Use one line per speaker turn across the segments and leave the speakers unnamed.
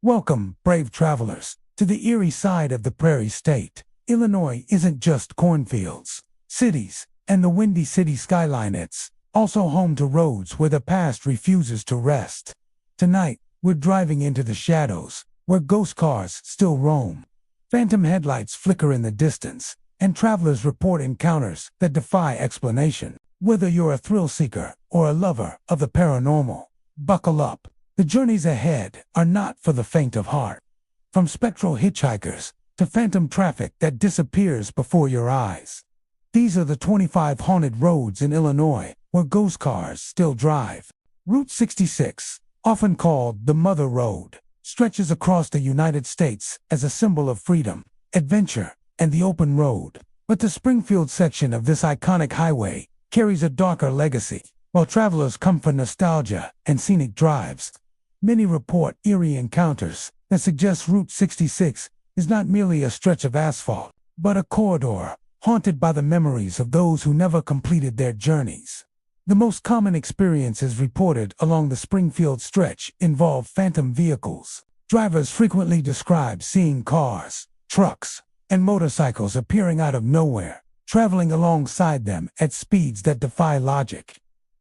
Welcome, brave travelers, to the Eerie side of the prairie state. Illinois isn't just cornfields, cities, and the windy city skyline. It's also home to roads where the past refuses to rest. Tonight, we're driving into the shadows, where ghost cars still roam. Phantom headlights flicker in the distance, and travelers report encounters that defy explanation. Whether you're a thrill seeker or a lover of the paranormal, buckle up. The journeys ahead are not for the faint of heart. From spectral hitchhikers to phantom traffic that disappears before your eyes. These are the 25 haunted roads in Illinois where ghost cars still drive. Route 66, often called the Mother Road, stretches across the United States as a symbol of freedom, adventure, and the open road. But the Springfield section of this iconic highway carries a darker legacy. While travelers come for nostalgia and scenic drives, many report eerie encounters that suggest Route 66 is not merely a stretch of asphalt, but a corridor haunted by the memories of those who never completed their journeys. The most common experiences reported along the Springfield stretch involve phantom vehicles. Drivers frequently describe seeing cars, trucks, and motorcycles appearing out of nowhere, traveling alongside them at speeds that defy logic.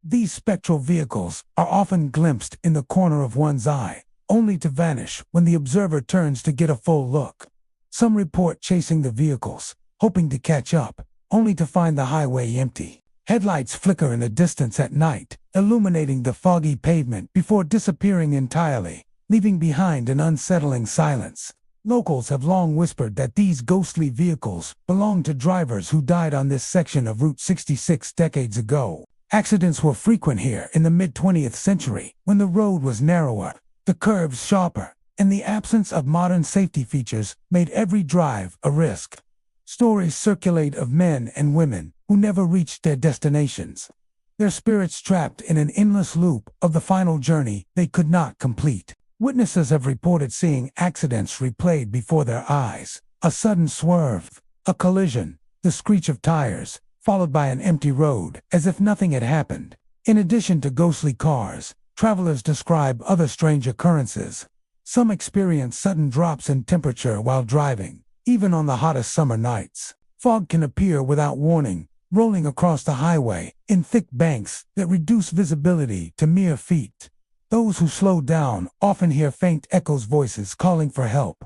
These spectral vehicles are often glimpsed in the corner of one's eye, only to vanish when the observer turns to get a full look. Some report chasing the vehicles, hoping to catch up, only to find the highway empty. Headlights flicker in the distance at night, illuminating the foggy pavement before disappearing entirely, leaving behind an unsettling silence. Locals have long whispered that these ghostly vehicles belong to drivers who died on this section of Route 66 decades ago. Accidents were frequent here in the mid-20th century, when the road was narrower, the curves sharper, and the absence of modern safety features made every drive a risk. Stories circulate of men and women who never reached their destinations, their spirits trapped in an endless loop of the final journey they could not complete. Witnesses have reported seeing accidents replayed before their eyes: a sudden swerve, a collision, the screech of tires, followed by an empty road, as if nothing had happened. In addition to ghostly cars, travelers describe other strange occurrences. Some experience sudden drops in temperature while driving, even on the hottest summer nights. Fog can appear without warning, rolling across the highway in thick banks that reduce visibility to mere feet. Those who slow down often hear faint echoes, voices calling for help,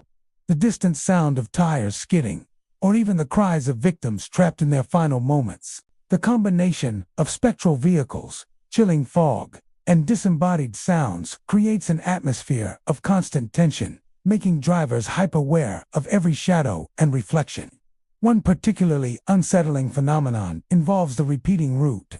the distant sound of tires skidding, or even the cries of victims trapped in their final moments. The combination of spectral vehicles, chilling fog, and disembodied sounds creates an atmosphere of constant tension, making drivers hyper-aware of every shadow and reflection. One particularly unsettling phenomenon involves the repeating route.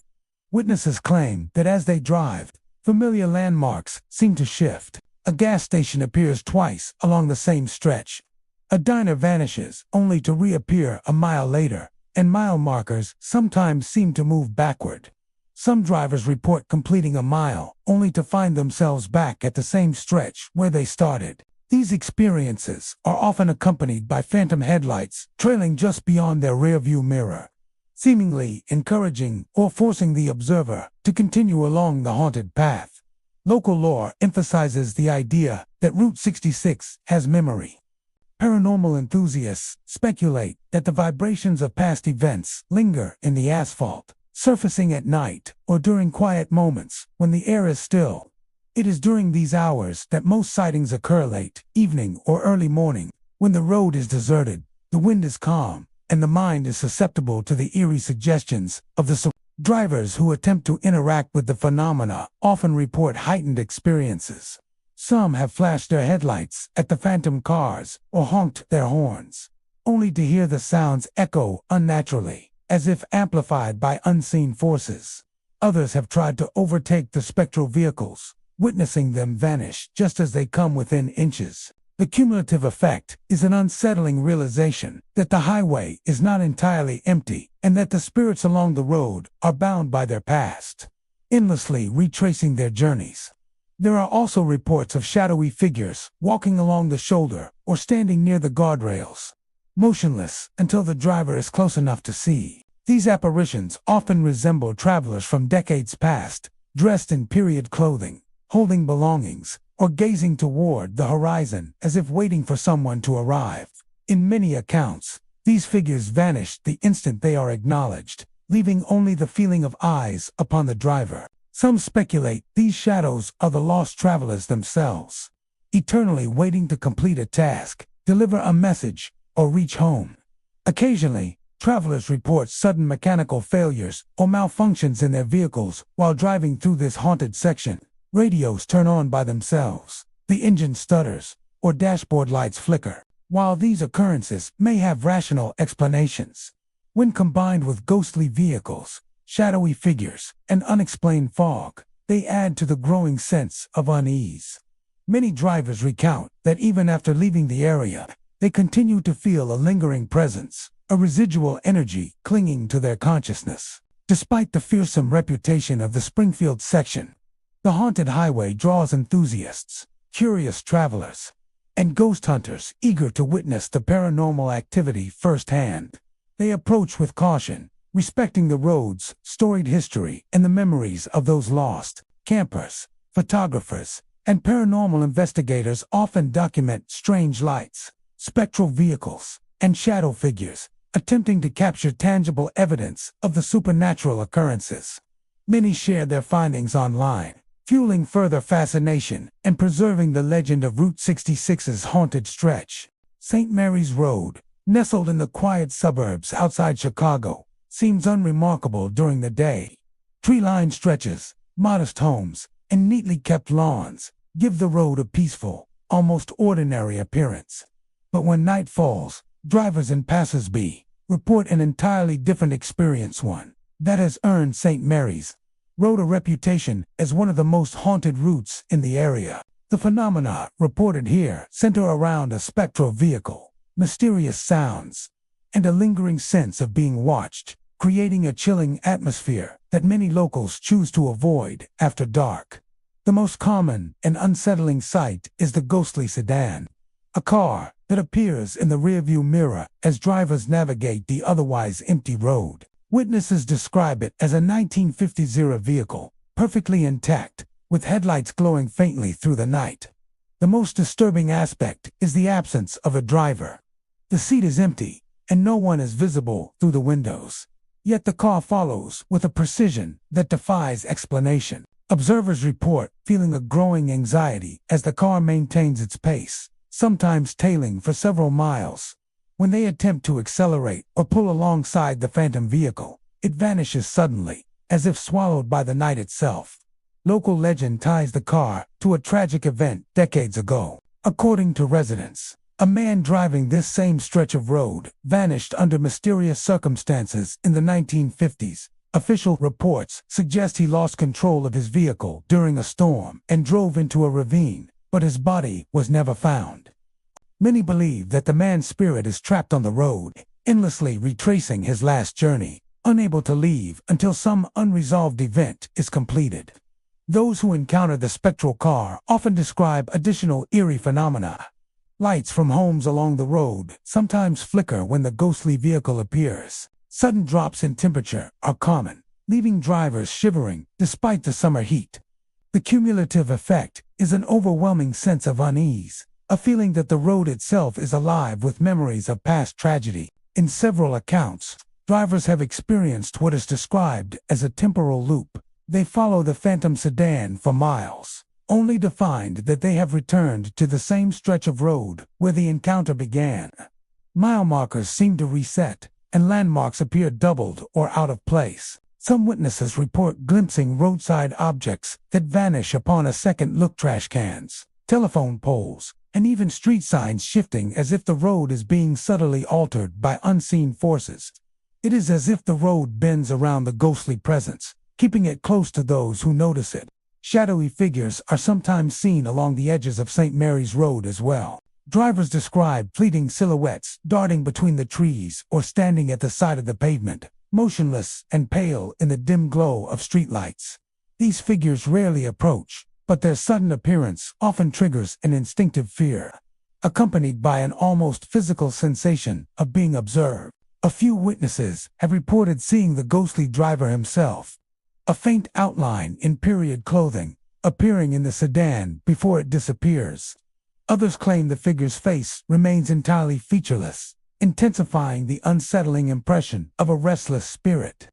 Witnesses claim that as they drive, familiar landmarks seem to shift. A gas station appears twice along the same stretch. A diner vanishes only to reappear a mile later, and mile markers sometimes seem to move backward. Some drivers report completing a mile only to find themselves back at the same stretch where they started. These experiences are often accompanied by phantom headlights trailing just beyond their rearview mirror, seemingly encouraging or forcing the observer to continue along the haunted path. Local lore emphasizes the idea that Route 66 has memory. Paranormal enthusiasts speculate that the vibrations of past events linger in the asphalt, surfacing at night or during quiet moments when the air is still. It is during these hours that most sightings occur: late evening or early morning, when the road is deserted, the wind is calm, and the mind is susceptible to the eerie suggestions of the drivers who attempt to interact with the phenomena often report heightened experiences. Some have flashed their headlights at the phantom cars or honked their horns, only to hear the sounds echo unnaturally, as if amplified by unseen forces. Others have tried to overtake the spectral vehicles, witnessing them vanish just as they come within inches. The cumulative effect is an unsettling realization that the highway is not entirely empty and that the spirits along the road are bound by their past, endlessly retracing their journeys. There are also reports of shadowy figures walking along the shoulder or standing near the guardrails, motionless until the driver is close enough to see. These apparitions often resemble travelers from decades past, dressed in period clothing, holding belongings, or gazing toward the horizon as if waiting for someone to arrive. In many accounts, these figures vanish the instant they are acknowledged, leaving only the feeling of eyes upon the driver. Some speculate these shadows are the lost travelers themselves, eternally waiting to complete a task, deliver a message, or reach home. Occasionally, travelers report sudden mechanical failures or malfunctions in their vehicles while driving through this haunted section. Radios turn on by themselves, the engine stutters, or dashboard lights flicker. While these occurrences may have rational explanations, when combined with ghostly vehicles, shadowy figures, and unexplained fog, they add to the growing sense of unease. Many drivers recount that even after leaving the area, they continue to feel a lingering presence, a residual energy clinging to their consciousness. Despite the fearsome reputation of the Springfield section, the haunted highway draws enthusiasts, curious travelers, and ghost hunters eager to witness the paranormal activity firsthand. They approach with caution, respecting the road's storied history and the memories of those lost. Campers, photographers, and paranormal investigators often document strange lights, spectral vehicles, and shadow figures, attempting to capture tangible evidence of the supernatural occurrences. Many share their findings online, fueling further fascination and preserving the legend of Route 66's haunted stretch. St. Mary's Road, nestled in the quiet suburbs outside Chicago, seems unremarkable during the day. Tree-lined stretches, modest homes, and neatly kept lawns give the road a peaceful, almost ordinary appearance. But when night falls, drivers and passers-by report an entirely different experience, one that has earned St. Mary's Road a reputation as one of the most haunted routes in the area. The phenomena reported here center around a spectral vehicle, mysterious sounds, and a lingering sense of being watched, creating a chilling atmosphere that many locals choose to avoid after dark. The most common and unsettling sight is the ghostly sedan, a car that appears in the rearview mirror as drivers navigate the otherwise empty road. Witnesses describe it as a 1950s-era vehicle, perfectly intact, with headlights glowing faintly through the night. The most disturbing aspect is the absence of a driver. The seat is empty, and no one is visible through the windows. Yet the car follows with a precision that defies explanation. Observers report feeling a growing anxiety as the car maintains its pace, sometimes tailing for several miles. When they attempt to accelerate or pull alongside the phantom vehicle, it vanishes suddenly, as if swallowed by the night itself. Local legend ties the car to a tragic event decades ago. According to residents, a man driving this same stretch of road vanished under mysterious circumstances in the 1950s. Official reports suggest he lost control of his vehicle during a storm and drove into a ravine, but his body was never found. Many believe that the man's spirit is trapped on the road, endlessly retracing his last journey, unable to leave until some unresolved event is completed. Those who encounter the spectral car often describe additional eerie phenomena. Lights from homes along the road sometimes flicker when the ghostly vehicle appears. Sudden drops in temperature are common, leaving drivers shivering despite the summer heat. The cumulative effect is an overwhelming sense of unease, a feeling that the road itself is alive with memories of past tragedy. In several accounts, drivers have experienced what is described as a temporal loop. They follow the phantom sedan for miles, only to find that they have returned to the same stretch of road where the encounter began. Mile markers seem to reset, and landmarks appear doubled or out of place. Some witnesses report glimpsing roadside objects that vanish upon a second look: trash cans, telephone poles, and even street signs shifting as if the road is being subtly altered by unseen forces. It is as if the road bends around the ghostly presence, keeping it close to those who notice it. Shadowy figures are sometimes seen along the edges of St. Mary's Road as well. Drivers describe fleeting silhouettes darting between the trees or standing at the side of the pavement, motionless and pale in the dim glow of streetlights. These figures rarely approach, but their sudden appearance often triggers an instinctive fear, accompanied by an almost physical sensation of being observed. A few witnesses have reported seeing the ghostly driver himself, a faint outline in period clothing, appearing in the sedan before it disappears. Others claim the figure's face remains entirely featureless, intensifying the unsettling impression of a restless spirit.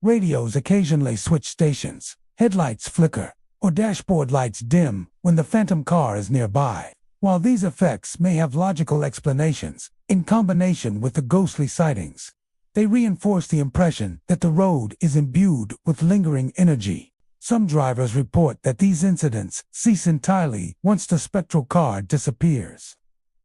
Radios occasionally switch stations, headlights flicker, or dashboard lights dim when the phantom car is nearby. While these effects may have logical explanations, in combination with the ghostly sightings, they reinforce the impression that the road is imbued with lingering energy. Some drivers report that these incidents cease entirely once the spectral car disappears,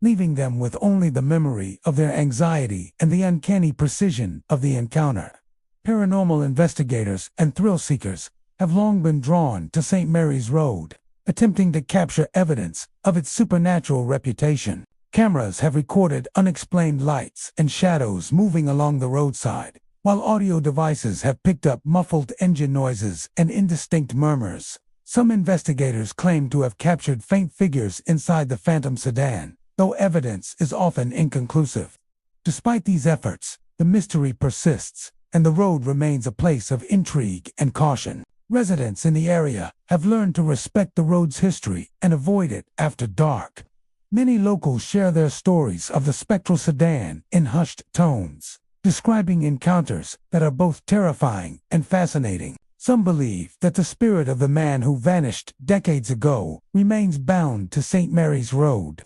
leaving them with only the memory of their anxiety and the uncanny precision of the encounter. Paranormal investigators and thrill seekers have long been drawn to St. Mary's Road, attempting to capture evidence of its supernatural reputation. Cameras have recorded unexplained lights and shadows moving along the roadside, while audio devices have picked up muffled engine noises and indistinct murmurs. Some investigators claim to have captured faint figures inside the phantom sedan, though evidence is often inconclusive. Despite these efforts, the mystery persists, and the road remains a place of intrigue and caution. Residents in the area have learned to respect the road's history and avoid it after dark. Many locals share their stories of the spectral sedan in hushed tones, describing encounters that are both terrifying and fascinating. Some believe that the spirit of the man who vanished decades ago remains bound to St. Mary's Road,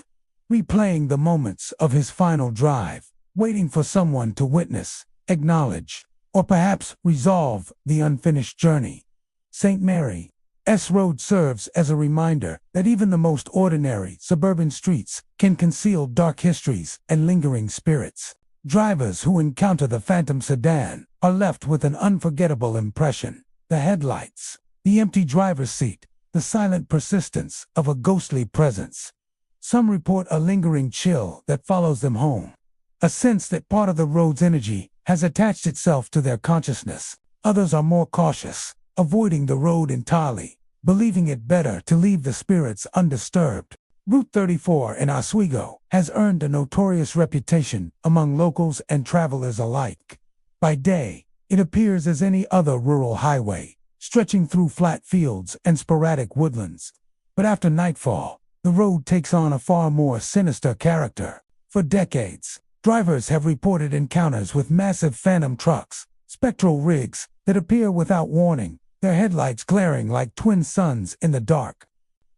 replaying the moments of his final drive, waiting for someone to witness, acknowledge, or perhaps resolve the unfinished journey. St. Mary's Road serves as a reminder that even the most ordinary suburban streets can conceal dark histories and lingering spirits. Drivers who encounter the phantom sedan are left with an unforgettable impression. The headlights, the empty driver's seat, the silent persistence of a ghostly presence. Some report a lingering chill that follows them home, a sense that part of the road's energy has attached itself to their consciousness. Others are more cautious, avoiding the road entirely, believing it better to leave the spirits undisturbed. Route 34 in Oswego has earned a notorious reputation among locals and travelers alike. By day, it appears as any other rural highway, stretching through flat fields and sporadic woodlands. But after nightfall, the road takes on a far more sinister character. For decades, drivers have reported encounters with massive phantom trucks, spectral rigs that appear without warning, their headlights glaring like twin suns in the dark.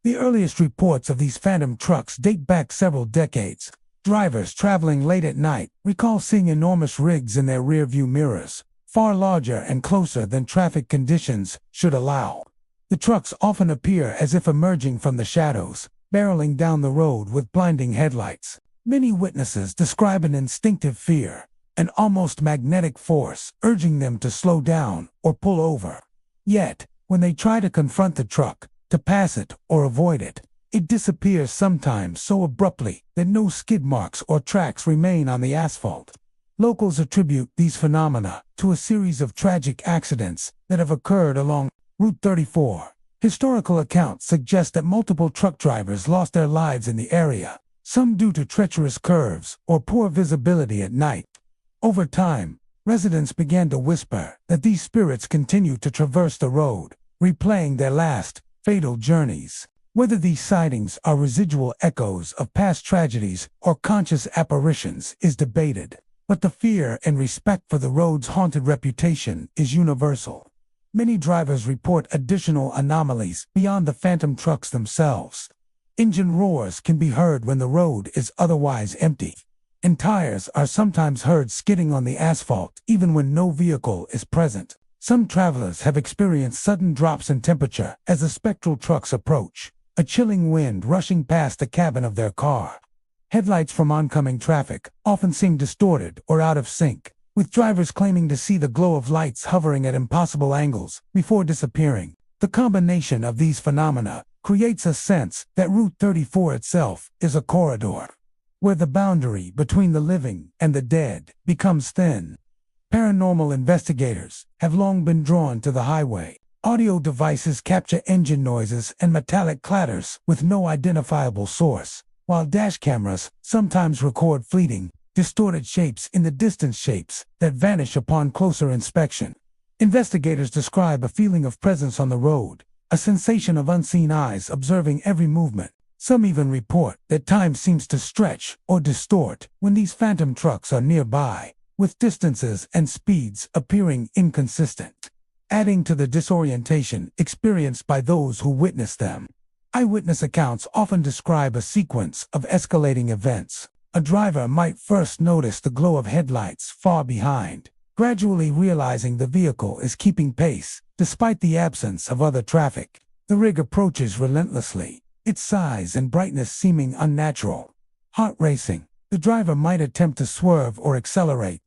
The earliest reports of these phantom trucks date back several decades. Drivers traveling late at night recall seeing enormous rigs in their rearview mirrors, far larger and closer than traffic conditions should allow. The trucks often appear as if emerging from the shadows, barreling down the road with blinding headlights. Many witnesses describe an instinctive fear, an almost magnetic force urging them to slow down or pull over. Yet, when they try to confront the truck, to pass it or avoid it, it disappears sometimes so abruptly that no skid marks or tracks remain on the asphalt. Locals attribute these phenomena to a series of tragic accidents that have occurred along Route 34. Historical accounts suggest that multiple truck drivers lost their lives in the area, some due to treacherous curves or poor visibility at night. Over time, residents began to whisper that these spirits continue to traverse the road, replaying their last, fatal journeys. Whether these sightings are residual echoes of past tragedies or conscious apparitions is debated, but the fear and respect for the road's haunted reputation is universal. Many drivers report additional anomalies beyond the phantom trucks themselves. Engine roars can be heard when the road is otherwise empty, and tires are sometimes heard skidding on the asphalt even when no vehicle is present. Some travelers have experienced sudden drops in temperature as the spectral trucks approach, a chilling wind rushing past the cabin of their car. Headlights from oncoming traffic often seem distorted or out of sync, with drivers claiming to see the glow of lights hovering at impossible angles before disappearing. The combination of these phenomena creates a sense that Route 34 itself is a corridor, where the boundary between the living and the dead becomes thin. Paranormal investigators have long been drawn to the highway. Audio devices capture engine noises and metallic clatters with no identifiable source, while dash cameras sometimes record fleeting, distorted shapes in the distance, shapes that vanish upon closer inspection. Investigators describe a feeling of presence on the road, a sensation of unseen eyes observing every movement. Some even report that time seems to stretch or distort when these phantom trucks are nearby, with distances and speeds appearing inconsistent, adding to the disorientation experienced by those who witness them. Eyewitness accounts often describe a sequence of escalating events. A driver might first notice the glow of headlights far behind, gradually realizing the vehicle is keeping pace despite the absence of other traffic. The rig approaches relentlessly, its size and brightness seeming unnatural. Heart racing, the driver might attempt to swerve or accelerate,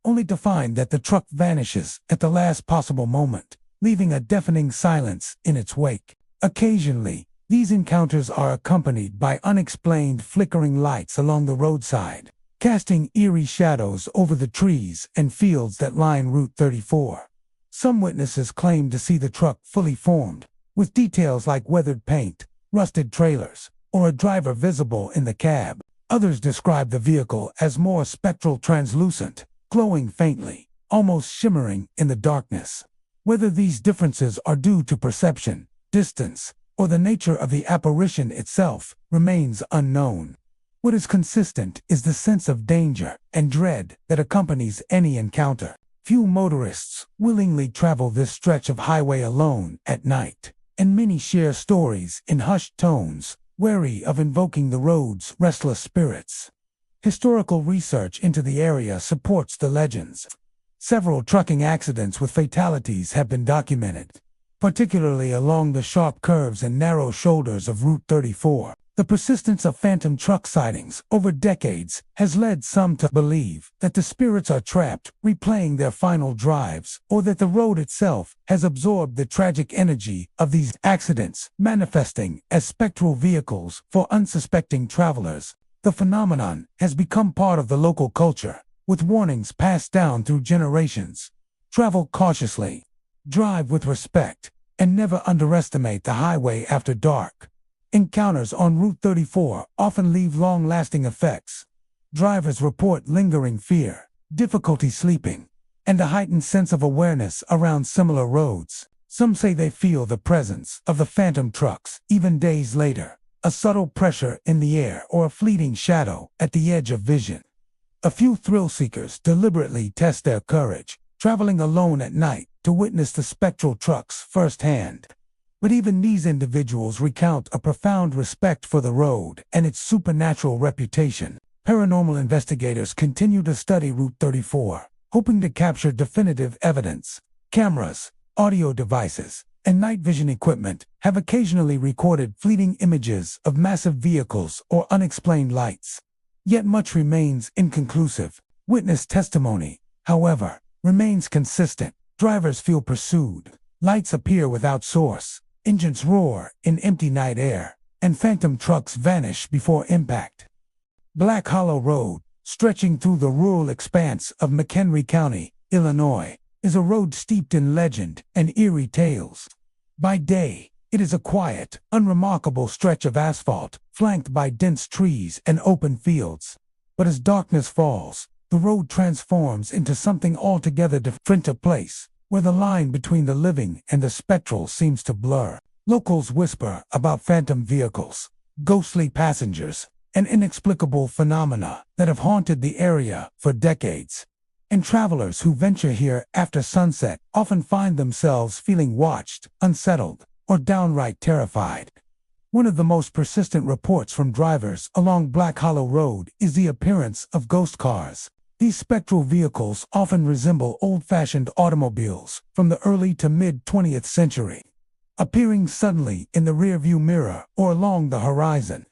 only to find that the truck vanishes at the last possible moment, leaving a deafening silence in its wake. Occasionally, these encounters are accompanied by unexplained flickering lights along the roadside, casting eerie shadows over the trees and fields that line Route 34. Some witnesses claim to see the truck fully formed, with details like weathered paint, rusted trailers, or a driver visible in the cab. Others describe the vehicle as more spectral, translucent, glowing faintly, almost shimmering in the darkness. Whether these differences are due to perception, distance, or the nature of the apparition itself remains unknown. What is consistent is the sense of danger and dread that accompanies any encounter. Few motorists willingly travel this stretch of highway alone at night, and many share stories in hushed tones, wary of invoking the road's restless spirits. Historical research into the area supports the legends. Several trucking accidents with fatalities have been documented, particularly along the sharp curves and narrow shoulders of Route 34. The persistence of phantom truck sightings over decades has led some to believe that the spirits are trapped, replaying their final drives, or that the road itself has absorbed the tragic energy of these accidents, manifesting as spectral vehicles for unsuspecting travelers. The phenomenon has become part of the local culture, with warnings passed down through generations. Travel cautiously, drive with respect, and never underestimate the highway after dark. Encounters on Route 34 often leave long-lasting effects. Drivers report lingering fear, difficulty sleeping, and a heightened sense of awareness around similar roads. Some say they feel the presence of the phantom trucks even days later, a subtle pressure in the air or a fleeting shadow at the edge of vision. A few thrill-seekers deliberately test their courage, traveling alone at night to witness the spectral trucks firsthand. But even these individuals recount a profound respect for the road and its supernatural reputation. Paranormal investigators continue to study Route 34, hoping to capture definitive evidence. Cameras, audio devices, and night vision equipment have occasionally recorded fleeting images of massive vehicles or unexplained lights. Yet much remains inconclusive. Witness testimony, however, remains consistent. Drivers feel pursued, lights appear without source, engines roar in empty night air, and phantom trucks vanish before impact. Black Hollow Road, stretching through the rural expanse of McHenry County, Illinois, is a road steeped in legend and eerie tales. By day, it is a quiet, unremarkable stretch of asphalt, flanked by dense trees and open fields. But as darkness falls, the road transforms into something altogether different, a place where the line between the living and the spectral seems to blur. Locals whisper about phantom vehicles, ghostly passengers, and inexplicable phenomena that have haunted the area for decades. And travelers who venture here after sunset often find themselves feeling watched, unsettled, or downright terrified. One of the most persistent reports from drivers along Black Hollow Road is the appearance of ghost cars. These spectral vehicles often resemble old-fashioned automobiles from the early to mid-20th century, appearing suddenly in the rearview mirror or along the horizon.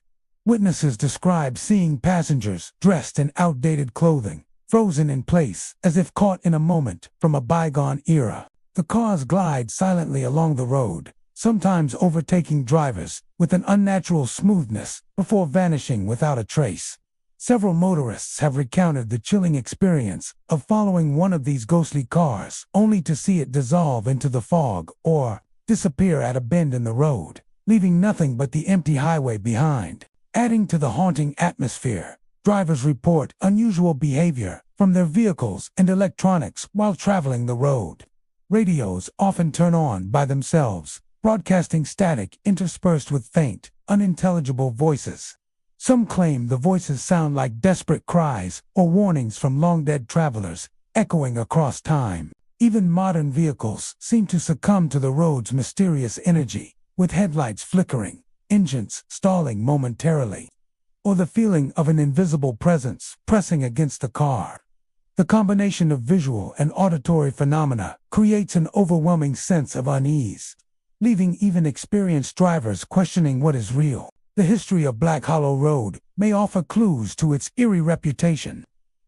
Witnesses describe seeing passengers dressed in outdated clothing, frozen in place as if caught in a moment from a bygone era. The cars glide silently along the road, sometimes overtaking drivers with an unnatural smoothness before vanishing without a trace. Several motorists have recounted the chilling experience of following one of these ghostly cars only to see it dissolve into the fog or disappear at a bend in the road, leaving nothing but the empty highway behind. Adding to the haunting atmosphere, drivers report unusual behavior from their vehicles and electronics while traveling the road. Radios often turn on by themselves, broadcasting static interspersed with faint, unintelligible voices. Some claim the voices sound like desperate cries or warnings from long-dead travelers, echoing across time. Even modern vehicles seem to succumb to the road's mysterious energy, with headlights flickering, engines stalling momentarily, or the feeling of an invisible presence pressing against the car. The combination of visual and auditory phenomena creates an overwhelming sense of unease, leaving even experienced drivers questioning what is real. The history of Black Hollow Road may offer clues to its eerie reputation.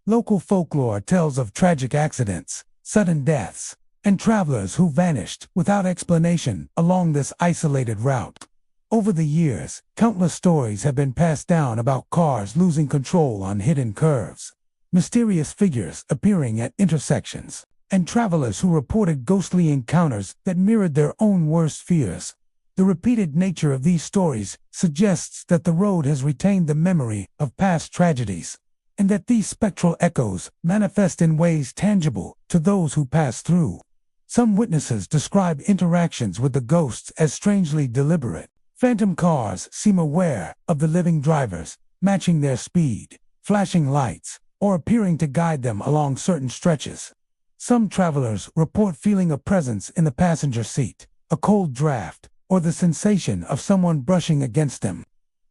Local folklore tells of tragic accidents, sudden deaths, and travelers who vanished without explanation along this isolated route. Over the years, countless stories have been passed down about cars losing control on hidden curves, mysterious figures appearing at intersections, and travelers who reported ghostly encounters that mirrored their own worst fears. The repeated nature of these stories suggests that the road has retained the memory of past tragedies, and that these spectral echoes manifest in ways tangible to those who pass through. Some witnesses describe interactions with the ghosts as strangely deliberate. Phantom cars seem aware of the living drivers, matching their speed, flashing lights, or appearing to guide them along certain stretches. Some travelers report feeling a presence in the passenger seat, a cold draft, or the sensation of someone brushing against them,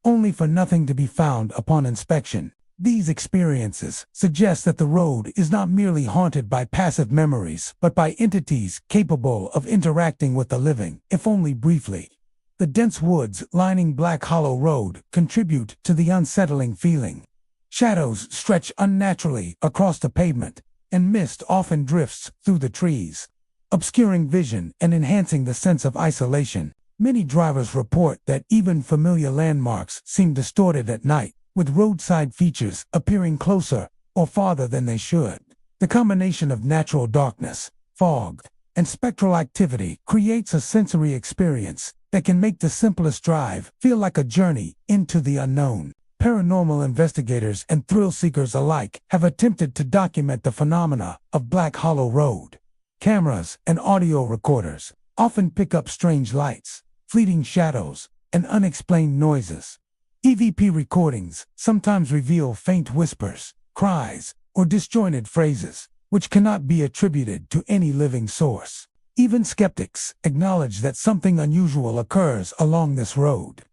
only for nothing to be found upon inspection. These experiences suggest that the road is not merely haunted by passive memories, but by entities capable of interacting with the living, if only briefly. The dense woods lining Black Hollow Road contribute to the unsettling feeling. Shadows stretch unnaturally across the pavement, and mist often drifts through the trees, obscuring vision and enhancing the sense of isolation. Many drivers report that even familiar landmarks seem distorted at night, with roadside features appearing closer or farther than they should. The combination of natural darkness, fog, and spectral activity creates a sensory experience that can make the simplest drive feel like a journey into the unknown. Paranormal investigators and thrill seekers alike have attempted to document the phenomena of Black Hollow Road. Cameras and audio recorders often pick up strange lights, fleeting shadows, and unexplained noises. EVP recordings sometimes reveal faint whispers, cries, or disjointed phrases, which cannot be attributed to any living source. Even skeptics acknowledge that something unusual occurs along this road.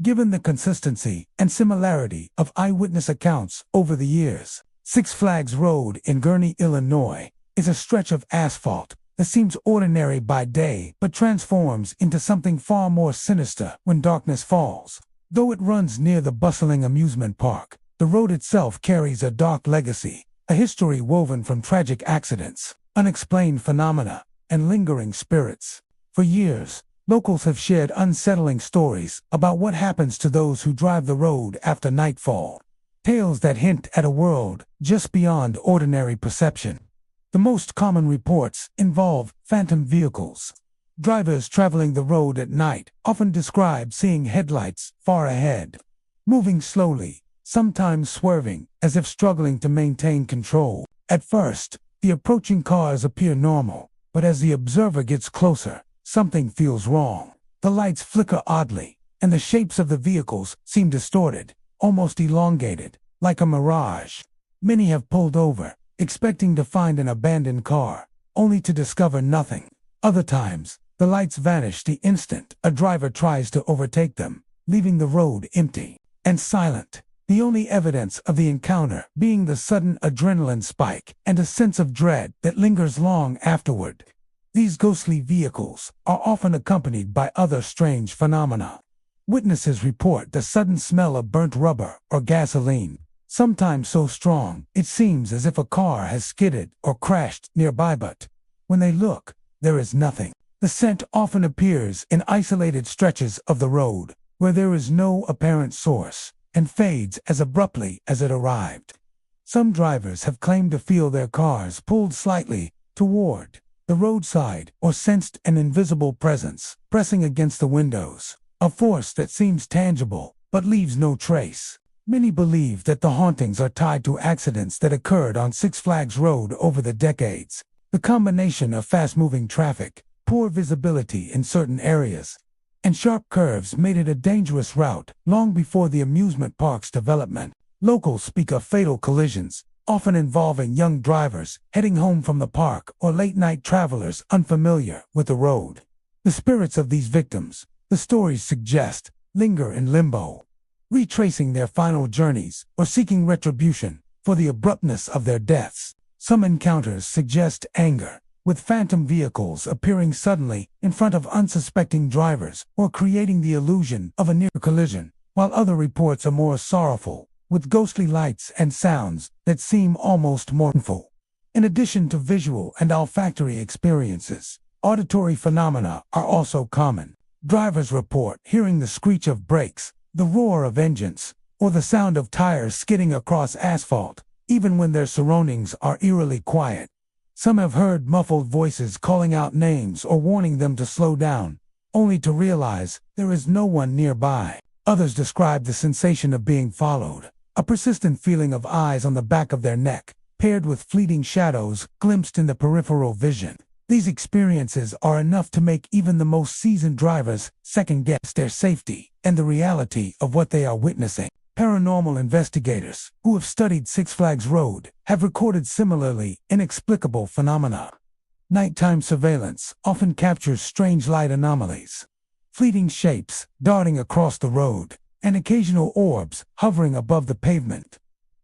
Given the consistency and similarity of eyewitness accounts over the years, Six Flags Road in Gurnee, Illinois, is a stretch of asphalt that seems ordinary by day but transforms into something far more sinister when darkness falls. Though it runs near the bustling amusement park, the road itself carries a dark legacy, a history woven from tragic accidents, unexplained phenomena, and lingering spirits. For years, locals have shared unsettling stories about what happens to those who drive the road after nightfall. Tales that hint at a world just beyond ordinary perception. The most common reports involve phantom vehicles. Drivers traveling the road at night often describe seeing headlights far ahead, moving slowly, sometimes swerving as if struggling to maintain control. At first, the approaching cars appear normal, but as the observer gets closer, something feels wrong. The lights flicker oddly, and the shapes of the vehicles seem distorted, almost elongated, like a mirage. Many have pulled over, expecting to find an abandoned car, only to discover nothing. Other times, the lights vanish the instant a driver tries to overtake them, leaving the road empty and silent, the only evidence of the encounter being the sudden adrenaline spike and a sense of dread that lingers long afterward. These ghostly vehicles are often accompanied by other strange phenomena. Witnesses report the sudden smell of burnt rubber or gasoline, sometimes so strong it seems as if a car has skidded or crashed nearby, but when they look, there is nothing. The scent often appears in isolated stretches of the road, where there is no apparent source, and fades as abruptly as it arrived. Some drivers have claimed to feel their cars pulled slightly toward the roadside or sensed an invisible presence pressing against the windows, a force that seems tangible but leaves no trace. Many believe that the hauntings are tied to accidents that occurred on Six Flags Road over the decades. The combination of fast-moving traffic, poor visibility in certain areas, and sharp curves made it a dangerous route long before the amusement park's development. Locals speak of fatal collisions, often involving young drivers heading home from the park or late-night travelers unfamiliar with the road. The spirits of these victims, the stories suggest, linger in limbo, retracing their final journeys or seeking retribution for the abruptness of their deaths. Some encounters suggest anger, with phantom vehicles appearing suddenly in front of unsuspecting drivers or creating the illusion of a near collision, while other reports are more sorrowful, with ghostly lights and sounds that seem almost mournful. In addition to visual and olfactory experiences, auditory phenomena are also common. Drivers report hearing the screech of brakes, the roar of engines, or the sound of tires skidding across asphalt, even when their surroundings are eerily quiet. Some have heard muffled voices calling out names or warning them to slow down, only to realize there is no one nearby. Others describe the sensation of being followed, a persistent feeling of eyes on the back of their neck, paired with fleeting shadows glimpsed in the peripheral vision. These experiences are enough to make even the most seasoned drivers second-guess their safety and the reality of what they are witnessing. Paranormal investigators who have studied Six Flags Road have recorded similarly inexplicable phenomena. Nighttime surveillance often captures strange light anomalies, fleeting shapes darting across the road, and occasional orbs hovering above the pavement.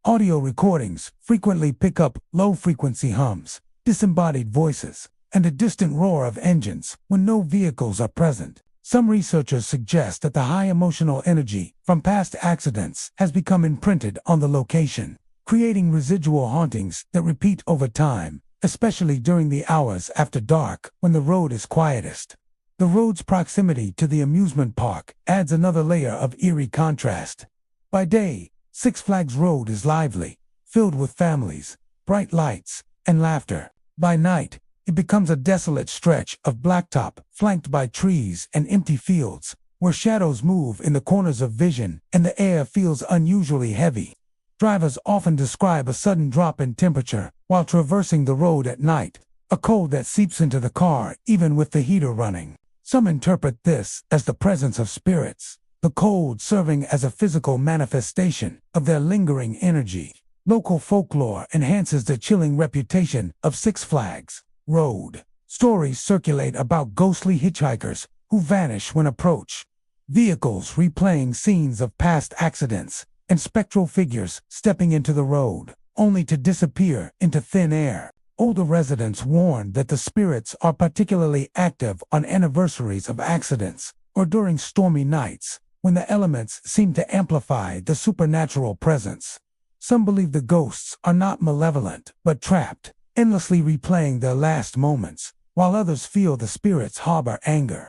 Audio recordings frequently pick up low-frequency hums, disembodied voices, and a distant roar of engines when no vehicles are present. Some researchers suggest that the high emotional energy from past accidents has become imprinted on the location, creating residual hauntings that repeat over time, especially during the hours after dark when the road is quietest. The road's proximity to the amusement park adds another layer of eerie contrast. By day, Six Flags Road is lively, filled with families, bright lights, and laughter. By night, it becomes a desolate stretch of blacktop flanked by trees and empty fields, where shadows move in the corners of vision and the air feels unusually heavy. Drivers often describe a sudden drop in temperature while traversing the road at night, a cold that seeps into the car even with the heater running. Some interpret this as the presence of spirits, the cold serving as a physical manifestation of their lingering energy. Local folklore enhances the chilling reputation of Six Flags Road. Stories circulate about ghostly hitchhikers who vanish when approached, vehicles replaying scenes of past accidents, and spectral figures stepping into the road, only to disappear into thin air. Older residents warn that the spirits are particularly active on anniversaries of accidents or during stormy nights, when the elements seem to amplify the supernatural presence. Some believe the ghosts are not malevolent, but trapped, endlessly replaying their last moments, while others feel the spirits harbor anger,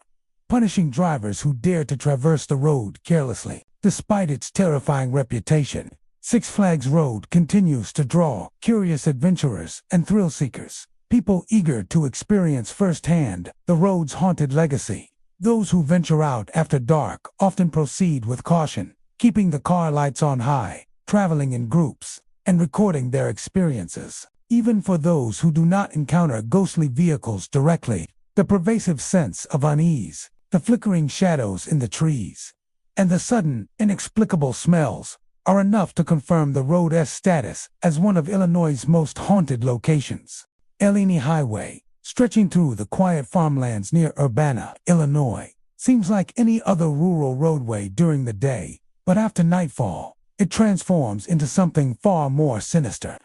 punishing drivers who dare to traverse the road carelessly. Despite its terrifying reputation, Six Flags Road continues to draw curious adventurers and thrill seekers, people eager to experience firsthand the road's haunted legacy. Those who venture out after dark often proceed with caution, keeping the car lights on high, traveling in groups, and recording their experiences. Even for those who do not encounter ghostly vehicles directly, the pervasive sense of unease, the flickering shadows in the trees, and the sudden, inexplicable smells are enough to confirm the road's status as one of Illinois' most haunted locations. Allegheny Highway, stretching through the quiet farmlands near Urbana, Illinois, seems like any other rural roadway during the day, but after nightfall, it transforms into something far more sinister.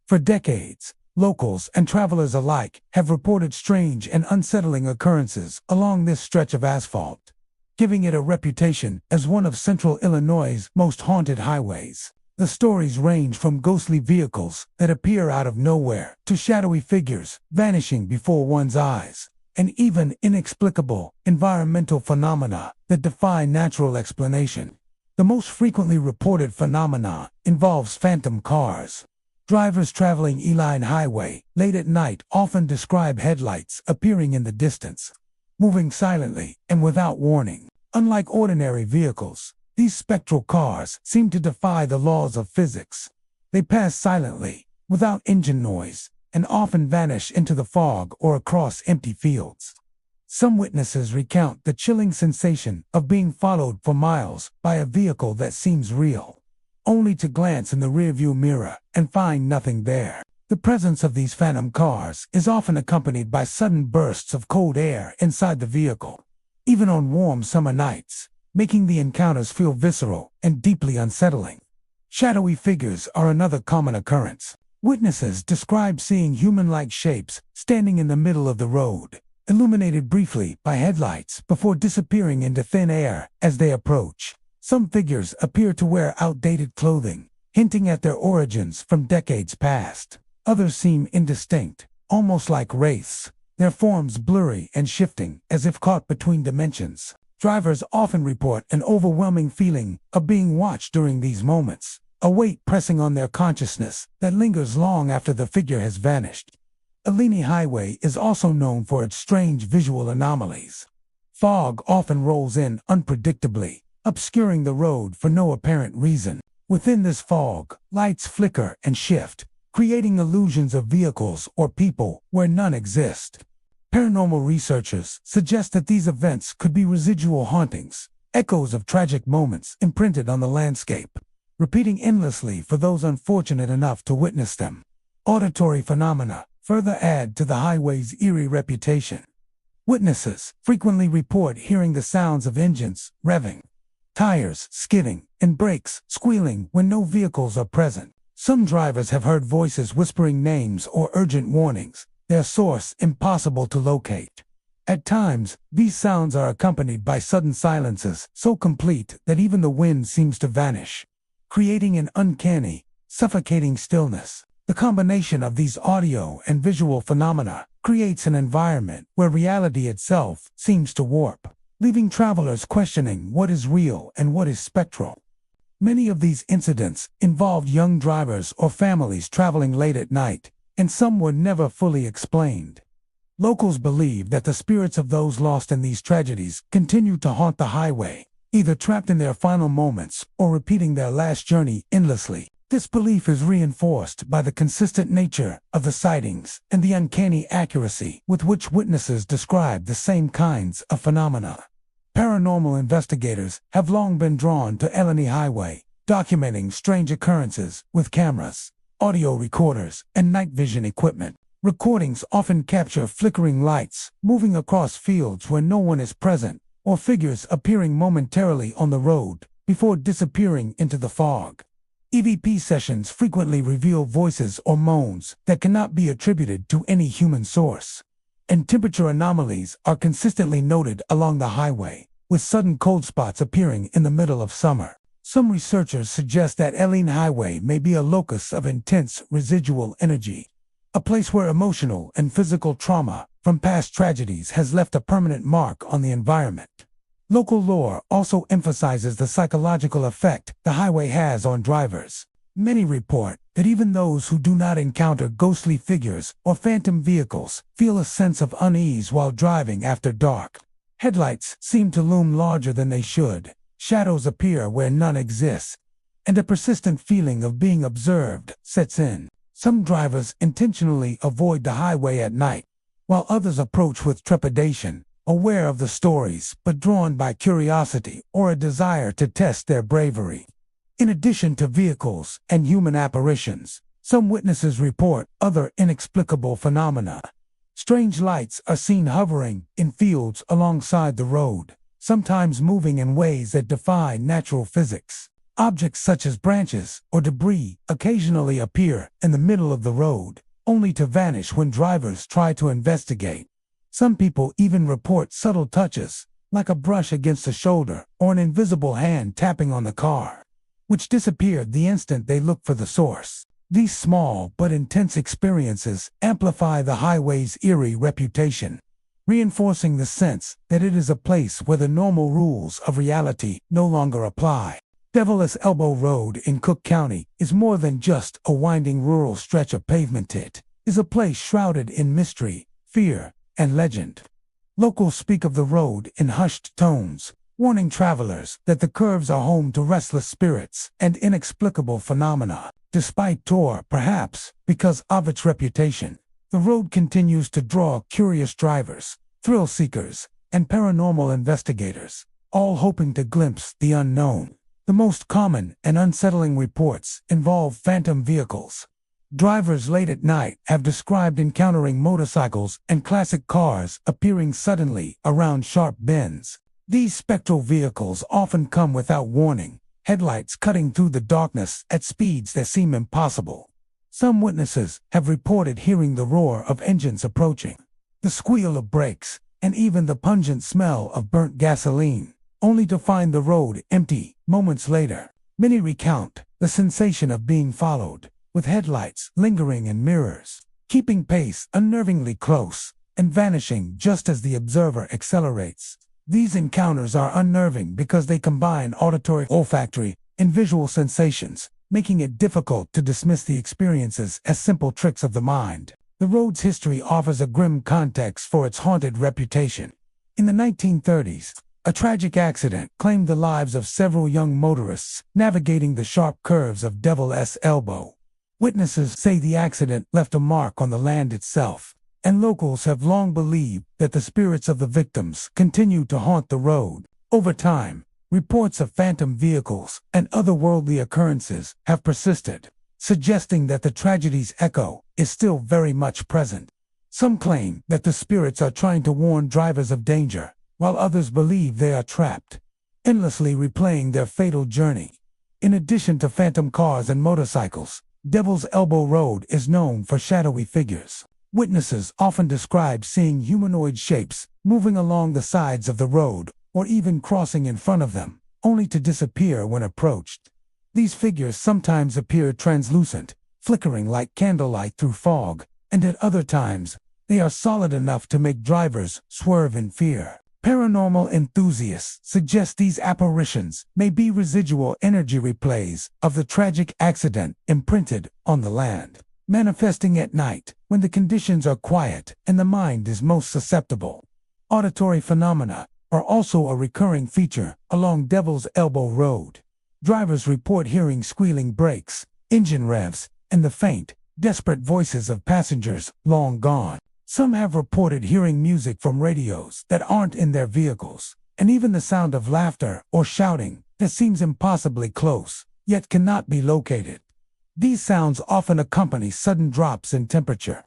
For decades, locals and travelers alike have reported strange and unsettling occurrences along this stretch of asphalt, giving it a reputation as one of central Illinois' most haunted highways. The stories range from ghostly vehicles that appear out of nowhere to shadowy figures vanishing before one's eyes, and even inexplicable environmental phenomena that defy natural explanation. The most frequently reported phenomena involves phantom cars. Drivers traveling Allegheny Highway late at night often describe headlights appearing in the distance, moving silently and without warning. Unlike ordinary vehicles, these spectral cars seem to defy the laws of physics. They pass silently, without engine noise, and often vanish into the fog or across empty fields. Some witnesses recount the chilling sensation of being followed for miles by a vehicle that seems real, only to glance in the rearview mirror and find nothing there. The presence of these phantom cars is often accompanied by sudden bursts of cold air inside the vehicle, even on warm summer nights, making the encounters feel visceral and deeply unsettling. Shadowy figures are another common occurrence. Witnesses describe seeing human-like shapes standing in the middle of the road, illuminated briefly by headlights before disappearing into thin air as they approach. Some figures appear to wear outdated clothing, hinting at their origins from decades past. Others seem indistinct, almost like wraiths, their forms blurry and shifting as if caught between dimensions. Drivers often report an overwhelming feeling of being watched during these moments, a weight pressing on their consciousness that lingers long after the figure has vanished. Allegheny Highway is also known for its strange visual anomalies. Fog often rolls in unpredictably, obscuring the road for no apparent reason. Within this fog, lights flicker and shift, creating illusions of vehicles or people where none exist. Paranormal researchers suggest that these events could be residual hauntings, echoes of tragic moments imprinted on the landscape, repeating endlessly for those unfortunate enough to witness them. Auditory phenomena further add to the highway's eerie reputation. Witnesses frequently report hearing the sounds of engines revving, tires skidding, and brakes squealing when no vehicles are present. Some drivers have heard voices whispering names or urgent warnings, their source impossible to locate. At times, these sounds are accompanied by sudden silences so complete that even the wind seems to vanish, creating an uncanny, suffocating stillness. The combination of these audio and visual phenomena creates an environment where reality itself seems to warp, leaving travelers questioning what is real and what is spectral. Many of these incidents involved young drivers or families traveling late at night, and some were never fully explained. Locals believe that the spirits of those lost in these tragedies continue to haunt the highway, either trapped in their final moments or repeating their last journey endlessly. This belief is reinforced by the consistent nature of the sightings and the uncanny accuracy with which witnesses describe the same kinds of phenomena. Paranormal investigators have long been drawn to Allegheny Highway, documenting strange occurrences with cameras, audio recorders, and night vision equipment. Recordings often capture flickering lights moving across fields where no one is present, or figures appearing momentarily on the road before disappearing into the fog. EVP sessions frequently reveal voices or moans that cannot be attributed to any human source. And temperature anomalies are consistently noted along the highway, with sudden cold spots appearing in the middle of summer. Some researchers suggest that Allegheny Highway may be a locus of intense residual energy, a place where emotional and physical trauma from past tragedies has left a permanent mark on the environment. Local lore also emphasizes the psychological effect the highway has on drivers. Many report that even those who do not encounter ghostly figures or phantom vehicles feel a sense of unease while driving after dark. Headlights seem to loom larger than they should, shadows appear where none exists, and a persistent feeling of being observed sets in. Some drivers intentionally avoid the highway at night, while others approach with trepidation, aware of the stories but drawn by curiosity or a desire to test their bravery. In addition to vehicles and human apparitions, some witnesses report other inexplicable phenomena. Strange lights are seen hovering in fields alongside the road, sometimes moving in ways that defy natural physics. Objects such as branches or debris occasionally appear in the middle of the road, only to vanish when drivers try to investigate. Some people even report subtle touches, like a brush against the shoulder or an invisible hand tapping on the car, which disappeared the instant they look for the source. These small but intense experiences amplify the highway's eerie reputation, reinforcing the sense that it is a place where the normal rules of reality no longer apply. Devil's Elbow Road in Cook County is more than just a winding rural stretch of pavement. It is a place shrouded in mystery, fear, and legend. Locals speak of the road in hushed tones, warning travelers that the curves are home to restless spirits and inexplicable phenomena. Despite, or perhaps because of its reputation, the road continues to draw curious drivers, thrill seekers, and paranormal investigators, all hoping to glimpse the unknown. The most common and unsettling reports involve phantom vehicles. Drivers late at night have described encountering motorcycles and classic cars appearing suddenly around sharp bends. These spectral vehicles often come without warning, headlights cutting through the darkness at speeds that seem impossible. Some witnesses have reported hearing the roar of engines approaching, the squeal of brakes, and even the pungent smell of burnt gasoline, only to find the road empty moments later. Many recount the sensation of being followed, with headlights lingering in mirrors, keeping pace unnervingly close, and vanishing just as the observer accelerates. These encounters are unnerving because they combine auditory, olfactory, and visual sensations, making it difficult to dismiss the experiences as simple tricks of the mind. The road's history offers a grim context for its haunted reputation. In the 1930s, a tragic accident claimed the lives of several young motorists navigating the sharp curves of Devil's Elbow. Witnesses say the accident left a mark on the land itself, and locals have long believed that the spirits of the victims continue to haunt the road. Over time, reports of phantom vehicles and otherworldly occurrences have persisted, suggesting that the tragedy's echo is still very much present. Some claim that the spirits are trying to warn drivers of danger, while others believe they are trapped, endlessly replaying their fatal journey. In addition to phantom cars and motorcycles, Devil's Elbow Road is known for shadowy figures. Witnesses often describe seeing humanoid shapes moving along the sides of the road or even crossing in front of them, only to disappear when approached. These figures sometimes appear translucent, flickering like candlelight through fog, and at other times, they are solid enough to make drivers swerve in fear. Paranormal enthusiasts suggest these apparitions may be residual energy replays of the tragic accident imprinted on the land, manifesting at night when the conditions are quiet and the mind is most susceptible. Auditory phenomena are also a recurring feature along Devil's Elbow Road. Drivers report hearing squealing brakes, engine revs, and the faint, desperate voices of passengers long gone. Some have reported hearing music from radios that aren't in their vehicles, and even the sound of laughter or shouting that seems impossibly close, yet cannot be located. These sounds often accompany sudden drops in temperature,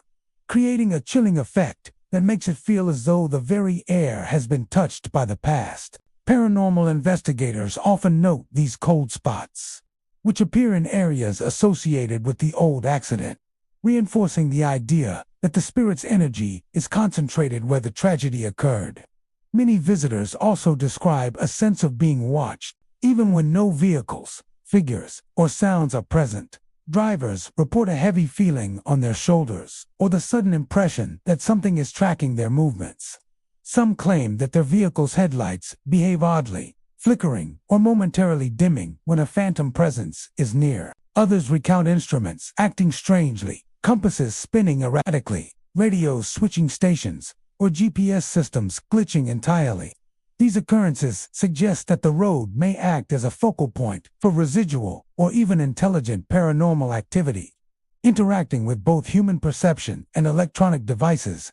creating a chilling effect that makes it feel as though the very air has been touched by the past. Paranormal investigators often note these cold spots, which appear in areas associated with the old accident, reinforcing the idea that the spirit's energy is concentrated where the tragedy occurred. Many visitors also describe a sense of being watched, even when no vehicles, figures, or sounds are present. Drivers report a heavy feeling on their shoulders, or the sudden impression that something is tracking their movements. Some claim that their vehicle's headlights behave oddly, flickering or momentarily dimming when a phantom presence is near. Others recount instruments acting strangely, compasses spinning erratically, radios switching stations, or GPS systems glitching entirely. These occurrences suggest that the road may act as a focal point for residual or even intelligent paranormal activity, interacting with both human perception and electronic devices.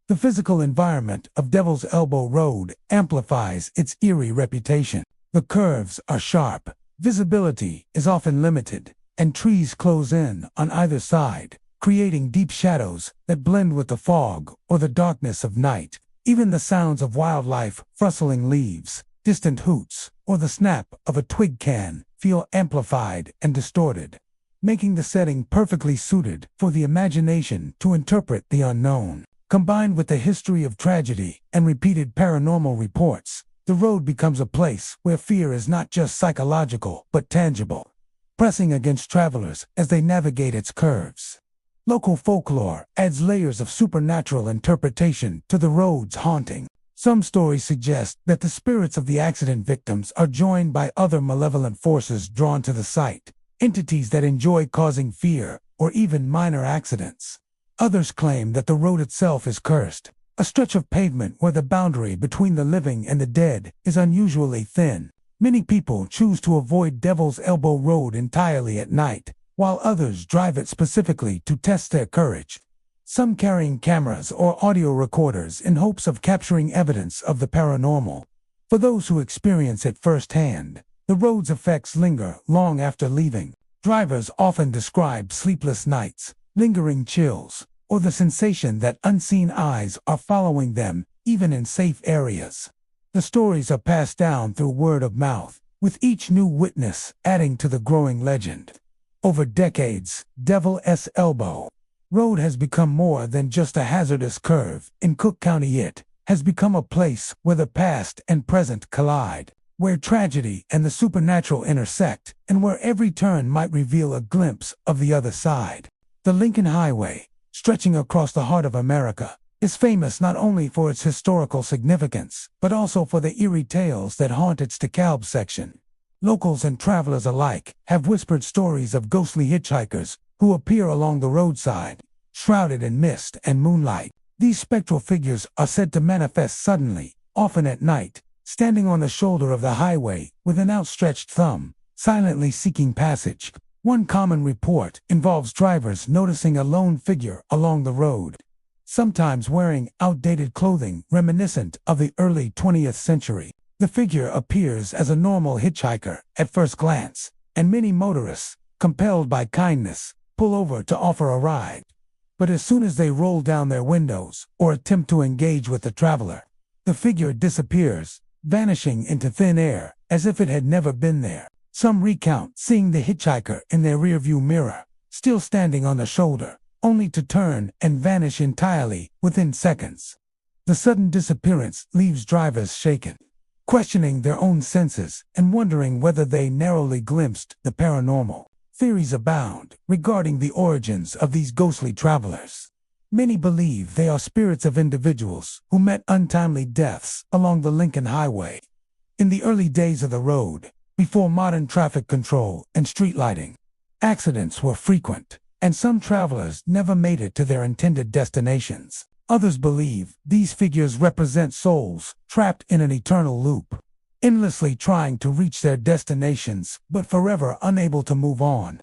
The physical environment of Devil's Elbow Road amplifies its eerie reputation. The curves are sharp, visibility is often limited, and trees close in on either side, creating deep shadows that blend with the fog or the darkness of night. Even the sounds of wildlife rustling leaves, distant hoots, or the snap of a twig can feel amplified and distorted, making the setting perfectly suited for the imagination to interpret the unknown. Combined with the history of tragedy and repeated paranormal reports, the road becomes a place where fear is not just psychological but tangible, pressing against travelers as they navigate its curves. Local folklore adds layers of supernatural interpretation to the road's haunting. Some stories suggest that the spirits of the accident victims are joined by other malevolent forces drawn to the site, entities that enjoy causing fear or even minor accidents. Others claim that the road itself is cursed, a stretch of pavement where the boundary between the living and the dead is unusually thin. Many people choose to avoid Devil's Elbow Road entirely at night, while others drive it specifically to test their courage. some carrying cameras or audio recorders in hopes of capturing evidence of the paranormal. For those who experience it firsthand, the road's effects linger long after leaving. Drivers often describe sleepless nights, lingering chills, or the sensation that unseen eyes are following them, even in safe areas. The stories are passed down through word of mouth, with each new witness adding to the growing legend. Over decades, Devil's Elbow Road has become more than just a hazardous curve. In Cook County, it has become a place where the past and present collide, where tragedy and the supernatural intersect, and where every turn might reveal a glimpse of the other side. The Lincoln Highway, stretching across the heart of America, is famous not only for its historical significance, but also for the eerie tales that haunt its DeKalb section. Locals and travelers alike have whispered stories of ghostly hitchhikers who appear along the roadside, shrouded in mist and moonlight. These spectral figures are said to manifest suddenly, often at night, standing on the shoulder of the highway with an outstretched thumb, silently seeking passage. One common report involves drivers noticing a lone figure along the road, sometimes wearing outdated clothing reminiscent of the early 20th century. The figure appears as a normal hitchhiker at first glance, and many motorists, compelled by kindness, pull over to offer a ride. But as soon as they roll down their windows or attempt to engage with the traveler, the figure disappears, vanishing into thin air as if it had never been there. Some recount seeing the hitchhiker in their rearview mirror, still standing on the shoulder, only to turn and vanish entirely within seconds. The sudden disappearance leaves drivers shaken, questioning their own senses and wondering whether they narrowly glimpsed the paranormal. Theories abound regarding the origins of these ghostly travelers. Many believe they are spirits of individuals who met untimely deaths along the Lincoln Highway. In the early days of the road, before modern traffic control and street lighting, accidents were frequent, and some travelers never made it to their intended destinations. Others believe these figures represent souls trapped in an eternal loop, endlessly trying to reach their destinations but forever unable to move on.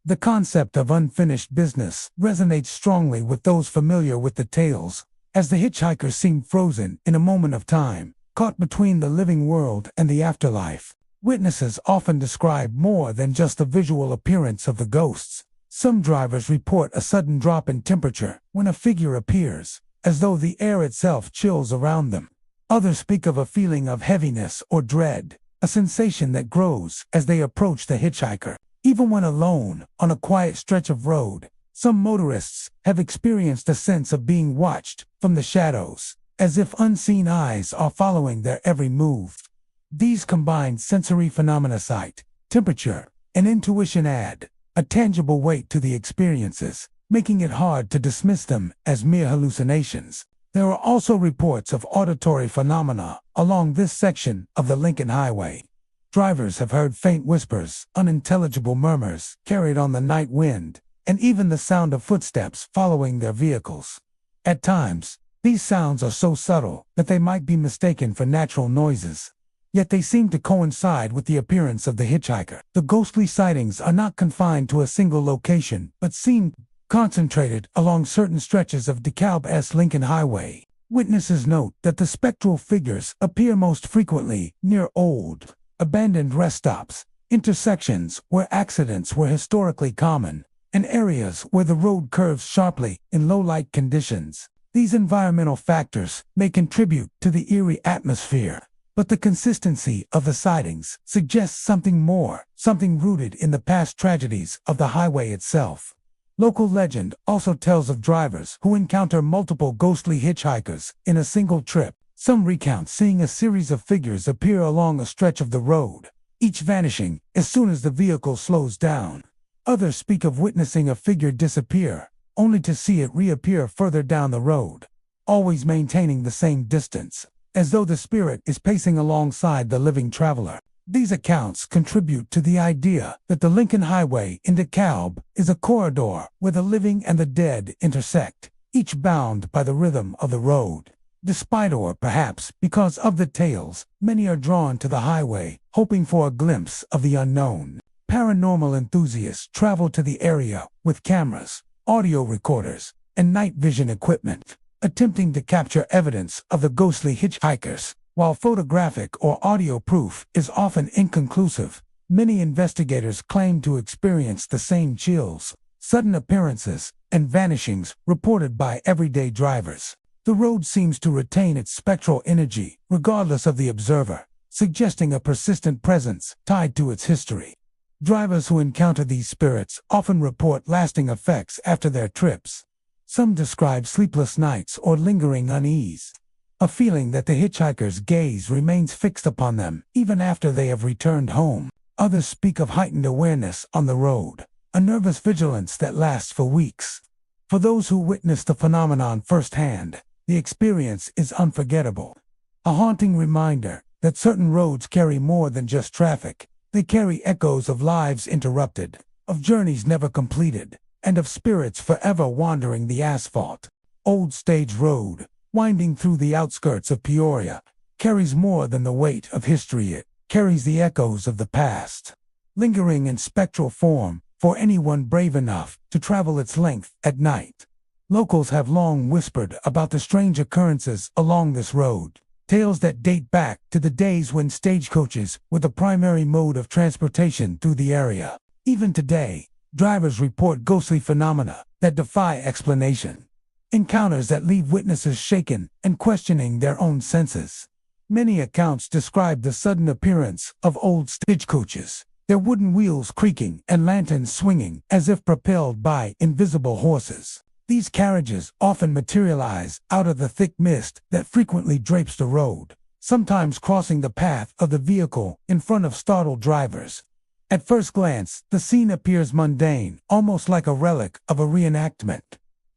The concept of unfinished business resonates strongly with those familiar with the tales, as the hitchhikers seem frozen in a moment of time, caught between the living world and the afterlife. Witnesses often describe more than just the visual appearance of the ghosts. Some drivers report a sudden drop in temperature when a figure appears, as though the air itself chills around them. Others speak of a feeling of heaviness or dread, a sensation that grows as they approach the hitchhiker. Even when alone on a quiet stretch of road, some motorists have experienced a sense of being watched from the shadows, as if unseen eyes are following their every move. These combined sensory phenomena, sight, temperature, and intuition add a tangible weight to the experiences, making it hard to dismiss them as mere hallucinations. There are also reports of auditory phenomena along this section of the Lincoln Highway. Drivers have heard faint whispers, unintelligible murmurs carried on the night wind, and even the sound of footsteps following their vehicles. At times, these sounds are so subtle that they might be mistaken for natural noises. Yet they seem to coincide with the appearance of the hitchhiker. The ghostly sightings are not confined to a single location, but seem concentrated along certain stretches of DeKalb's Lincoln Highway. Witnesses note that the spectral figures appear most frequently near old, abandoned rest stops, intersections where accidents were historically common, and areas where the road curves sharply in low-light conditions. These environmental factors may contribute to the eerie atmosphere, but the consistency of the sightings suggests something more, something rooted in the past tragedies of the highway itself. Local legend also tells of drivers who encounter multiple ghostly hitchhikers in a single trip. Some recount seeing a series of figures appear along a stretch of the road, each vanishing as soon as the vehicle slows down. Others speak of witnessing a figure disappear, only to see it reappear further down the road, always maintaining the same distance, as though the spirit is pacing alongside the living traveler. These accounts contribute to the idea that the Lincoln Highway in DeKalb is a corridor where the living and the dead intersect, each bound by the rhythm of the road. Despite, or perhaps because of the tales, many are drawn to the highway, hoping for a glimpse of the unknown. Paranormal enthusiasts travel to the area with cameras, audio recorders, and night vision equipment, attempting to capture evidence of the ghostly hitchhikers. While photographic or audio proof is often inconclusive, many investigators claim to experience the same chills, sudden appearances, and vanishings reported by everyday drivers. The road seems to retain its spectral energy, regardless of the observer, suggesting a persistent presence tied to its history. Drivers who encounter these spirits often report lasting effects after their trips. Some describe sleepless nights or lingering unease, a feeling that the hitchhiker's gaze remains fixed upon them even after they have returned home. Others speak of heightened awareness on the road, a nervous vigilance that lasts for weeks. For those who witness the phenomenon firsthand, the experience is unforgettable. A haunting reminder that certain roads carry more than just traffic. They carry echoes of lives interrupted, of journeys never completed, and of spirits forever wandering the asphalt. Old Stage Road, winding through the outskirts of Peoria, carries more than the weight of history. It carries the echoes of the past, lingering in spectral form for anyone brave enough to travel its length at night. Locals have long whispered about the strange occurrences along this road, tales that date back to the days when stagecoaches were the primary mode of transportation through the area. Even today, drivers report ghostly phenomena that defy explanation, encounters that leave witnesses shaken and questioning their own senses. Many accounts describe the sudden appearance of old stagecoaches, their wooden wheels creaking and lanterns swinging as if propelled by invisible horses. These carriages often materialize out of the thick mist that frequently drapes the road, sometimes crossing the path of the vehicle in front of startled drivers. At first glance, the scene appears mundane, almost like a relic of a reenactment.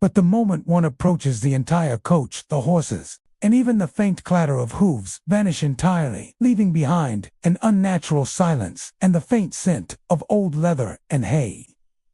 But the moment one approaches, the entire coach, the horses, and even the faint clatter of hooves vanish entirely, leaving behind an unnatural silence and the faint scent of old leather and hay.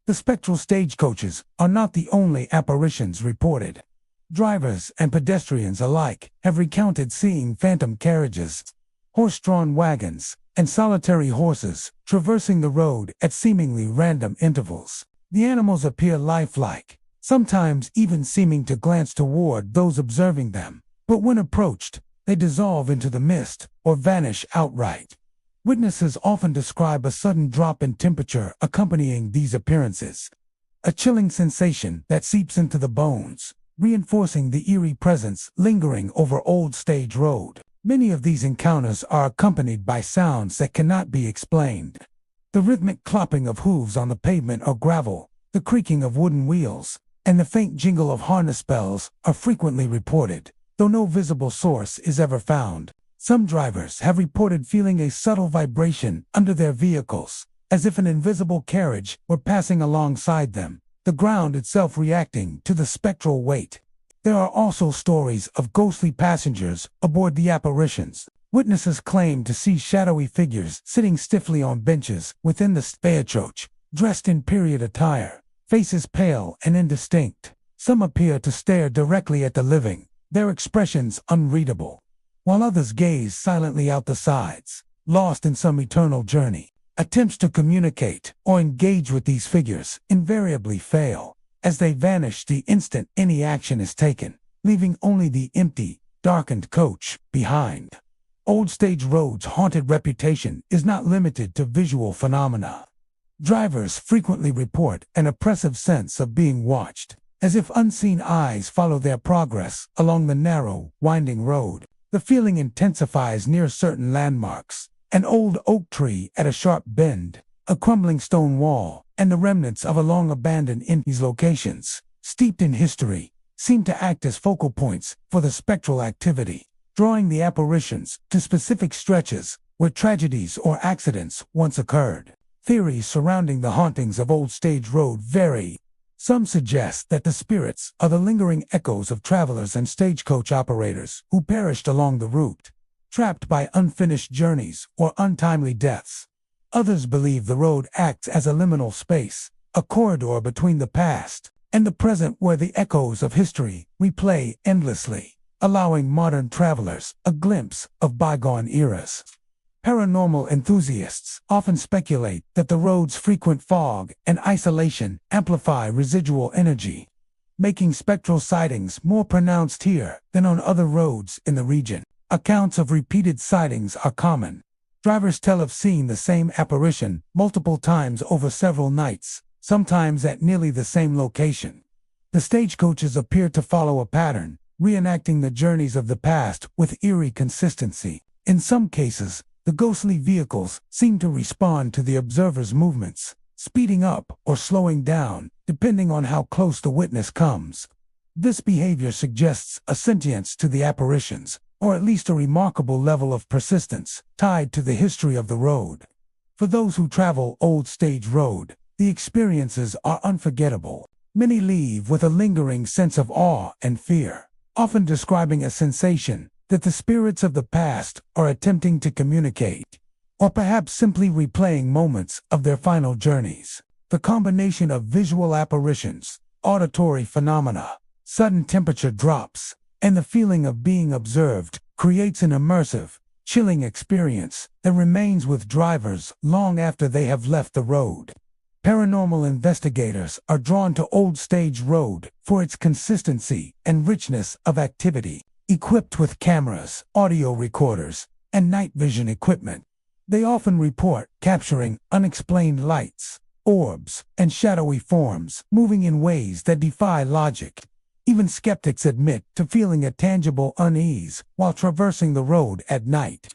The spectral stagecoaches are not the only apparitions reported. Drivers and pedestrians alike have recounted seeing phantom carriages, horse-drawn wagons, and solitary horses traversing the road at seemingly random intervals. The animals appear lifelike, sometimes even seeming to glance toward those observing them, but when approached, they dissolve into the mist or vanish outright. Witnesses often describe a sudden drop in temperature accompanying these appearances, a chilling sensation that seeps into the bones, reinforcing the eerie presence lingering over Old Stage Road. Many of these encounters are accompanied by sounds that cannot be explained. The rhythmic clopping of hooves on the pavement or gravel, the creaking of wooden wheels, and the faint jingle of harness bells are frequently reported, though no visible source is ever found. Some drivers have reported feeling a subtle vibration under their vehicles, as if an invisible carriage were passing alongside them, the ground itself reacting to the spectral weight. There are also stories of ghostly passengers aboard the apparitions. Witnesses claim to see shadowy figures sitting stiffly on benches within the stagecoach, dressed in period attire, faces pale and indistinct. Some appear to stare directly at the living, their expressions unreadable, while others gaze silently out the sides, lost in some eternal journey. Attempts to communicate or engage with these figures invariably fail, as they vanish the instant any action is taken, leaving only the empty, darkened coach behind. Old Stage Road's haunted reputation is not limited to visual phenomena. Drivers frequently report an oppressive sense of being watched, as if unseen eyes follow their progress along the narrow, winding road. The feeling intensifies near certain landmarks: an old oak tree at a sharp bend, a crumbling stone wall, and the remnants of a long abandoned inn. These locations, steeped in history, seem to act as focal points for the spectral activity, drawing the apparitions to specific stretches where tragedies or accidents once occurred. Theories surrounding the hauntings of Old Stage Road vary. Some suggest that the spirits are the lingering echoes of travelers and stagecoach operators who perished along the route, trapped by unfinished journeys or untimely deaths. Others believe the road acts as a liminal space, a corridor between the past and the present where the echoes of history replay endlessly, allowing modern travelers a glimpse of bygone eras. Paranormal enthusiasts often speculate that the road's frequent fog and isolation amplify residual energy. making spectral sightings more pronounced here than on other roads in the region. Accounts of repeated sightings are common. Drivers tell of seeing the same apparition multiple times over several nights, sometimes at nearly the same location. The stagecoaches appear to follow a pattern, reenacting the journeys of the past with eerie consistency. In some cases, the ghostly vehicles seem to respond to the observer's movements, speeding up or slowing down, depending on how close the witness comes. This behavior suggests a sentience to the apparitions, or at least a remarkable level of persistence tied to the history of the road. For those who travel Old Stage Road, the experiences are unforgettable. Many leave with a lingering sense of awe and fear, often describing a sensation that the spirits of the past are attempting to communicate, or perhaps simply replaying moments of their final journeys. The combination of visual apparitions, auditory phenomena, sudden temperature drops, and the feeling of being observed creates an immersive, chilling experience that remains with drivers long after they have left the road. Paranormal investigators are drawn to Old Stage Road for its consistency and richness of activity. Equipped with cameras, audio recorders, and night vision equipment, they often report capturing unexplained lights, orbs, and shadowy forms moving in ways that defy logic. Even skeptics admit to feeling a tangible unease while traversing the road at night.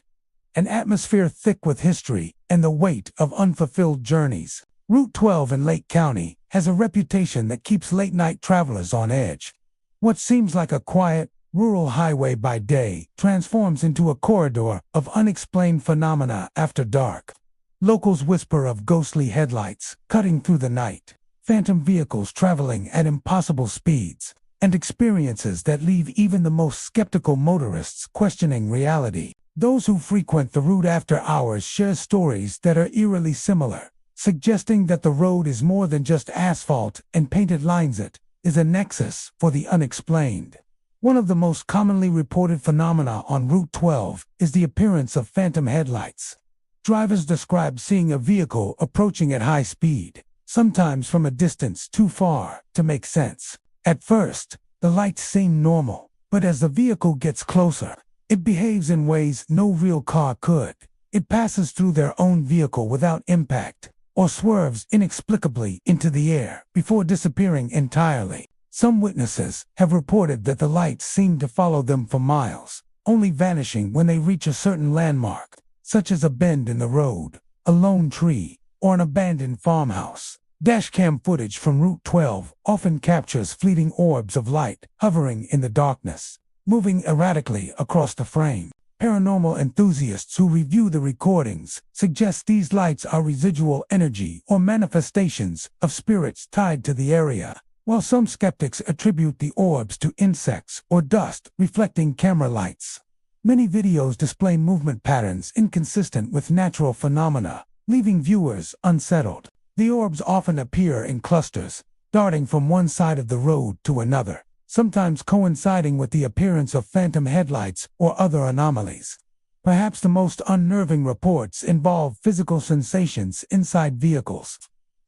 An atmosphere thick with history and the weight of unfulfilled journeys, Route 12 in Lake County has a reputation that keeps late-night travelers on edge. What seems like a quiet, rural highway by day transforms into a corridor of unexplained phenomena after dark. Locals whisper of ghostly headlights cutting through the night, phantom vehicles traveling at impossible speeds, and experiences that leave even the most skeptical motorists questioning reality. Those who frequent the route after hours share stories that are eerily similar, suggesting that the road is more than just asphalt and painted lines. It is a nexus for the unexplained. One of the most commonly reported phenomena on Route 12 is the appearance of phantom headlights. Drivers describe seeing a vehicle approaching at high speed, sometimes from a distance too far to make sense. At first, the lights seem normal, but as the vehicle gets closer, it behaves in ways no real car could. It passes through their own vehicle without impact, or swerves inexplicably into the air before disappearing entirely. Some witnesses have reported that the lights seem to follow them for miles, only vanishing when they reach a certain landmark, such as a bend in the road, a lone tree, or an abandoned farmhouse. Dashcam footage from Route 12 often captures fleeting orbs of light hovering in the darkness, moving erratically across the frame. Paranormal enthusiasts who review the recordings suggest these lights are residual energy or manifestations of spirits tied to the area, while some skeptics attribute the orbs to insects or dust reflecting camera lights. Many videos display movement patterns inconsistent with natural phenomena, leaving viewers unsettled. The orbs often appear in clusters, darting from one side of the road to another, sometimes coinciding with the appearance of phantom headlights or other anomalies. Perhaps the most unnerving reports involve physical sensations inside vehicles.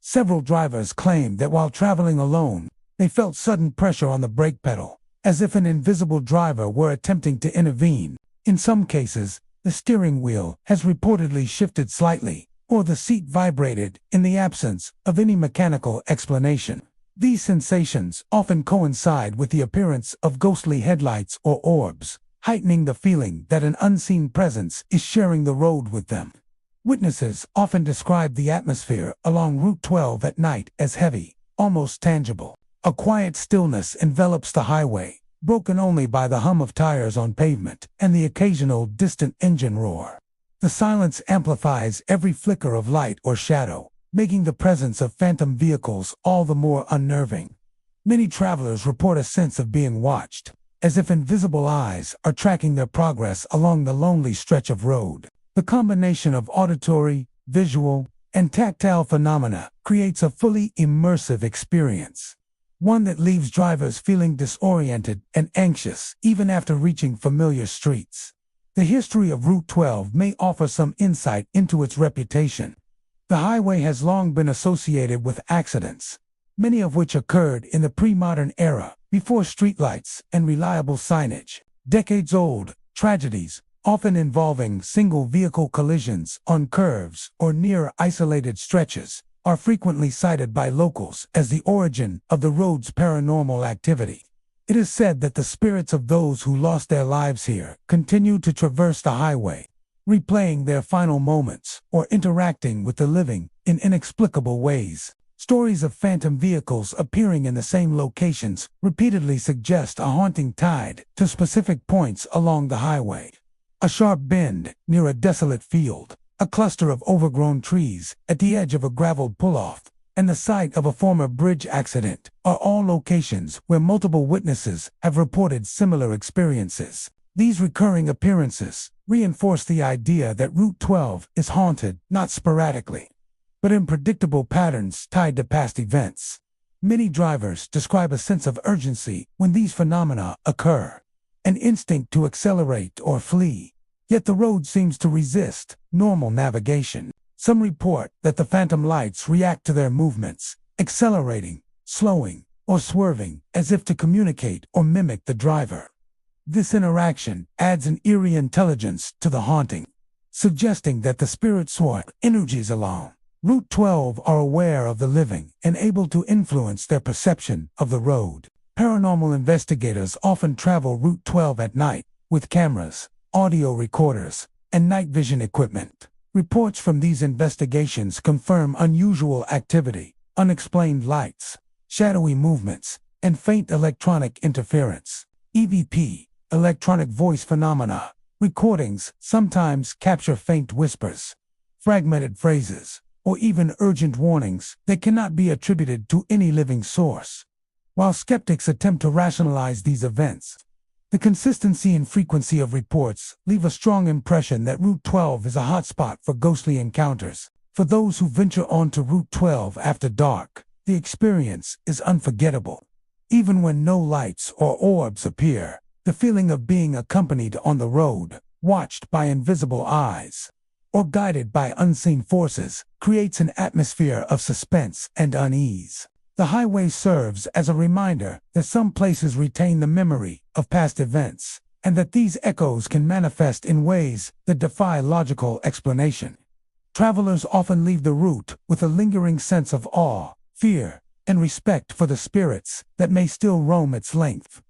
Several drivers claim that while traveling alone, they felt sudden pressure on the brake pedal, as if an invisible driver were attempting to intervene. In some cases, the steering wheel has reportedly shifted slightly, or the seat vibrated in the absence of any mechanical explanation. These sensations often coincide with the appearance of ghostly headlights or orbs, heightening the feeling that an unseen presence is sharing the road with them. Witnesses often describe the atmosphere along Route 12 at night as heavy, almost tangible. A quiet stillness envelops the highway, broken only by the hum of tires on pavement and the occasional distant engine roar. The silence amplifies every flicker of light or shadow, making the presence of phantom vehicles all the more unnerving. Many travelers report a sense of being watched, as if invisible eyes are tracking their progress along the lonely stretch of road. The combination of auditory, visual, and tactile phenomena creates a fully immersive experience, one that leaves drivers feeling disoriented and anxious even after reaching familiar streets. The history of Route 12 may offer some insight into its reputation. The highway has long been associated with accidents, many of which occurred in the pre-modern era, before streetlights and reliable signage. Decades-old tragedies, often involving single-vehicle collisions on curves or near isolated stretches, are frequently cited by locals as the origin of the road's paranormal activity. It is said that the spirits of those who lost their lives here continue to traverse the highway, replaying their final moments or interacting with the living in inexplicable ways. Stories of phantom vehicles appearing in the same locations repeatedly suggest a haunting tied to specific points along the highway. A sharp bend near a desolate field, a cluster of overgrown trees at the edge of a graveled pull-off, and the site of a former bridge accident are all locations where multiple witnesses have reported similar experiences. These recurring appearances reinforce the idea that Route 12 is haunted not sporadically, but in predictable patterns tied to past events. Many drivers describe a sense of urgency when these phenomena occur, an instinct to accelerate or flee, yet the road seems to resist normal navigation. Some report that the phantom lights react to their movements, accelerating, slowing, or swerving as if to communicate or mimic the driver. This interaction adds an eerie intelligence to the haunting, suggesting that the spirits or energies along Route 12 are aware of the living and able to influence their perception of the road. Paranormal investigators often travel Route 12 at night with cameras, audio recorders, and night vision equipment. Reports from these investigations confirm unusual activity, unexplained lights, shadowy movements, and faint electronic interference. EVP, electronic voice phenomena. Recordings sometimes capture faint whispers, fragmented phrases, or even urgent warnings that cannot be attributed to any living source. While skeptics attempt to rationalize these events, the consistency and frequency of reports leave a strong impression that Route 12 is a hotspot for ghostly encounters. For those who venture onto Route 12 after dark, the experience is unforgettable. Even when no lights or orbs appear, the feeling of being accompanied on the road, watched by invisible eyes, or guided by unseen forces, creates an atmosphere of suspense and unease. The highway serves as a reminder that some places retain the memory of past events, and that these echoes can manifest in ways that defy logical explanation. Travelers often leave the route with a lingering sense of awe, fear, and respect for the spirits that may still roam its length.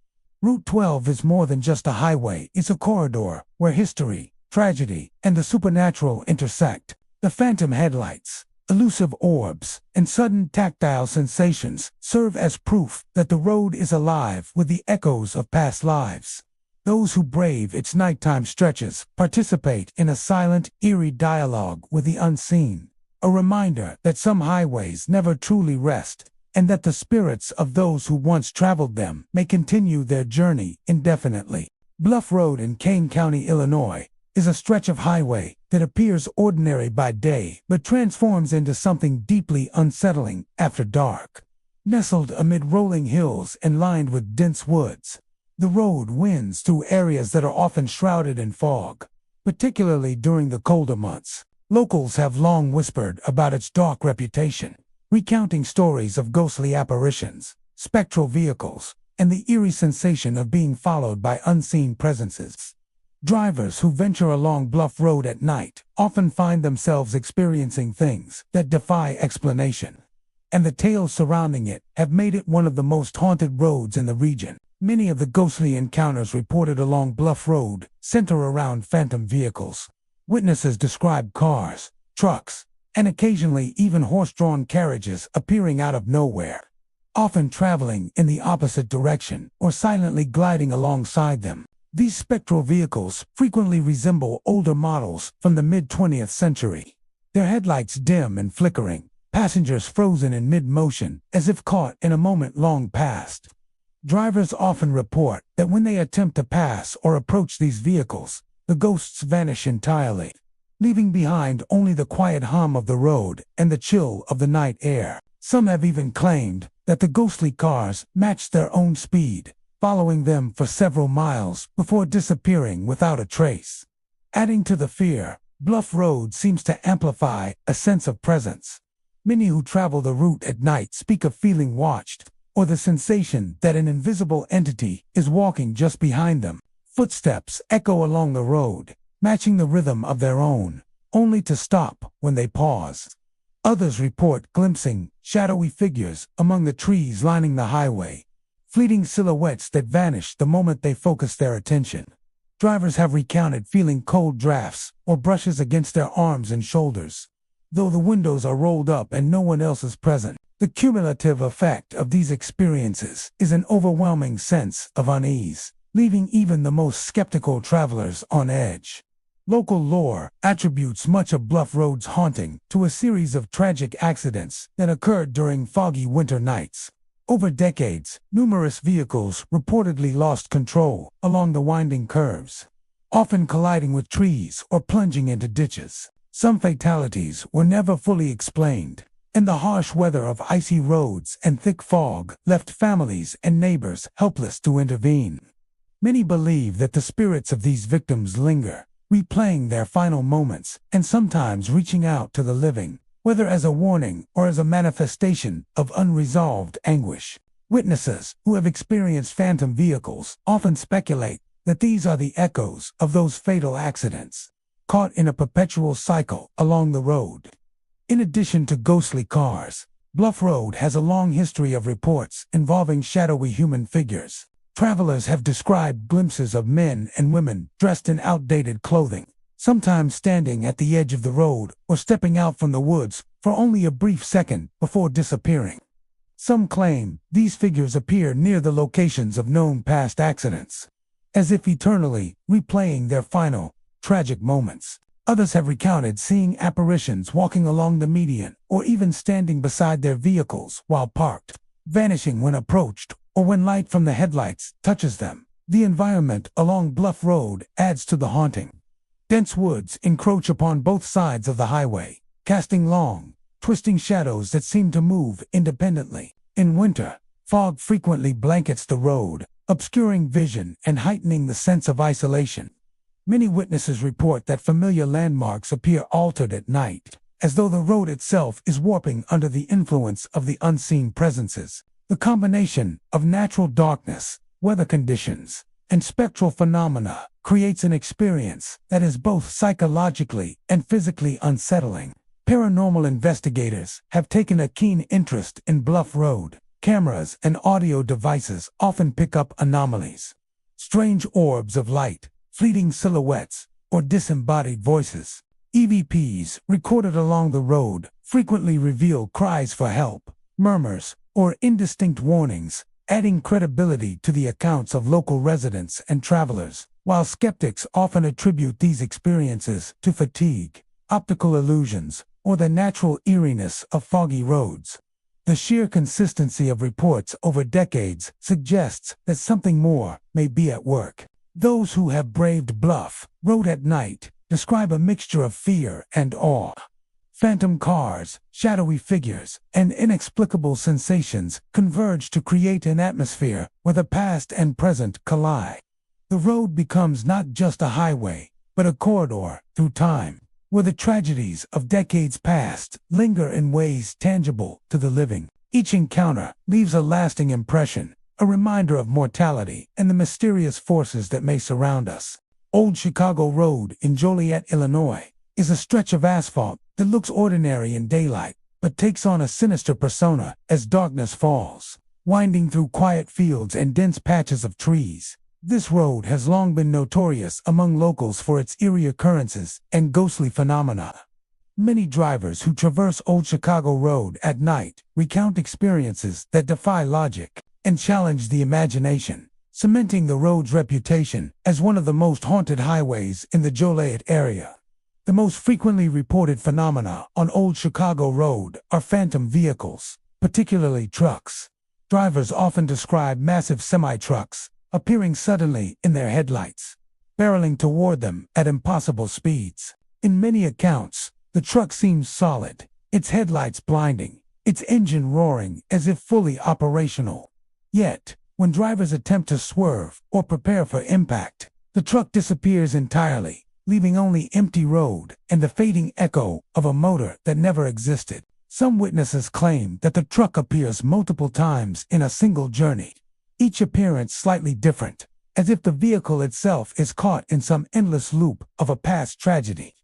Route 12 is more than just a highway, it's a corridor where history, tragedy, and the supernatural intersect. The phantom headlights, elusive orbs, and sudden tactile sensations serve as proof that the road is alive with the echoes of past lives. Those who brave its nighttime stretches participate in a silent, eerie dialogue with the unseen, a reminder that some highways never truly rest, and that the spirits of those who once traveled them may continue their journey indefinitely. Bluff Road in Kane County, Illinois, is a stretch of highway that appears ordinary by day but transforms into something deeply unsettling after dark. Nestled amid rolling hills and lined with dense woods, the road winds through areas that are often shrouded in fog, particularly during the colder months. Locals have long whispered about its dark reputation, recounting stories of ghostly apparitions, spectral vehicles, and the eerie sensation of being followed by unseen presences. Drivers who venture along Bluff Road at night often find themselves experiencing things that defy explanation, and the tales surrounding it have made it one of the most haunted roads in the region. Many of the ghostly encounters reported along Bluff Road center around phantom vehicles. Witnesses describe cars, trucks, and occasionally even horse-drawn carriages appearing out of nowhere, often traveling in the opposite direction or silently gliding alongside them. These spectral vehicles frequently resemble older models from the mid-20th century. Their headlights dim and flickering, passengers frozen in mid-motion as if caught in a moment long past. Drivers often report that when they attempt to pass or approach these vehicles, the ghosts vanish entirely, leaving behind only the quiet hum of the road and the chill of the night air. Some have even claimed that the ghostly cars matched their own speed, following them for several miles before disappearing without a trace. Adding to the fear, Bluff Road seems to amplify a sense of presence. Many who travel the route at night speak of feeling watched, or the sensation that an invisible entity is walking just behind them. Footsteps echo along the road, matching the rhythm of their own, only to stop when they pause. Others report glimpsing shadowy figures among the trees lining the highway, fleeting silhouettes that vanish the moment they focus their attention. Drivers have recounted feeling cold drafts or brushes against their arms and shoulders, though the windows are rolled up and no one else is present. The cumulative effect of these experiences is an overwhelming sense of unease, leaving even the most skeptical travelers on edge. Local lore attributes much of Bluff Road's haunting to a series of tragic accidents that occurred during foggy winter nights. Over decades, numerous vehicles reportedly lost control along the winding curves, often colliding with trees or plunging into ditches. Some fatalities were never fully explained, and the harsh weather of icy roads and thick fog left families and neighbors helpless to intervene. Many believe that the spirits of these victims linger, replaying their final moments and sometimes reaching out to the living, whether as a warning or as a manifestation of unresolved anguish. Witnesses who have experienced phantom vehicles often speculate that these are the echoes of those fatal accidents, caught in a perpetual cycle along the road. In addition to ghostly cars, Bluff Road has a long history of reports involving shadowy human figures. Travelers have described glimpses of men and women dressed in outdated clothing, sometimes standing at the edge of the road or stepping out from the woods for only a brief second before disappearing. Some claim these figures appear near the locations of known past accidents, as if eternally replaying their final, tragic moments. Others have recounted seeing apparitions walking along the median or even standing beside their vehicles while parked, vanishing when approached or when light from the headlights touches them. The environment along Bluff Road adds to the haunting. Dense woods encroach upon both sides of the highway, casting long, twisting shadows that seem to move independently. In winter, fog frequently blankets the road, obscuring vision and heightening the sense of isolation. Many witnesses report that familiar landmarks appear altered at night, as though the road itself is warping under the influence of the unseen presences. The combination of natural darkness, weather conditions, and spectral phenomena creates an experience that is both psychologically and physically unsettling. Paranormal investigators have taken a keen interest in Bluff Road. Cameras and audio devices often pick up anomalies, strange orbs of light, fleeting silhouettes, or disembodied voices. EVPs recorded along the road frequently reveal cries for help, murmurs, or indistinct warnings, adding credibility to the accounts of local residents and travelers. While skeptics often attribute these experiences to fatigue, optical illusions, or the natural eeriness of foggy roads, the sheer consistency of reports over decades suggests that something more may be at work. Those who have braved Bluff Road at night describe a mixture of fear and awe. Phantom cars, shadowy figures, and inexplicable sensations converge to create an atmosphere where the past and present collide. The road becomes not just a highway, but a corridor through time, where the tragedies of decades past linger in ways tangible to the living. Each encounter leaves a lasting impression, a reminder of mortality and the mysterious forces that may surround us. Old Chicago Road in Joliet, Illinois, is a stretch of asphalt that looks ordinary in daylight, but takes on a sinister persona as darkness falls. Winding through quiet fields and dense patches of trees, this road has long been notorious among locals for its eerie occurrences and ghostly phenomena. Many drivers who traverse Old Chicago Road at night recount experiences that defy logic and challenge the imagination, cementing the road's reputation as one of the most haunted highways in the Joliet area. The most frequently reported phenomena on Old Chicago Road are phantom vehicles, particularly trucks. Drivers often describe massive semi-trucks appearing suddenly in their headlights, barreling toward them at impossible speeds. In many accounts, the truck seems solid, its headlights blinding, its engine roaring as if fully operational. Yet, when drivers attempt to swerve or prepare for impact, the truck disappears entirely, leaving only empty road and the fading echo of a motor that never existed. Some witnesses claim that the truck appears multiple times in a single journey, each appearance slightly different, as if the vehicle itself is caught in some endless loop of a past tragedy.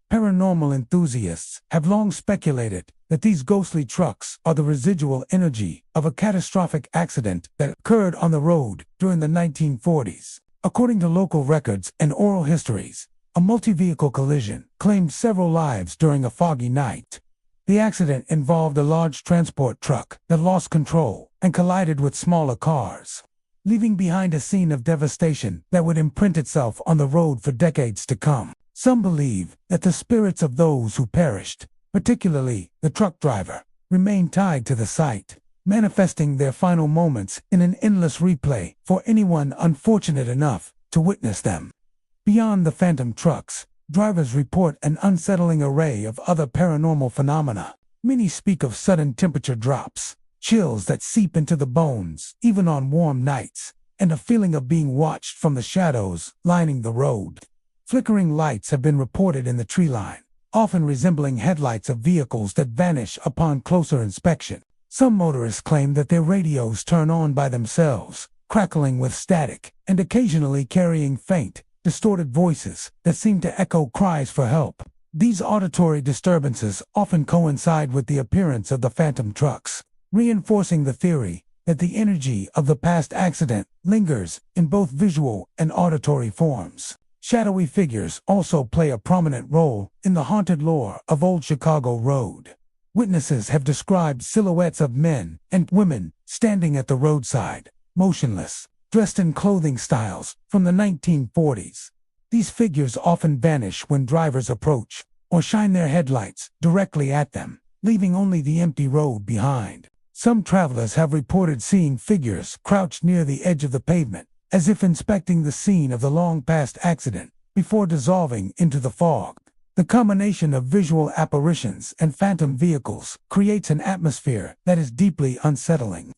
Paranormal enthusiasts have long speculated that these ghostly trucks are the residual energy of a catastrophic accident that occurred on the road during the 1940s. According to local records and oral histories, a multi-vehicle collision claimed several lives during a foggy night. The accident involved a large transport truck that lost control and collided with smaller cars, leaving behind a scene of devastation that would imprint itself on the road for decades to come. Some believe that the spirits of those who perished, particularly the truck driver, remain tied to the site, manifesting their final moments in an endless replay for anyone unfortunate enough to witness them. Beyond the phantom trucks, drivers report an unsettling array of other paranormal phenomena. Many speak of sudden temperature drops, chills that seep into the bones, even on warm nights, and a feeling of being watched from the shadows lining the road. Flickering lights have been reported in the tree line, often resembling headlights of vehicles that vanish upon closer inspection. Some motorists claim that their radios turn on by themselves, crackling with static, and occasionally carrying faint, distorted voices that seem to echo cries for help. These auditory disturbances often coincide with the appearance of the phantom trucks, reinforcing the theory that the energy of the past accident lingers in both visual and auditory forms. Shadowy figures also play a prominent role in the haunted lore of Old Chicago Road. Witnesses have described silhouettes of men and women standing at the roadside, motionless, dressed in clothing styles from the 1940s. These figures often vanish when drivers approach or shine their headlights directly at them, leaving only the empty road behind. Some travelers have reported seeing figures crouched near the edge of the pavement, as if inspecting the scene of the long-past accident before dissolving into the fog. The combination of visual apparitions and phantom vehicles creates an atmosphere that is deeply unsettling,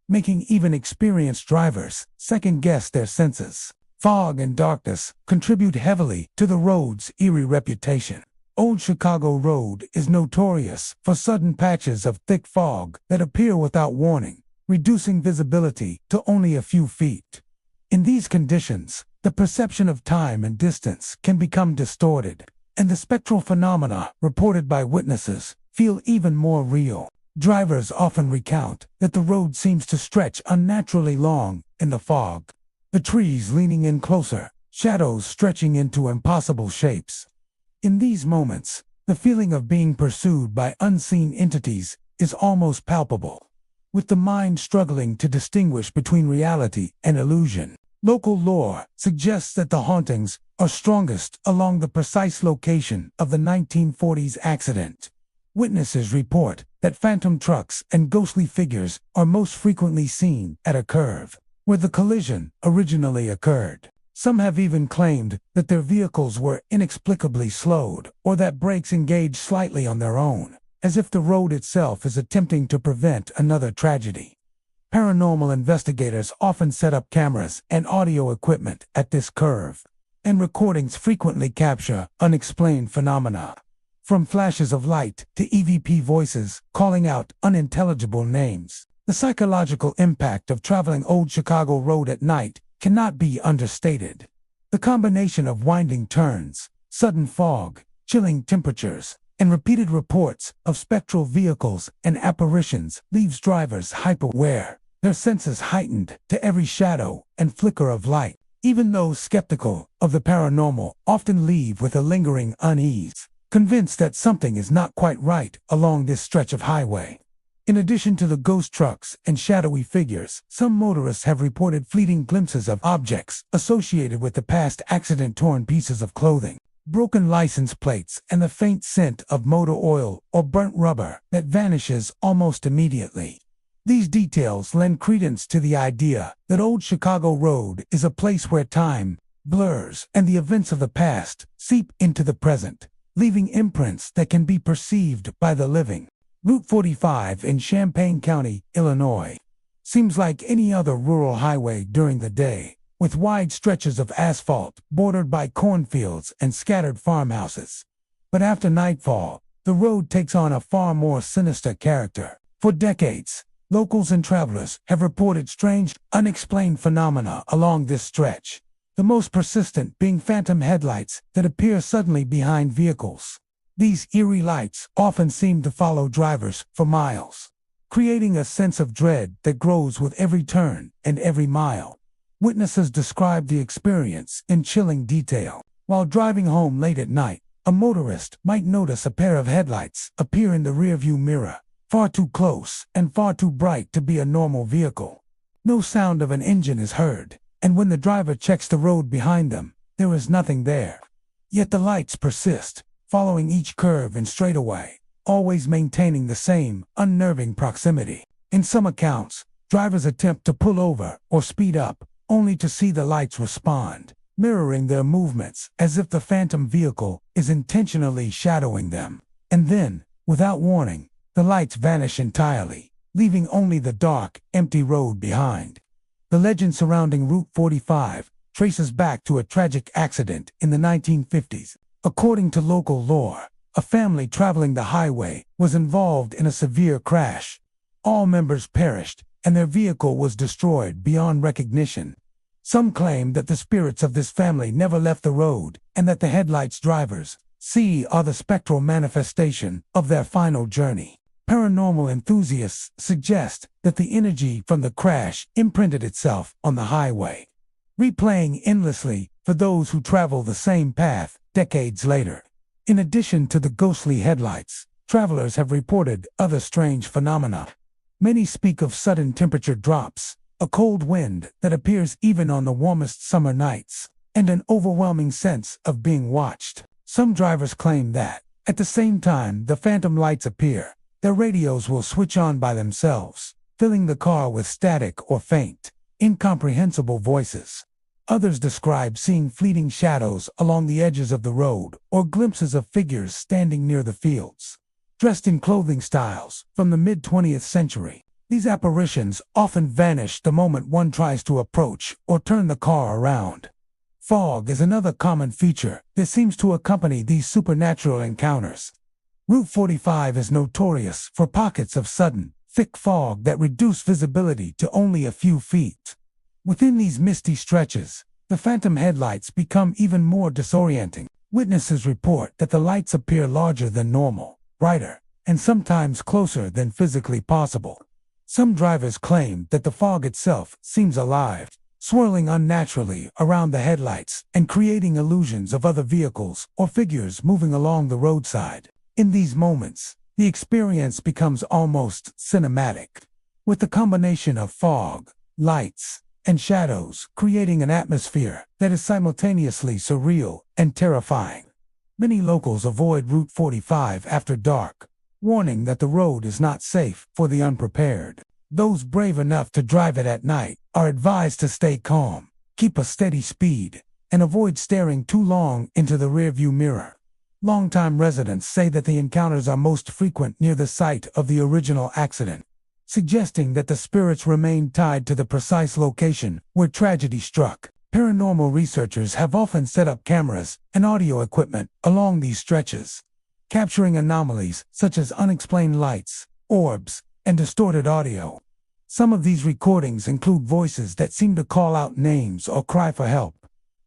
making even experienced drivers second-guess their senses. Fog and darkness contribute heavily to the road's eerie reputation. Old Chicago Road is notorious for sudden patches of thick fog that appear without warning, reducing visibility to only a few feet. In these conditions, the perception of time and distance can become distorted, and the spectral phenomena reported by witnesses feel even more real. Drivers often recount that the road seems to stretch unnaturally long in the fog, the trees leaning in closer, shadows stretching into impossible shapes. In these moments, the feeling of being pursued by unseen entities is almost palpable, with the mind struggling to distinguish between reality and illusion. Local lore suggests that the hauntings are strongest along the precise location of the 1940s accident. Witnesses report that phantom trucks and ghostly figures are most frequently seen at a curve where the collision originally occurred. Some have even claimed that their vehicles were inexplicably slowed or that brakes engaged slightly on their own, as if the road itself is attempting to prevent another tragedy. Paranormal investigators often set up cameras and audio equipment at this curve, and recordings frequently capture unexplained phenomena, from flashes of light to EVP voices calling out unintelligible names. The psychological impact of traveling Old Chicago Road at night cannot be understated. The combination of winding turns, sudden fog, chilling temperatures, and repeated reports of spectral vehicles and apparitions leaves drivers hyper-aware, their senses heightened to every shadow and flicker of light. Even those skeptical of the paranormal often leave with a lingering unease, convinced that something is not quite right along this stretch of highway. In addition to the ghost trucks and shadowy figures, some motorists have reported fleeting glimpses of objects associated with the past accident, torn pieces of clothing, broken license plates, and the faint scent of motor oil or burnt rubber that vanishes almost immediately. These details lend credence to the idea that Old Chicago Road is a place where time blurs and the events of the past seep into the present, leaving imprints that can be perceived by the living. Route 45 in Champaign County, Illinois, seems like any other rural highway during the day, with wide stretches of asphalt bordered by cornfields and scattered farmhouses. But after nightfall, the road takes on a far more sinister character. For decades, locals and travelers have reported strange, unexplained phenomena along this stretch, the most persistent being phantom headlights that appear suddenly behind vehicles. These eerie lights often seem to follow drivers for miles, creating a sense of dread that grows with every turn and every mile. Witnesses describe the experience in chilling detail. While driving home late at night, a motorist might notice a pair of headlights appear in the rearview mirror, far too close and far too bright to be a normal vehicle. No sound of an engine is heard, and when the driver checks the road behind them, there is nothing there. Yet the lights persist, following each curve and straightaway, always maintaining the same unnerving proximity. In some accounts, drivers attempt to pull over or speed up, only to see the lights respond, mirroring their movements as if the phantom vehicle is intentionally shadowing them. And then, without warning, the lights vanish entirely, leaving only the dark, empty road behind. The legend surrounding Route 45 traces back to a tragic accident in the 1950s. According to local lore, a family traveling the highway was involved in a severe crash. All members perished, and their vehicle was destroyed beyond recognition. Some claim that the spirits of this family never left the road, and that the headlights drivers see are the spectral manifestation of their final journey. Paranormal enthusiasts suggest that the energy from the crash imprinted itself on the highway, replaying endlessly for those who travel the same path decades later. In addition to the ghostly headlights, travelers have reported other strange phenomena. Many speak of sudden temperature drops, a cold wind that appears even on the warmest summer nights, and an overwhelming sense of being watched. Some drivers claim that, at the same time the phantom lights appear, their radios will switch on by themselves, filling the car with static or faint, incomprehensible voices. Others describe seeing fleeting shadows along the edges of the road or glimpses of figures standing near the fields. Dressed in clothing styles from the mid-20th century, these apparitions often vanish the moment one tries to approach or turn the car around. Fog is another common feature that seems to accompany these supernatural encounters. Route 45 is notorious for pockets of sudden, thick fog that reduce visibility to only a few feet. Within these misty stretches, the phantom headlights become even more disorienting. Witnesses report that the lights appear larger than normal, brighter, and sometimes closer than physically possible. Some drivers claim that the fog itself seems alive, swirling unnaturally around the headlights and creating illusions of other vehicles or figures moving along the roadside. In these moments, the experience becomes almost cinematic, with the combination of fog, lights, and shadows creating an atmosphere that is simultaneously surreal and terrifying. Many locals avoid Route 45 after dark, warning that the road is not safe for the unprepared. Those brave enough to drive it at night are advised to stay calm, keep a steady speed, and avoid staring too long into the rearview mirror. Longtime residents say that the encounters are most frequent near the site of the original accident, suggesting that the spirits remain tied to the precise location where tragedy struck. Paranormal researchers have often set up cameras and audio equipment along these stretches, capturing anomalies such as unexplained lights, orbs, and distorted audio. Some of these recordings include voices that seem to call out names or cry for help,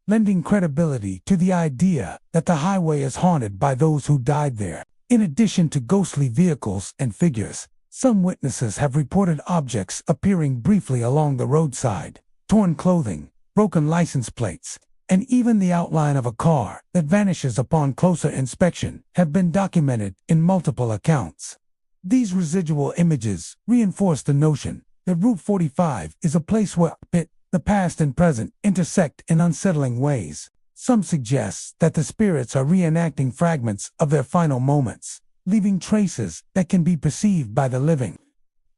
lending credibility to the idea that the highway is haunted by those who died there. In addition to ghostly vehicles and figures, some witnesses have reported objects appearing briefly along the roadside. Torn clothing, broken license plates, and even the outline of a car that vanishes upon closer inspection have been documented in multiple accounts. These residual images reinforce the notion that Route 45 is a place where the past and present intersect in unsettling ways. Some suggest that the spirits are reenacting fragments of their final moments, leaving traces that can be perceived by the living.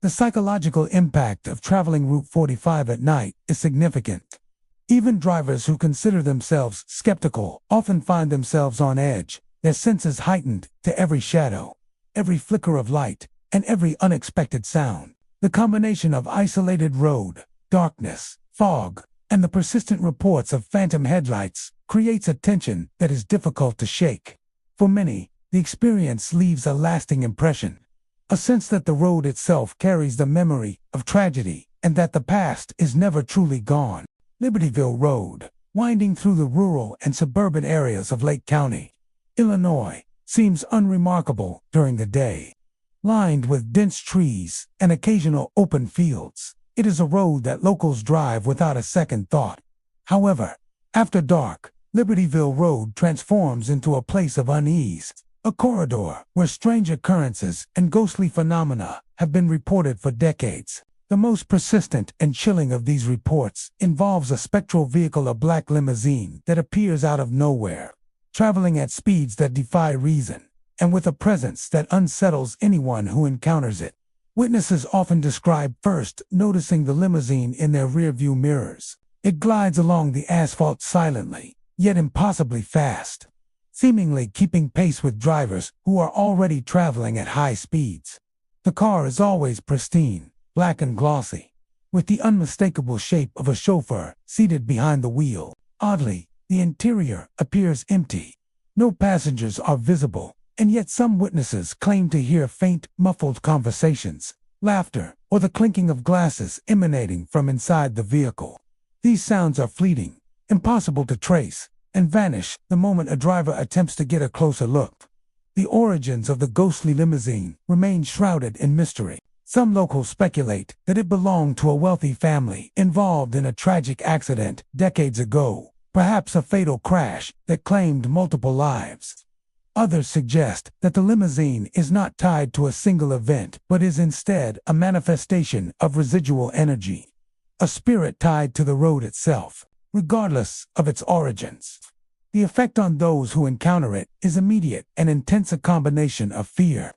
The psychological impact of traveling Route 45 at night is significant. Even drivers who consider themselves skeptical often find themselves on edge, their senses heightened to every shadow, every flicker of light, and every unexpected sound. The combination of isolated road, darkness, fog, and the persistent reports of phantom headlights creates a tension that is difficult to shake. For many, the experience leaves a lasting impression. A sense that the road itself carries the memory of tragedy and that the past is never truly gone. Libertyville Road, winding through the rural and suburban areas of Lake County, Illinois, seems unremarkable during the day. Lined with dense trees and occasional open fields, it is a road that locals drive without a second thought. However, after dark, Libertyville Road transforms into a place of unease, a corridor where strange occurrences and ghostly phenomena have been reported for decades. The most persistent and chilling of these reports involves a spectral vehicle, a black limousine that appears out of nowhere, traveling at speeds that defy reason, and with a presence that unsettles anyone who encounters it. Witnesses often describe first noticing the limousine in their rearview mirrors. It glides along the asphalt silently, yet impossibly fast, seemingly keeping pace with drivers who are already traveling at high speeds. The car is always pristine, black and glossy, with the unmistakable shape of a chauffeur seated behind the wheel. Oddly, the interior appears empty. No passengers are visible, and yet some witnesses claim to hear faint, muffled conversations, laughter, or the clinking of glasses emanating from inside the vehicle. These sounds are fleeting, impossible to trace, and vanish the moment a driver attempts to get a closer look. The origins of the ghostly limousine remain shrouded in mystery. Some locals speculate that it belonged to a wealthy family involved in a tragic accident decades ago, perhaps a fatal crash that claimed multiple lives. Others suggest that the limousine is not tied to a single event, but is instead a manifestation of residual energy, a spirit tied to the road itself, regardless of its origins. The effect on those who encounter it is immediate and intense, a combination of fear,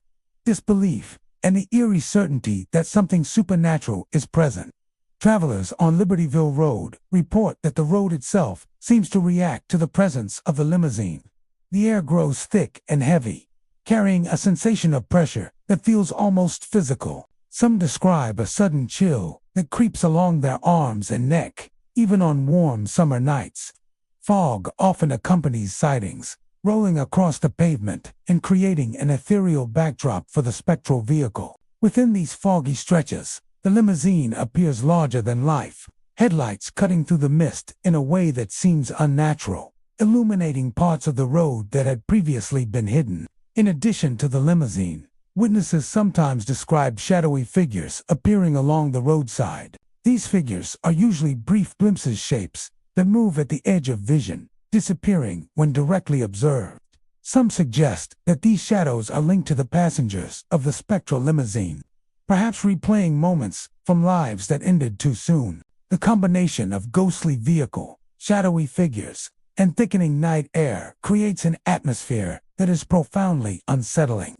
disbelief, and the eerie certainty that something supernatural is present. Travelers on Libertyville Road report that the road itself seems to react to the presence of the limousine. The air grows thick and heavy, carrying a sensation of pressure that feels almost physical. Some describe a sudden chill that creeps along their arms and neck, even on warm summer nights. Fog often accompanies sightings, rolling across the pavement and creating an ethereal backdrop for the spectral vehicle. Within these foggy stretches, the limousine appears larger than life, headlights cutting through the mist in a way that seems unnatural, illuminating parts of the road that had previously been hidden. In addition to the limousine, witnesses sometimes describe shadowy figures appearing along the roadside. These figures are usually brief glimpses, shapes that move at the edge of vision, disappearing when directly observed. Some suggest that these shadows are linked to the passengers of the spectral limousine, perhaps replaying moments from lives that ended too soon. The combination of ghostly vehicle, shadowy figures, and thickening night air creates an atmosphere that is profoundly unsettling,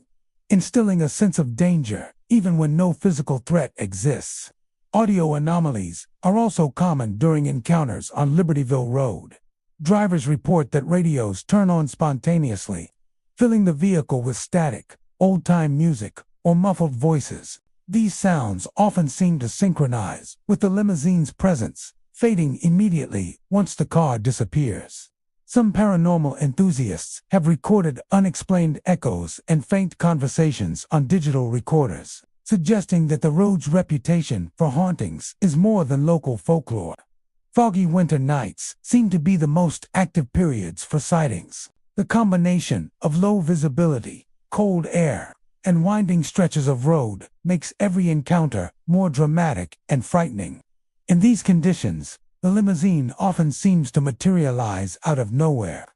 instilling a sense of danger even when no physical threat exists. Audio anomalies are also common during encounters on Libertyville Road. Drivers report that radios turn on spontaneously, filling the vehicle with static, old-time music, or muffled voices. These sounds often seem to synchronize with the limousine's presence, fading immediately once the car disappears. Some paranormal enthusiasts have recorded unexplained echoes and faint conversations on digital recorders, suggesting that the road's reputation for hauntings is more than local folklore. Foggy winter nights seem to be the most active periods for sightings. The combination of low visibility, cold air, and winding stretches of road makes every encounter more dramatic and frightening. In these conditions, the limousine often seems to materialize out of nowhere,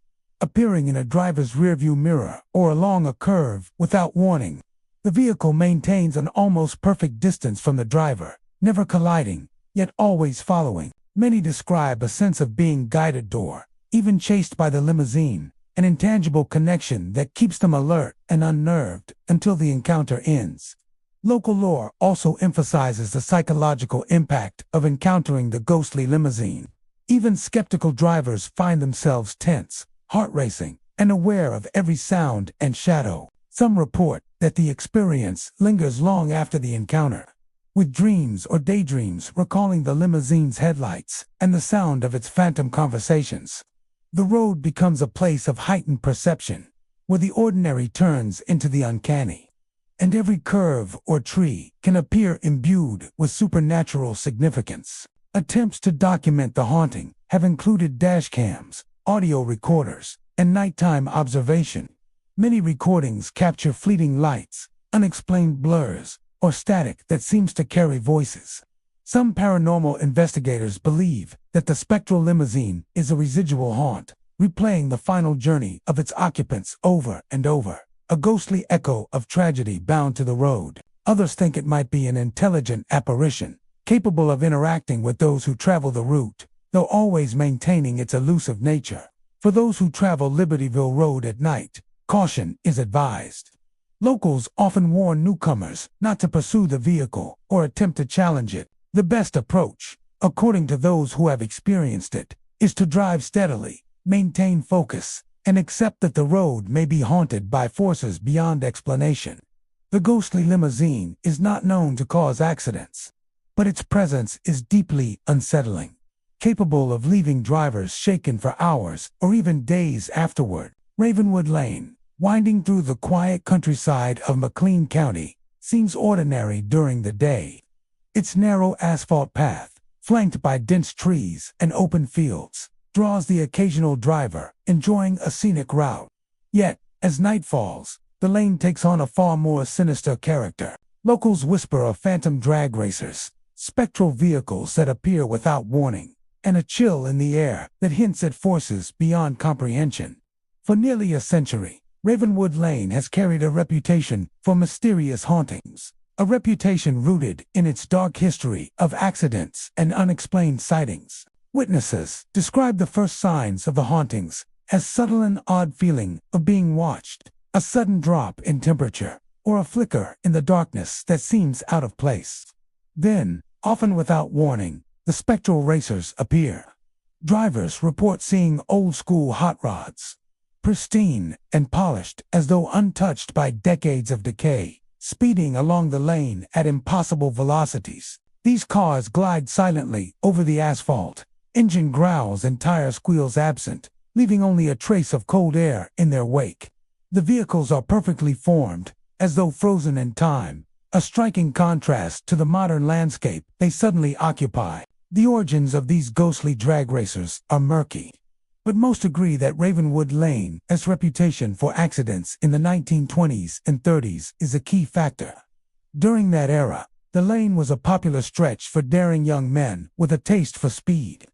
appearing in a driver's rearview mirror or along a curve without warning. The vehicle maintains an almost perfect distance from the driver, never colliding, yet always following. Many describe a sense of being guided or even chased by the limousine, an intangible connection that keeps them alert and unnerved until the encounter ends. Local lore also emphasizes the psychological impact of encountering the ghostly limousine. Even skeptical drivers find themselves tense, heart racing, and aware of every sound and shadow. Some report that the experience lingers long after the encounter, with dreams or daydreams recalling the limousine's headlights and the sound of its phantom conversations. The road becomes a place of heightened perception, where the ordinary turns into the uncanny. And every curve or tree can appear imbued with supernatural significance. Attempts to document the haunting have included dashcams, audio recorders, and nighttime observation. Many recordings capture fleeting lights, unexplained blurs, or static that seems to carry voices. Some paranormal investigators believe that the spectral limousine is a residual haunt, replaying the final journey of its occupants over and over, a ghostly echo of tragedy bound to the road. Others think it might be an intelligent apparition, capable of interacting with those who travel the route, though always maintaining its elusive nature. For those who travel Libertyville Road at night, caution is advised. Locals often warn newcomers not to pursue the vehicle or attempt to challenge it. The best approach, according to those who have experienced it, is to drive steadily, maintain focus, and accept that the road may be haunted by forces beyond explanation. The ghostly limousine is not known to cause accidents, but its presence is deeply unsettling, capable of leaving drivers shaken for hours or even days afterward. Ravenwood Lane, winding through the quiet countryside of McLean County, seems ordinary during the day. Its narrow asphalt path, flanked by dense trees and open fields, draws the occasional driver enjoying a scenic route. Yet, as night falls, the lane takes on a far more sinister character. Locals whisper of phantom drag racers, spectral vehicles that appear without warning, and a chill in the air that hints at forces beyond comprehension. For nearly a century, Ravenwood Lane has carried a reputation for mysterious hauntings, a reputation rooted in its dark history of accidents and unexplained sightings. Witnesses describe the first signs of the hauntings as subtle and odd feeling of being watched, a sudden drop in temperature, or a flicker in the darkness that seems out of place. Then, often without warning, the spectral racers appear. Drivers report seeing old-school hot rods, pristine and polished as though untouched by decades of decay, speeding along the lane at impossible velocities. These cars glide silently over the asphalt, engine growls and tire squeals absent, leaving only a trace of cold air in their wake. The vehicles are perfectly formed, as though frozen in time, a striking contrast to the modern landscape they suddenly occupy. The origins of these ghostly drag racers are murky, but most agree that Ravenwood Lane's reputation for accidents in the 1920s and 30s is a key factor. During that era, the lane was a popular stretch for daring young men with a taste for speed.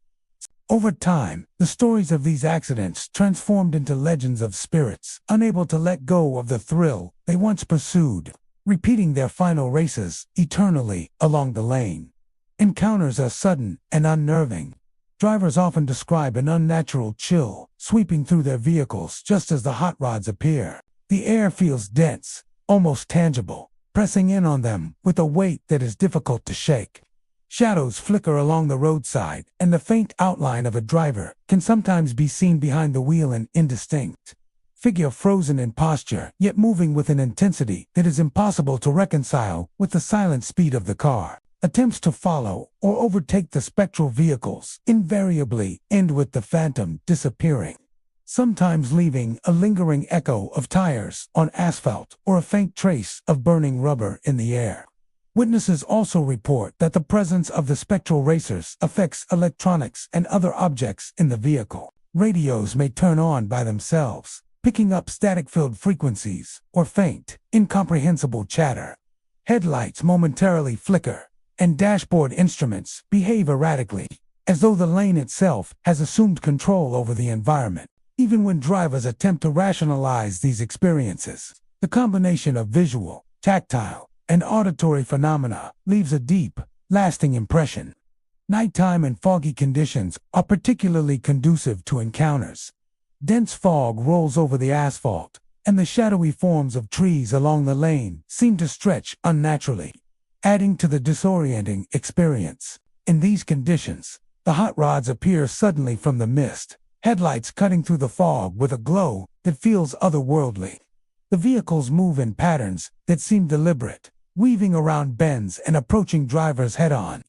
Over time, the stories of these accidents transformed into legends of spirits unable to let go of the thrill they once pursued, repeating their final races eternally along the lane. Encounters are sudden and unnerving. Drivers often describe an unnatural chill sweeping through their vehicles just as the hot rods appear. The air feels dense, almost tangible, pressing in on them with a weight that is difficult to shake. Shadows flicker along the roadside, and the faint outline of a driver can sometimes be seen behind the wheel, an indistinct figure frozen in posture, yet moving with an intensity that is impossible to reconcile with the silent speed of the car. Attempts to follow or overtake the spectral vehicles invariably end with the phantom disappearing, sometimes leaving a lingering echo of tires on asphalt or a faint trace of burning rubber in the air. Witnesses also report that the presence of the spectral racers affects electronics and other objects in the vehicle. Radios may turn on by themselves, picking up static-filled frequencies or faint, incomprehensible chatter. Headlights momentarily flicker, and dashboard instruments behave erratically, as though the lane itself has assumed control over the environment. Even when drivers attempt to rationalize these experiences, the combination of visual, tactile, and auditory phenomena leaves a deep, lasting impression. Nighttime and foggy conditions are particularly conducive to encounters. Dense fog rolls over the asphalt, and the shadowy forms of trees along the lane seem to stretch unnaturally, adding to the disorienting experience. In these conditions, the hot rods appear suddenly from the mist, headlights cutting through the fog with a glow that feels otherworldly. The vehicles move in patterns that seem deliberate, weaving around bends and approaching drivers head-on,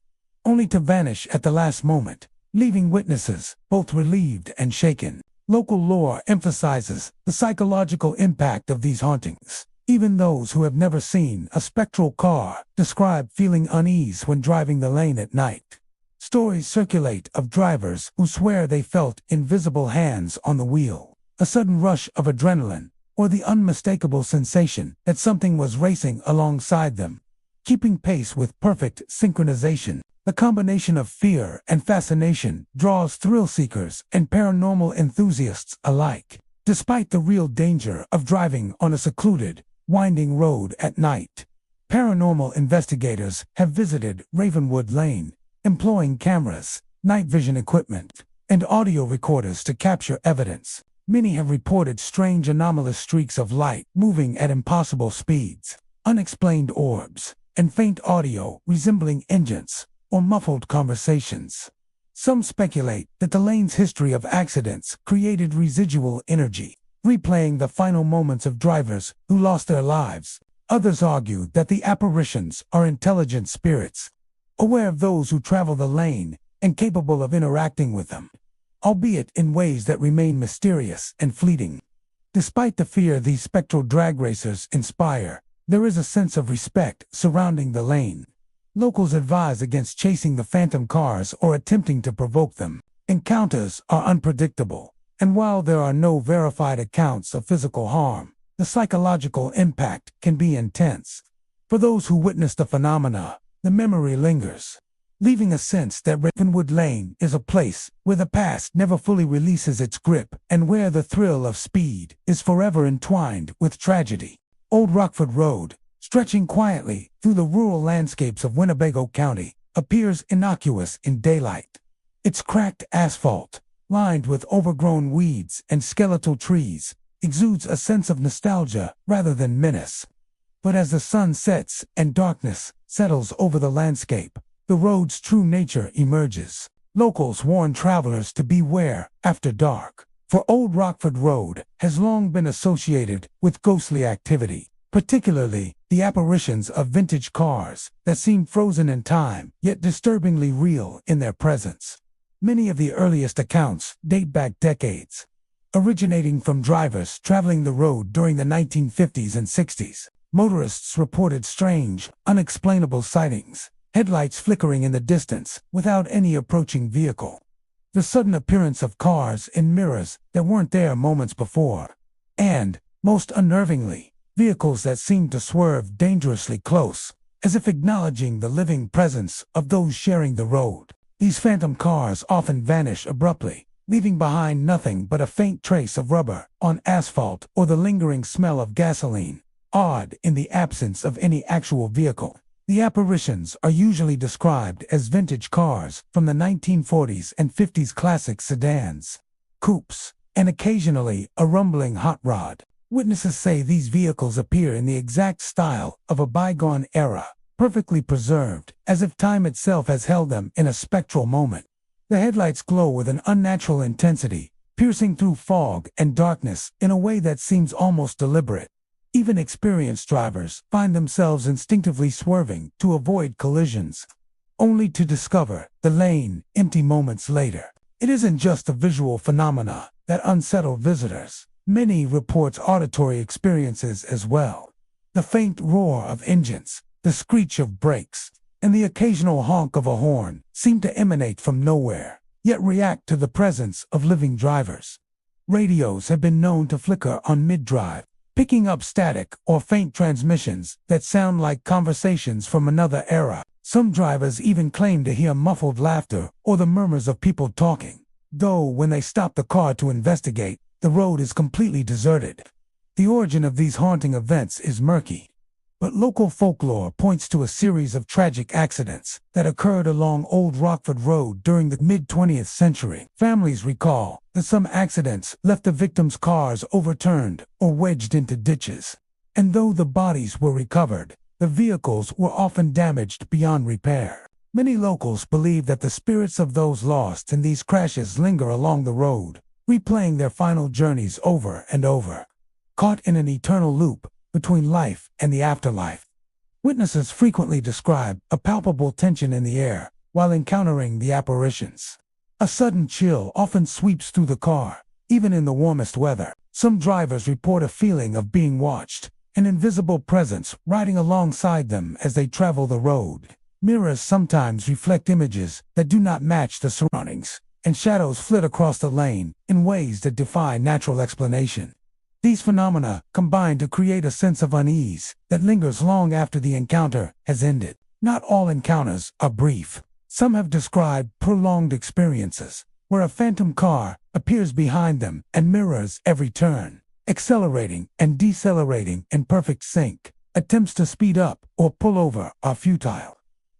only to vanish at the last moment, leaving witnesses both relieved and shaken. Local lore emphasizes the psychological impact of these hauntings. Even those who have never seen a spectral car describe feeling unease when driving the lane at night. Stories circulate of drivers who swear they felt invisible hands on the wheel, a sudden rush of adrenaline, or the unmistakable sensation that something was racing alongside them, keeping pace with perfect synchronization. The combination of fear and fascination draws thrill-seekers and paranormal enthusiasts alike. Despite the real danger of driving on a secluded, winding road at night, paranormal investigators have visited Ravenwood Lane, employing cameras, night vision equipment, and audio recorders to capture evidence. Many have reported strange anomalous streaks of light moving at impossible speeds, unexplained orbs, and faint audio resembling engines or muffled conversations. Some speculate that the lane's history of accidents created residual energy, replaying the final moments of drivers who lost their lives. Others argue that the apparitions are intelligent spirits, aware of those who travel the lane and capable of interacting with them, albeit in ways that remain mysterious and fleeting. Despite the fear these spectral drag racers inspire, there is a sense of respect surrounding the lane. Locals advise against chasing the phantom cars or attempting to provoke them. Encounters are unpredictable, and while there are no verified accounts of physical harm, the psychological impact can be intense. For those who witnessed the phenomena, the memory lingers, leaving a sense that Ravenwood Lane is a place where the past never fully releases its grip and where the thrill of speed is forever entwined with tragedy. Old Rockford Road, stretching quietly through the rural landscapes of Winnebago County, appears innocuous in daylight. Its cracked asphalt, lined with overgrown weeds and skeletal trees, exudes a sense of nostalgia rather than menace. But as the sun sets and darkness settles over the landscape, the road's true nature emerges. Locals warn travelers to beware after dark, for Old Rockford Road has long been associated with ghostly activity, particularly the apparitions of vintage cars that seem frozen in time, yet disturbingly real in their presence. Many of the earliest accounts date back decades, originating from drivers traveling the road during the 1950s and 60s. Motorists reported strange, unexplainable sightings, headlights flickering in the distance without any approaching vehicle, the sudden appearance of cars in mirrors that weren't there moments before, and, most unnervingly, vehicles that seemed to swerve dangerously close, as if acknowledging the living presence of those sharing the road. These phantom cars often vanish abruptly, leaving behind nothing but a faint trace of rubber on asphalt or the lingering smell of gasoline, odd in the absence of any actual vehicle. The apparitions are usually described as vintage cars from the 1940s and 50s, classic sedans, coupes, and occasionally a rumbling hot rod. Witnesses say these vehicles appear in the exact style of a bygone era, perfectly preserved, as if time itself has held them in a spectral moment. The headlights glow with an unnatural intensity, piercing through fog and darkness in a way that seems almost deliberate. Even experienced drivers find themselves instinctively swerving to avoid collisions, only to discover the lane empty moments later. It isn't just the visual phenomena that unsettle visitors. Many report auditory experiences as well. The faint roar of engines, the screech of brakes, and the occasional honk of a horn seem to emanate from nowhere, yet react to the presence of living drivers. Radios have been known to flicker on mid-drive, picking up static or faint transmissions that sound like conversations from another era. Some drivers even claim to hear muffled laughter or the murmurs of people talking, though when they stop the car to investigate, the road is completely deserted. The origin of these haunting events is murky, but local folklore points to a series of tragic accidents that occurred along Old Rockford Road during the mid-20th century. Families recall that some accidents left the victims' cars overturned or wedged into ditches, and though the bodies were recovered, the vehicles were often damaged beyond repair. Many locals believe that the spirits of those lost in these crashes linger along the road, replaying their final journeys over and over, caught in an eternal loop between life and the afterlife. Witnesses frequently describe a palpable tension in the air while encountering the apparitions. A sudden chill often sweeps through the car, even in the warmest weather. Some drivers report a feeling of being watched, an invisible presence riding alongside them as they travel the road. Mirrors sometimes reflect images that do not match the surroundings, and shadows flit across the lane in ways that defy natural explanation. These phenomena combine to create a sense of unease that lingers long after the encounter has ended. Not all encounters are brief. Some have described prolonged experiences, where a phantom car appears behind them and mirrors every turn, accelerating and decelerating in perfect sync. Attempts to speed up or pull over are futile.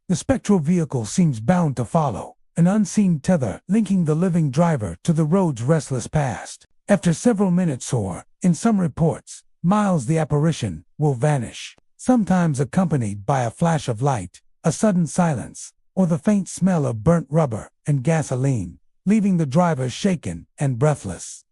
The spectral vehicle seems bound to follow, an unseen tether linking the living driver to the road's restless past. After several minutes or, in some reports, miles, the apparition will vanish, sometimes accompanied by a flash of light, a sudden silence, or the faint smell of burnt rubber and gasoline, leaving the driver shaken and breathless.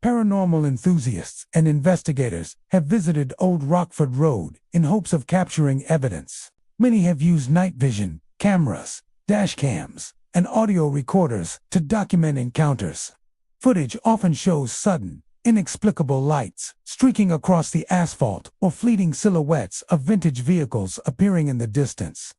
Paranormal enthusiasts and investigators have visited Old Rockford Road in hopes of capturing evidence. Many have used night vision, cameras, dash cams, and audio recorders to document encounters. Footage often shows sudden, inexplicable lights streaking across the asphalt or fleeting silhouettes of vintage vehicles appearing in the distance.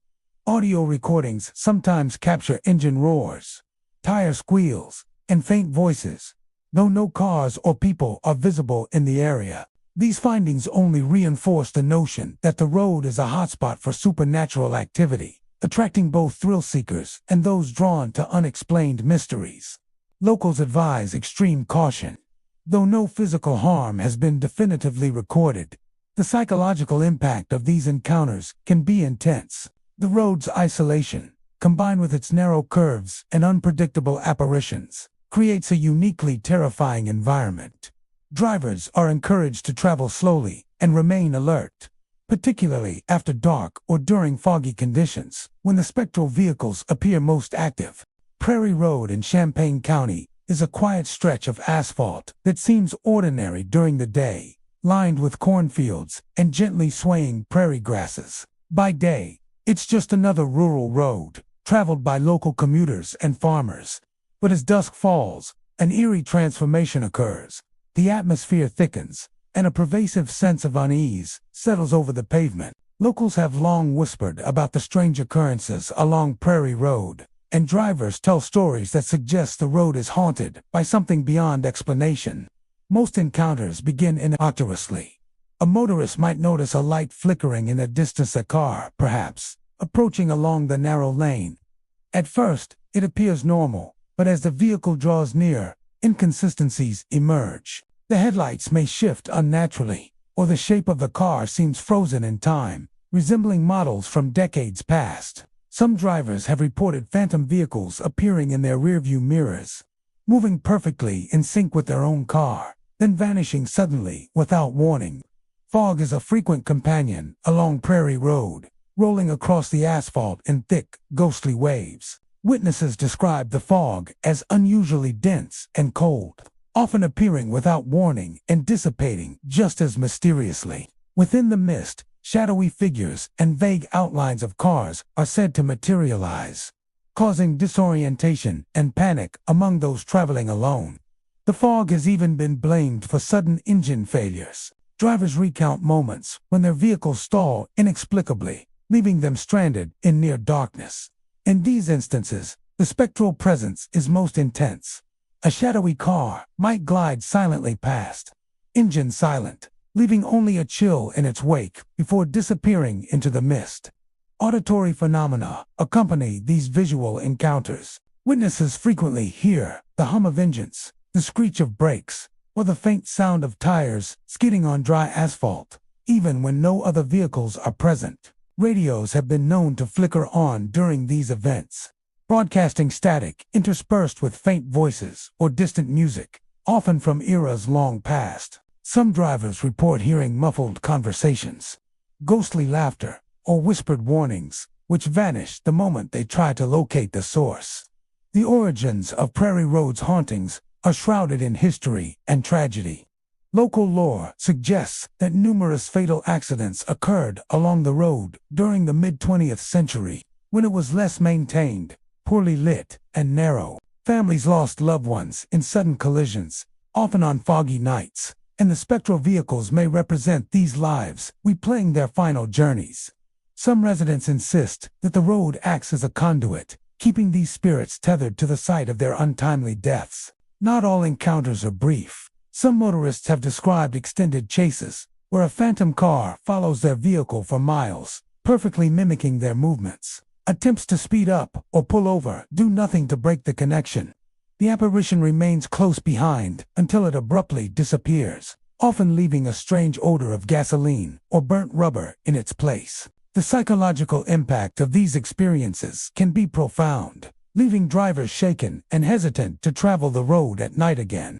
Audio recordings sometimes capture engine roars, tire squeals, and faint voices, though no cars or people are visible in the area. These findings only reinforce the notion that the road is a hotspot for supernatural activity, attracting both thrill seekers and those drawn to unexplained mysteries. Locals advise extreme caution. Though no physical harm has been definitively recorded, the psychological impact of these encounters can be intense. The road's isolation, combined with its narrow curves and unpredictable apparitions, creates a uniquely terrifying environment. Drivers are encouraged to travel slowly and remain alert, particularly after dark or during foggy conditions, when the spectral vehicles appear most active. Prairie Road in Champaign County is a quiet stretch of asphalt that seems ordinary during the day, lined with cornfields and gently swaying prairie grasses. By day, it's just another rural road, traveled by local commuters and farmers. But as dusk falls, an eerie transformation occurs. The atmosphere thickens, and a pervasive sense of unease settles over the pavement. Locals have long whispered about the strange occurrences along Prairie Road, and drivers tell stories that suggest the road is haunted by something beyond explanation. Most encounters begin innocuously. A motorist might notice a light flickering in the distance, a car, perhaps, approaching along the narrow lane. At first, it appears normal, but as the vehicle draws near, inconsistencies emerge. The headlights may shift unnaturally, or the shape of the car seems frozen in time, resembling models from decades past. Some drivers have reported phantom vehicles appearing in their rearview mirrors, moving perfectly in sync with their own car, then vanishing suddenly without warning. Fog is a frequent companion along Prairie Road, rolling across the asphalt in thick, ghostly waves. Witnesses describe the fog as unusually dense and cold, often appearing without warning and dissipating just as mysteriously. Within the mist, shadowy figures and vague outlines of cars are said to materialize, causing disorientation and panic among those traveling alone. The fog has even been blamed for sudden engine failures. Drivers recount moments when their vehicles stall inexplicably, leaving them stranded in near darkness. In these instances, the spectral presence is most intense. A shadowy car might glide silently past, engine silent, leaving only a chill in its wake before disappearing into the mist. Auditory phenomena accompany these visual encounters. Witnesses frequently hear the hum of engines, the screech of brakes, or the faint sound of tires skidding on dry asphalt, even when no other vehicles are present. Radios have been known to flicker on during these events, broadcasting static interspersed with faint voices or distant music, often from eras long past. Some drivers report hearing muffled conversations, ghostly laughter, or whispered warnings, which vanish the moment they try to locate the source. The origins of Prairie Road's hauntings are shrouded in history and tragedy. Local lore suggests that numerous fatal accidents occurred along the road during the mid-20th century, when it was less maintained, poorly lit, and narrow. Families lost loved ones in sudden collisions, often on foggy nights, and the spectral vehicles may represent these lives, replaying their final journeys. Some residents insist that the road acts as a conduit, keeping these spirits tethered to the site of their untimely deaths. Not all encounters are brief. Some motorists have described extended chases, where a phantom car follows their vehicle for miles, perfectly mimicking their movements. Attempts to speed up or pull over do nothing to break the connection. The apparition remains close behind until it abruptly disappears, often leaving a strange odor of gasoline or burnt rubber in its place. The psychological impact of these experiences can be profound, leaving drivers shaken and hesitant to travel the road at night again.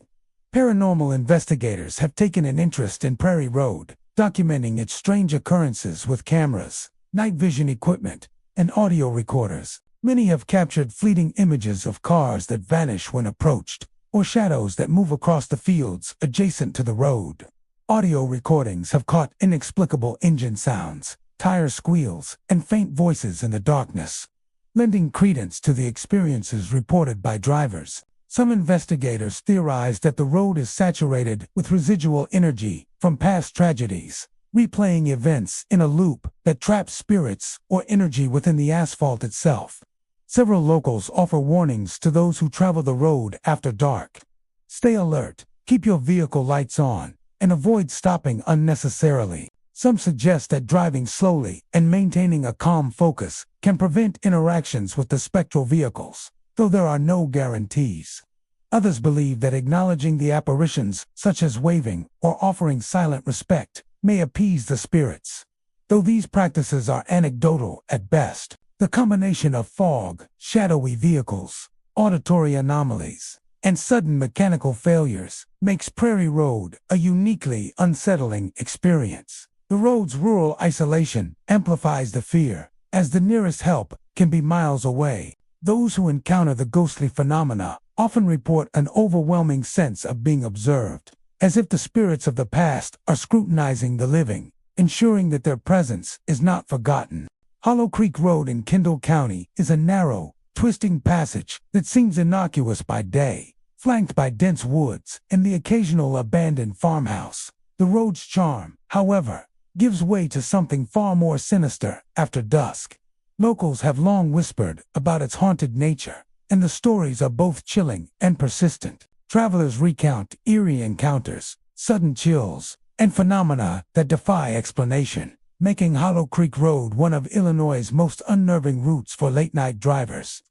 Paranormal investigators have taken an interest in Prairie Road, documenting its strange occurrences with cameras, night vision equipment, and audio recorders. Many have captured fleeting images of cars that vanish when approached, or shadows that move across the fields adjacent to the road. Audio recordings have caught inexplicable engine sounds, tire squeals, and faint voices in the darkness, lending credence to the experiences reported by drivers. Some investigators theorize that the road is saturated with residual energy from past tragedies, replaying events in a loop that traps spirits or energy within the asphalt itself. Several locals offer warnings to those who travel the road after dark. Stay alert, keep your vehicle lights on, and avoid stopping unnecessarily. Some suggest that driving slowly and maintaining a calm focus can prevent interactions with the spectral vehicles, though there are no guarantees. Others believe that acknowledging the apparitions, such as waving or offering silent respect, may appease the spirits. Though these practices are anecdotal at best, the combination of fog, shadowy vehicles, auditory anomalies, and sudden mechanical failures makes Prairie Road a uniquely unsettling experience. The road's rural isolation amplifies the fear, as the nearest help can be miles away. Those who encounter the ghostly phenomena often report an overwhelming sense of being observed, as if the spirits of the past are scrutinizing the living, ensuring that their presence is not forgotten. Hollow Creek Road in Kendall County is a narrow, twisting passage that seems innocuous by day, flanked by dense woods and the occasional abandoned farmhouse. The road's charm, however, gives way to something far more sinister after dusk. Locals have long whispered about its haunted nature, and the stories are both chilling and persistent. Travelers recount eerie encounters, sudden chills, and phenomena that defy explanation, making Hollow Creek Road one of Illinois' most unnerving routes for late-night drivers.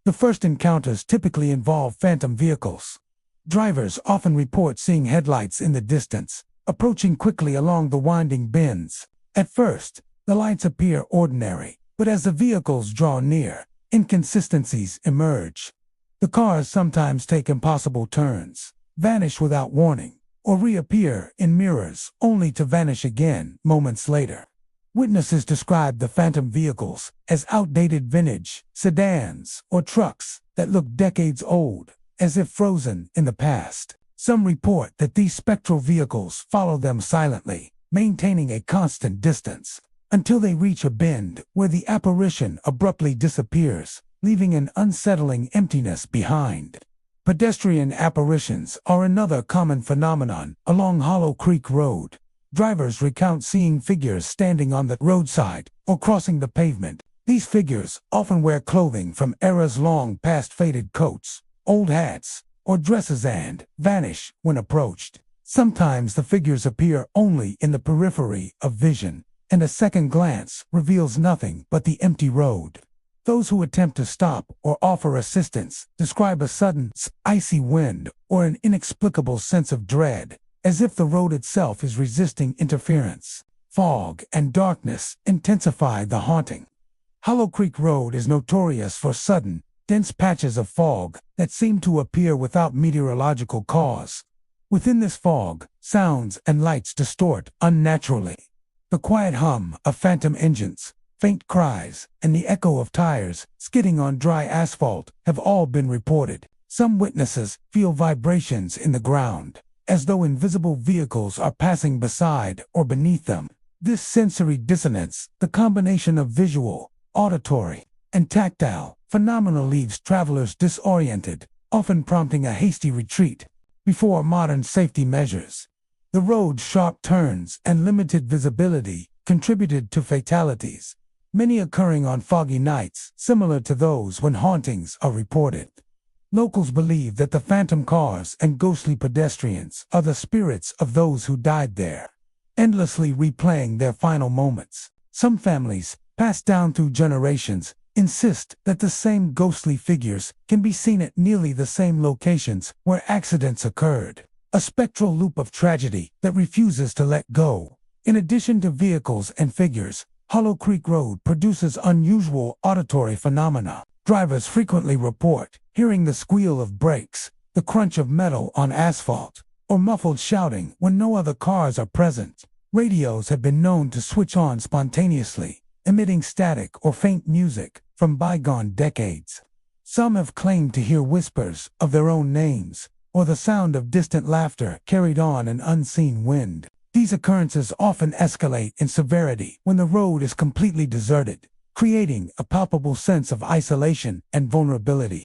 The first encounters typically involve phantom vehicles. Drivers often report seeing headlights in the distance, approaching quickly along the winding bends. At first, the lights appear ordinary, but as the vehicles draw near, inconsistencies emerge. The cars sometimes take impossible turns, vanish without warning, or reappear in mirrors only to vanish again moments later. Witnesses describe the phantom vehicles as outdated vintage sedans or trucks that look decades old, as if frozen in the past. Some report that these spectral vehicles follow them silently, maintaining a constant distance, until they reach a bend where the apparition abruptly disappears, leaving an unsettling emptiness behind. Pedestrian apparitions are another common phenomenon along Hollow Creek Road. Drivers recount seeing figures standing on the roadside or crossing the pavement. These figures often wear clothing from eras long past faded coats, old hats, or dresses and vanish when approached. Sometimes the figures appear only in the periphery of vision, and a second glance reveals nothing but the empty road. Those who attempt to stop or offer assistance describe a sudden, icy wind or an inexplicable sense of dread, as if the road itself is resisting interference. Fog and darkness intensify the haunting. Hollow Creek Road is notorious for sudden, dense patches of fog that seem to appear without meteorological cause. Within this fog, sounds and lights distort unnaturally. The quiet hum of phantom engines, faint cries, and the echo of tires skidding on dry asphalt have all been reported. Some witnesses feel vibrations in the ground, as though invisible vehicles are passing beside or beneath them. This sensory dissonance, the combination of visual, auditory, and tactile phenomena, leaves travelers disoriented, often prompting a hasty retreat. before modern safety measures. The road's sharp turns and limited visibility contributed to fatalities, many occurring on foggy nights, similar to those when hauntings are reported. Locals believe that the phantom cars and ghostly pedestrians are the spirits of those who died there, endlessly replaying their final moments. Some families, passed down through generations, insist that the same ghostly figures can be seen at nearly the same locations where accidents occurred, a spectral loop of tragedy that refuses to let go. In addition to vehicles and figures, Hollow Creek Road produces unusual auditory phenomena. Drivers frequently report hearing the squeal of brakes, the crunch of metal on asphalt, or muffled shouting when no other cars are present. Radios have been known to switch on spontaneously, emitting static or faint music from bygone decades. Some have claimed to hear whispers of their own names, or the sound of distant laughter carried on an unseen wind. These occurrences often escalate in severity when the road is completely deserted, creating a palpable sense of isolation and vulnerability.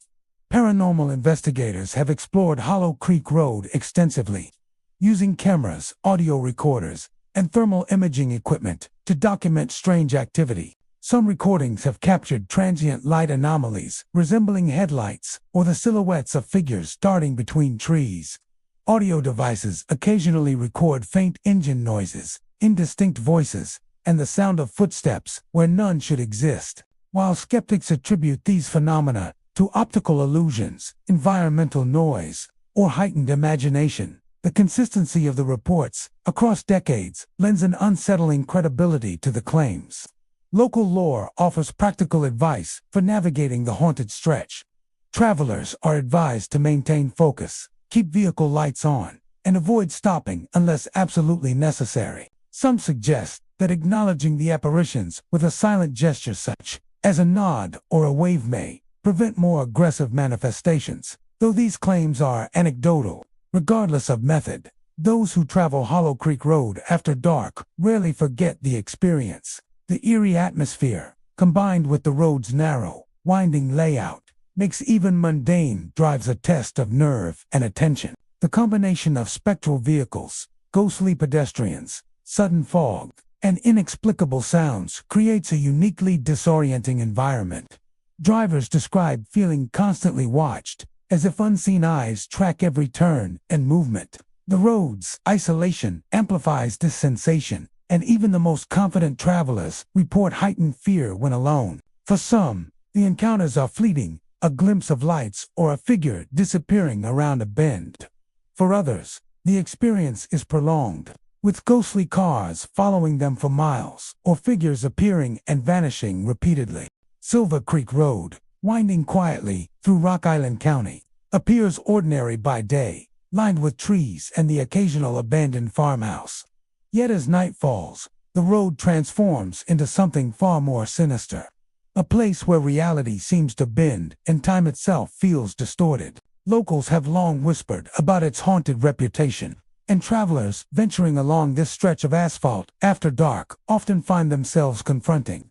Paranormal investigators have explored Hollow Creek Road extensively, using cameras, audio recorders, and thermal imaging equipment to document strange activity. Some recordings have captured transient light anomalies resembling headlights or the silhouettes of figures darting between trees. Audio devices occasionally record faint engine noises, indistinct voices, and the sound of footsteps where none should exist. While skeptics attribute these phenomena to optical illusions, environmental noise, or heightened imagination, the consistency of the reports across decades lends an unsettling credibility to the claims. Local lore offers practical advice for navigating the haunted stretch. Travelers are advised to maintain focus, keep vehicle lights on, and avoid stopping unless absolutely necessary. Some suggest that acknowledging the apparitions with a silent gesture such as a nod or a wave may prevent more aggressive manifestations. Though these claims are anecdotal, regardless of method, those who travel Hollow Creek Road after dark rarely forget the experience. The eerie atmosphere, combined with the road's narrow, winding layout, makes even mundane drives a test of nerve and attention. The combination of spectral vehicles, ghostly pedestrians, sudden fog, and inexplicable sounds creates a uniquely disorienting environment. Drivers describe feeling constantly watched, as if unseen eyes track every turn and movement. The road's isolation amplifies this sensation, and even the most confident travelers report heightened fear when alone. For some, the encounters are fleeting, a glimpse of lights or a figure disappearing around a bend. For others, the experience is prolonged, with ghostly cars following them for miles, or figures appearing and vanishing repeatedly. Silver Creek Road, winding quietly through Rock Island County, appears ordinary by day, lined with trees and the occasional abandoned farmhouse. Yet as night falls, the road transforms into something far more sinister. A place where reality seems to bend and time itself feels distorted. Locals have long whispered about its haunted reputation, and travelers venturing along this stretch of asphalt after dark often find themselves confronting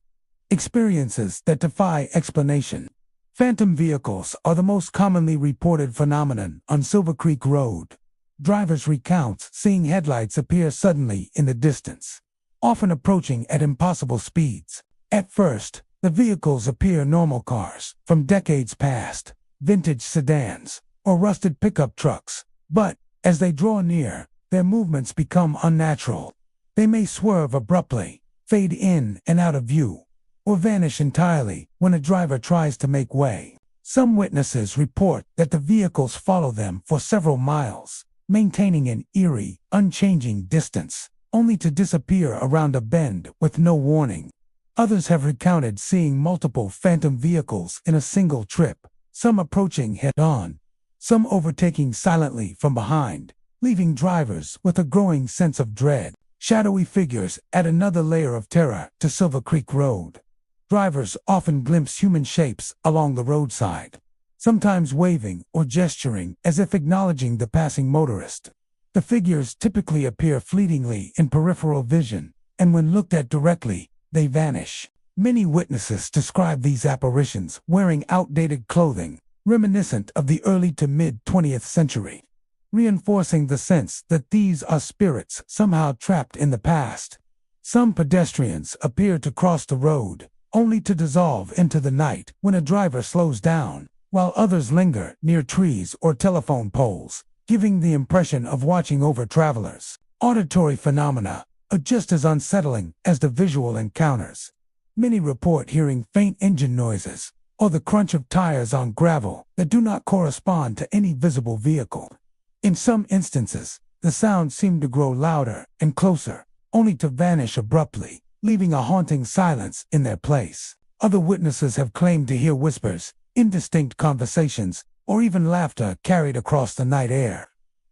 experiences that defy explanation. Phantom vehicles are the most commonly reported phenomenon on Silver Creek Road. Drivers recount seeing headlights appear suddenly in the distance, often approaching at impossible speeds. At first, the vehicles appear normal cars from decades past, vintage sedans, or rusted pickup trucks, but as they draw near, their movements become unnatural. They may swerve abruptly, fade in and out of view, or vanish entirely when a driver tries to make way. Some witnesses report that the vehicles follow them for several miles, maintaining an eerie, unchanging distance, only to disappear around a bend with no warning. Others have recounted seeing multiple phantom vehicles in a single trip, some approaching head-on, some overtaking silently from behind, leaving drivers with a growing sense of dread. Shadowy figures add another layer of terror to Silver Creek Road. Drivers often glimpse human shapes along the roadside, sometimes waving or gesturing as if acknowledging the passing motorist. The figures typically appear fleetingly in peripheral vision, and when looked at directly, they vanish. Many witnesses describe these apparitions wearing outdated clothing, reminiscent of the early to mid-20th century. reinforcing the sense that these are spirits somehow trapped in the past. Some pedestrians appear to cross the road, only to dissolve into the night when a driver slows down, while others linger near trees or telephone poles, giving the impression of watching over travelers. Auditory phenomena are just as unsettling as the visual encounters. Many report hearing faint engine noises or the crunch of tires on gravel that do not correspond to any visible vehicle. In some instances, the sounds seem to grow louder and closer, only to vanish abruptly, leaving a haunting silence in their place. Other witnesses have claimed to hear whispers, indistinct conversations, or even laughter carried across the night air.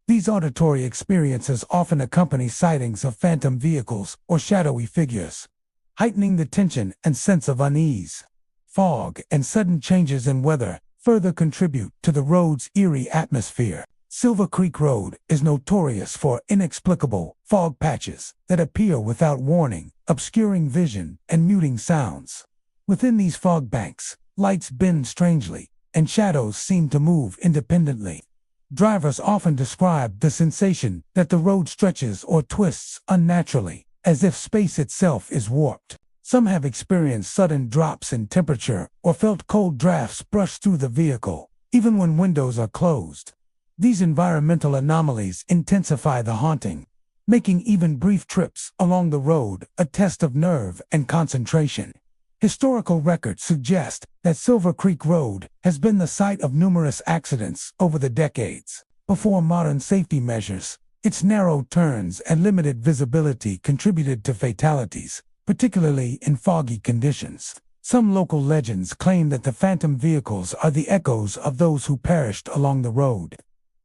These auditory experiences often accompany sightings of phantom vehicles or shadowy figures, heightening the tension and sense of unease. Fog and sudden changes in weather further contribute to the road's eerie atmosphere. Silver Creek Road is notorious for inexplicable fog patches that appear without warning, obscuring vision and muting sounds. Within these fog banks, lights bend strangely, and shadows seem to move independently. Drivers often describe the sensation that the road stretches or twists unnaturally, as if space itself is warped. Some have experienced sudden drops in temperature or felt cold drafts brush through the vehicle, even when windows are closed. These environmental anomalies intensify the haunting, making even brief trips along the road a test of nerve and concentration. Historical records suggest that Silver Creek Road has been the site of numerous accidents over the decades. Before modern safety measures, its narrow turns and limited visibility contributed to fatalities, particularly in foggy conditions. Some local legends claim that the phantom vehicles are the echoes of those who perished along the road,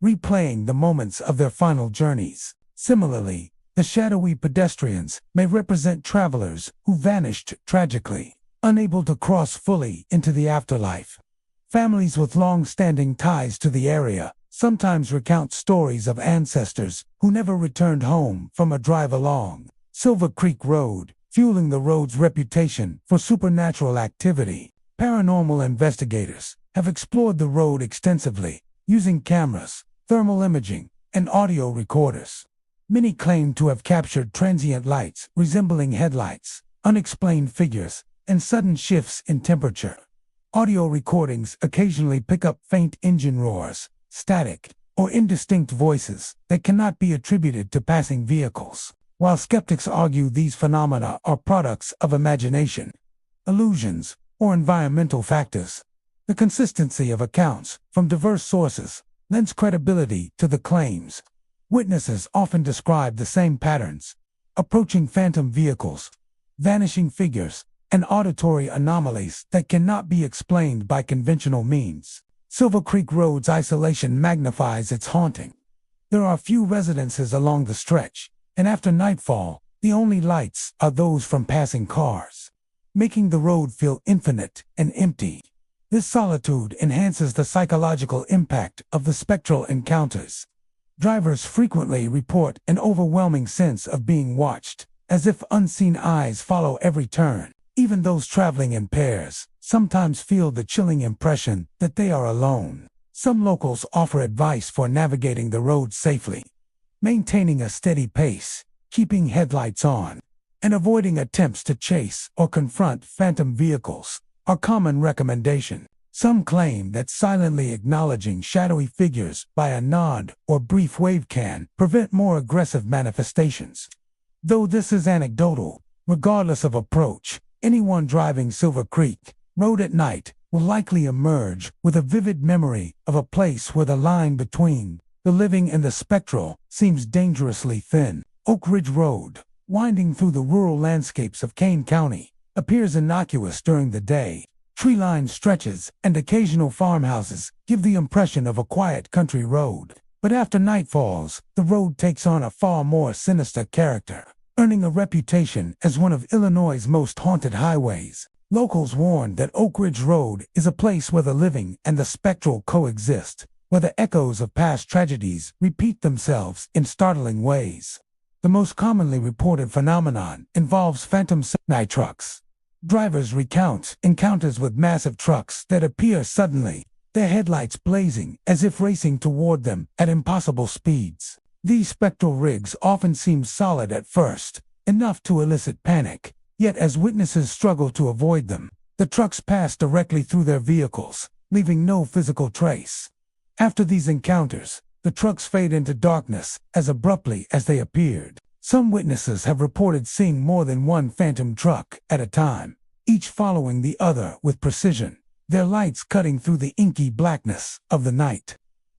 replaying the moments of their final journeys. Similarly, the shadowy pedestrians may represent travelers who vanished tragically, unable to cross fully into the afterlife. Families with long-standing ties to the area sometimes recount stories of ancestors who never returned home from a drive along Silver Creek Road, fueling the road's reputation for supernatural activity. Paranormal investigators have explored the road extensively, using cameras, thermal imaging, and audio recorders. Many claim to have captured transient lights resembling headlights, unexplained figures, and sudden shifts in temperature. Audio recordings occasionally pick up faint engine roars, static, or indistinct voices that cannot be attributed to passing vehicles. While skeptics argue these phenomena are products of imagination, illusions, or environmental factors, the consistency of accounts from diverse sources lends credibility to the claims. Witnesses often describe the same patterns: approaching phantom vehicles, vanishing figures, and auditory anomalies that cannot be explained by conventional means. Silver Creek Road's isolation magnifies its haunting. There are few residences along the stretch, and after nightfall, the only lights are those from passing cars, making the road feel infinite and empty. This solitude enhances the psychological impact of the spectral encounters. Drivers frequently report an overwhelming sense of being watched, as if unseen eyes follow every turn. Even those traveling in pairs sometimes feel the chilling impression that they are alone. Some locals offer advice for navigating the road safely. Maintaining a steady pace, keeping headlights on, and avoiding attempts to chase or confront phantom vehicles are common recommendations. Some claim that silently acknowledging shadowy figures by a nod or brief wave can prevent more aggressive manifestations. Though this is anecdotal, regardless of approach, anyone driving Silver Creek Road at night will likely emerge with a vivid memory of a place where the line between the living and the spectral seems dangerously thin. Oak Ridge Road, winding through the rural landscapes of Kane County, appears innocuous during the day. Tree-lined stretches and occasional farmhouses give the impression of a quiet country road. But after night falls, the road takes on a far more sinister character, earning a reputation as one of Illinois' most haunted highways. Locals warn that Oak Ridge Road is a place where the living and the spectral coexist, where the echoes of past tragedies repeat themselves in startling ways. The most commonly reported phenomenon involves phantom semi-trucks. Drivers recount encounters with massive trucks that appear suddenly, their headlights blazing as if racing toward them at impossible speeds. These spectral rigs often seem solid at first, enough to elicit panic, yet as witnesses struggle to avoid them, the trucks pass directly through their vehicles, leaving no physical trace. After these encounters, the trucks fade into darkness as abruptly as they appeared. Some witnesses have reported seeing more than one phantom truck at a time, each following the other with precision, their lights cutting through the inky blackness of the night.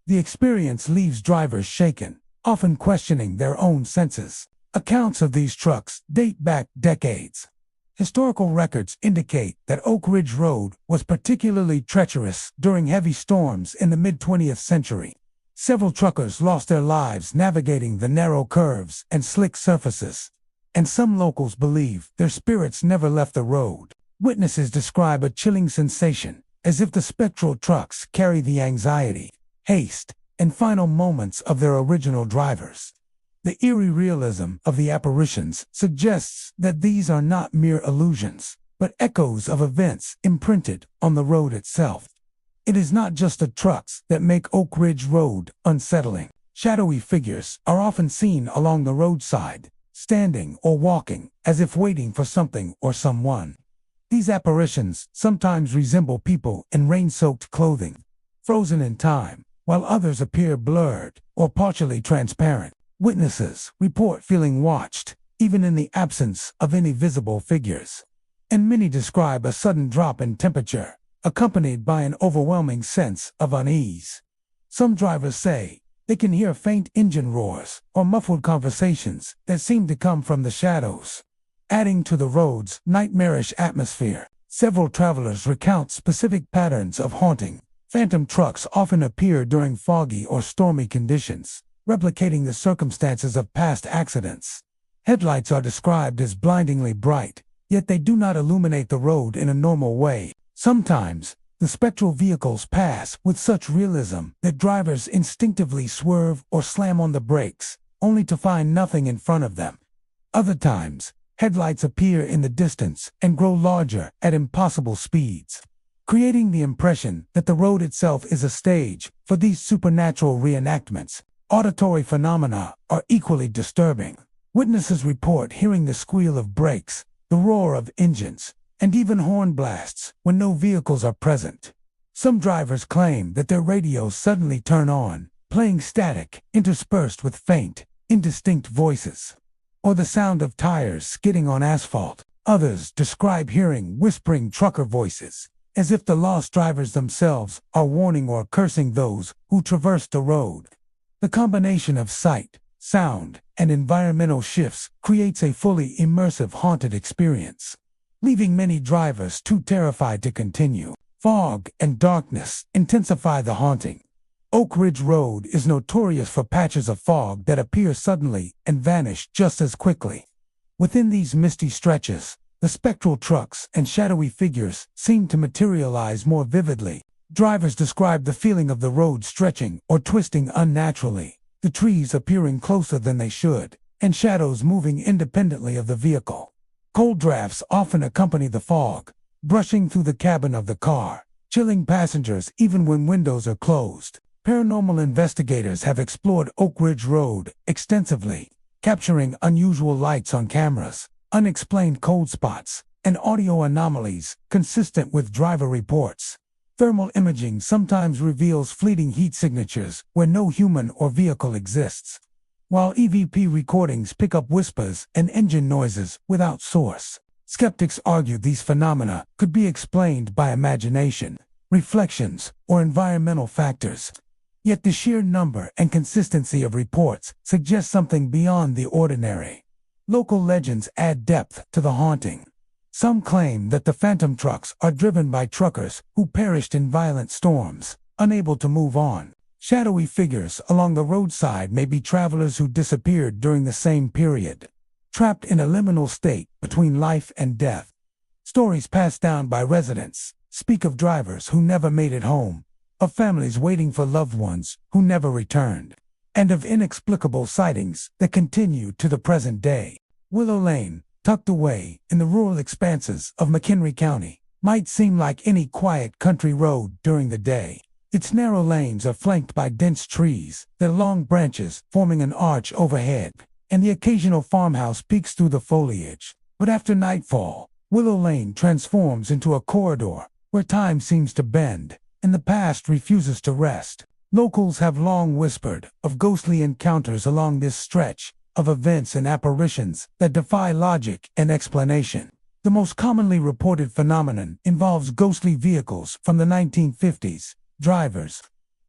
The experience leaves drivers shaken, often questioning their own senses. Accounts of these trucks date back decades. Historical records indicate that Oak Ridge Road was particularly treacherous during heavy storms in the mid-20th century. Several truckers lost their lives navigating the narrow curves and slick surfaces, and some locals believe their spirits never left the road. Witnesses describe a chilling sensation, as if the spectral trucks carry the anxiety, haste, and final moments of their original drivers. The eerie realism of the apparitions suggests that these are not mere illusions, but echoes of events imprinted on the road itself. It is not just the trucks that make Oak Ridge Road unsettling. Shadowy figures are often seen along the roadside, standing or walking, as if waiting for something or someone. These apparitions sometimes resemble people in rain-soaked clothing, frozen in time, while others appear blurred or partially transparent. Witnesses report feeling watched, even in the absence of any visible figures. And many describe a sudden drop in temperature, accompanied by an overwhelming sense of unease. Some drivers say they can hear faint engine roars or muffled conversations that seem to come from the shadows. Adding to the road's nightmarish atmosphere, several travelers recount specific patterns of haunting. Phantom trucks often appear during foggy or stormy conditions, replicating the circumstances of past accidents. Headlights are described as blindingly bright, yet they do not illuminate the road in a normal way. Sometimes, the spectral vehicles pass with such realism that drivers instinctively swerve or slam on the brakes, only to find nothing in front of them. Other times, headlights appear in the distance and grow larger at impossible speeds, creating the impression that the road itself is a stage for these supernatural reenactments. Auditory phenomena are equally disturbing. Witnesses report hearing the squeal of brakes, the roar of engines, and even horn blasts when no vehicles are present. Some drivers claim that their radios suddenly turn on, playing static interspersed with faint, indistinct voices, or the sound of tires skidding on asphalt. Others describe hearing whispering trucker voices, as if the lost drivers themselves are warning or cursing those who traverse the road. The combination of sight, sound, and environmental shifts creates a fully immersive haunted experience, leaving many drivers too terrified to continue. Fog and darkness intensify the haunting. Oak Ridge Road is notorious for patches of fog that appear suddenly and vanish just as quickly. Within these misty stretches, the spectral trucks and shadowy figures seem to materialize more vividly. Drivers describe the feeling of the road stretching or twisting unnaturally, the trees appearing closer than they should, and shadows moving independently of the vehicle. Cold drafts often accompany the fog, brushing through the cabin of the car, chilling passengers even when windows are closed. Paranormal investigators have explored Oak Ridge Road extensively, capturing unusual lights on cameras, unexplained cold spots, and audio anomalies consistent with driver reports. Thermal imaging sometimes reveals fleeting heat signatures where no human or vehicle exists, while EVP recordings pick up whispers and engine noises without source. Skeptics argue these phenomena could be explained by imagination, reflections, or environmental factors. Yet the sheer number and consistency of reports suggest something beyond the ordinary. Local legends add depth to the haunting. Some claim that the phantom trucks are driven by truckers who perished in violent storms, unable to move on. Shadowy figures along the roadside may be travelers who disappeared during the same period, trapped in a liminal state between life and death. Stories passed down by residents speak of drivers who never made it home, of families waiting for loved ones who never returned, and of inexplicable sightings that continue to the present day. Willow Lane, tucked away in the rural expanses of McHenry County, might seem like any quiet country road during the day. Its narrow lanes are flanked by dense trees, their long branches forming an arch overhead, and the occasional farmhouse peeks through the foliage. But after nightfall, Willow Lane transforms into a corridor where time seems to bend, and the past refuses to rest. Locals have long whispered of ghostly encounters along this stretch, of events and apparitions that defy logic and explanation. The most commonly reported phenomenon involves ghostly vehicles from the 1950s. Drivers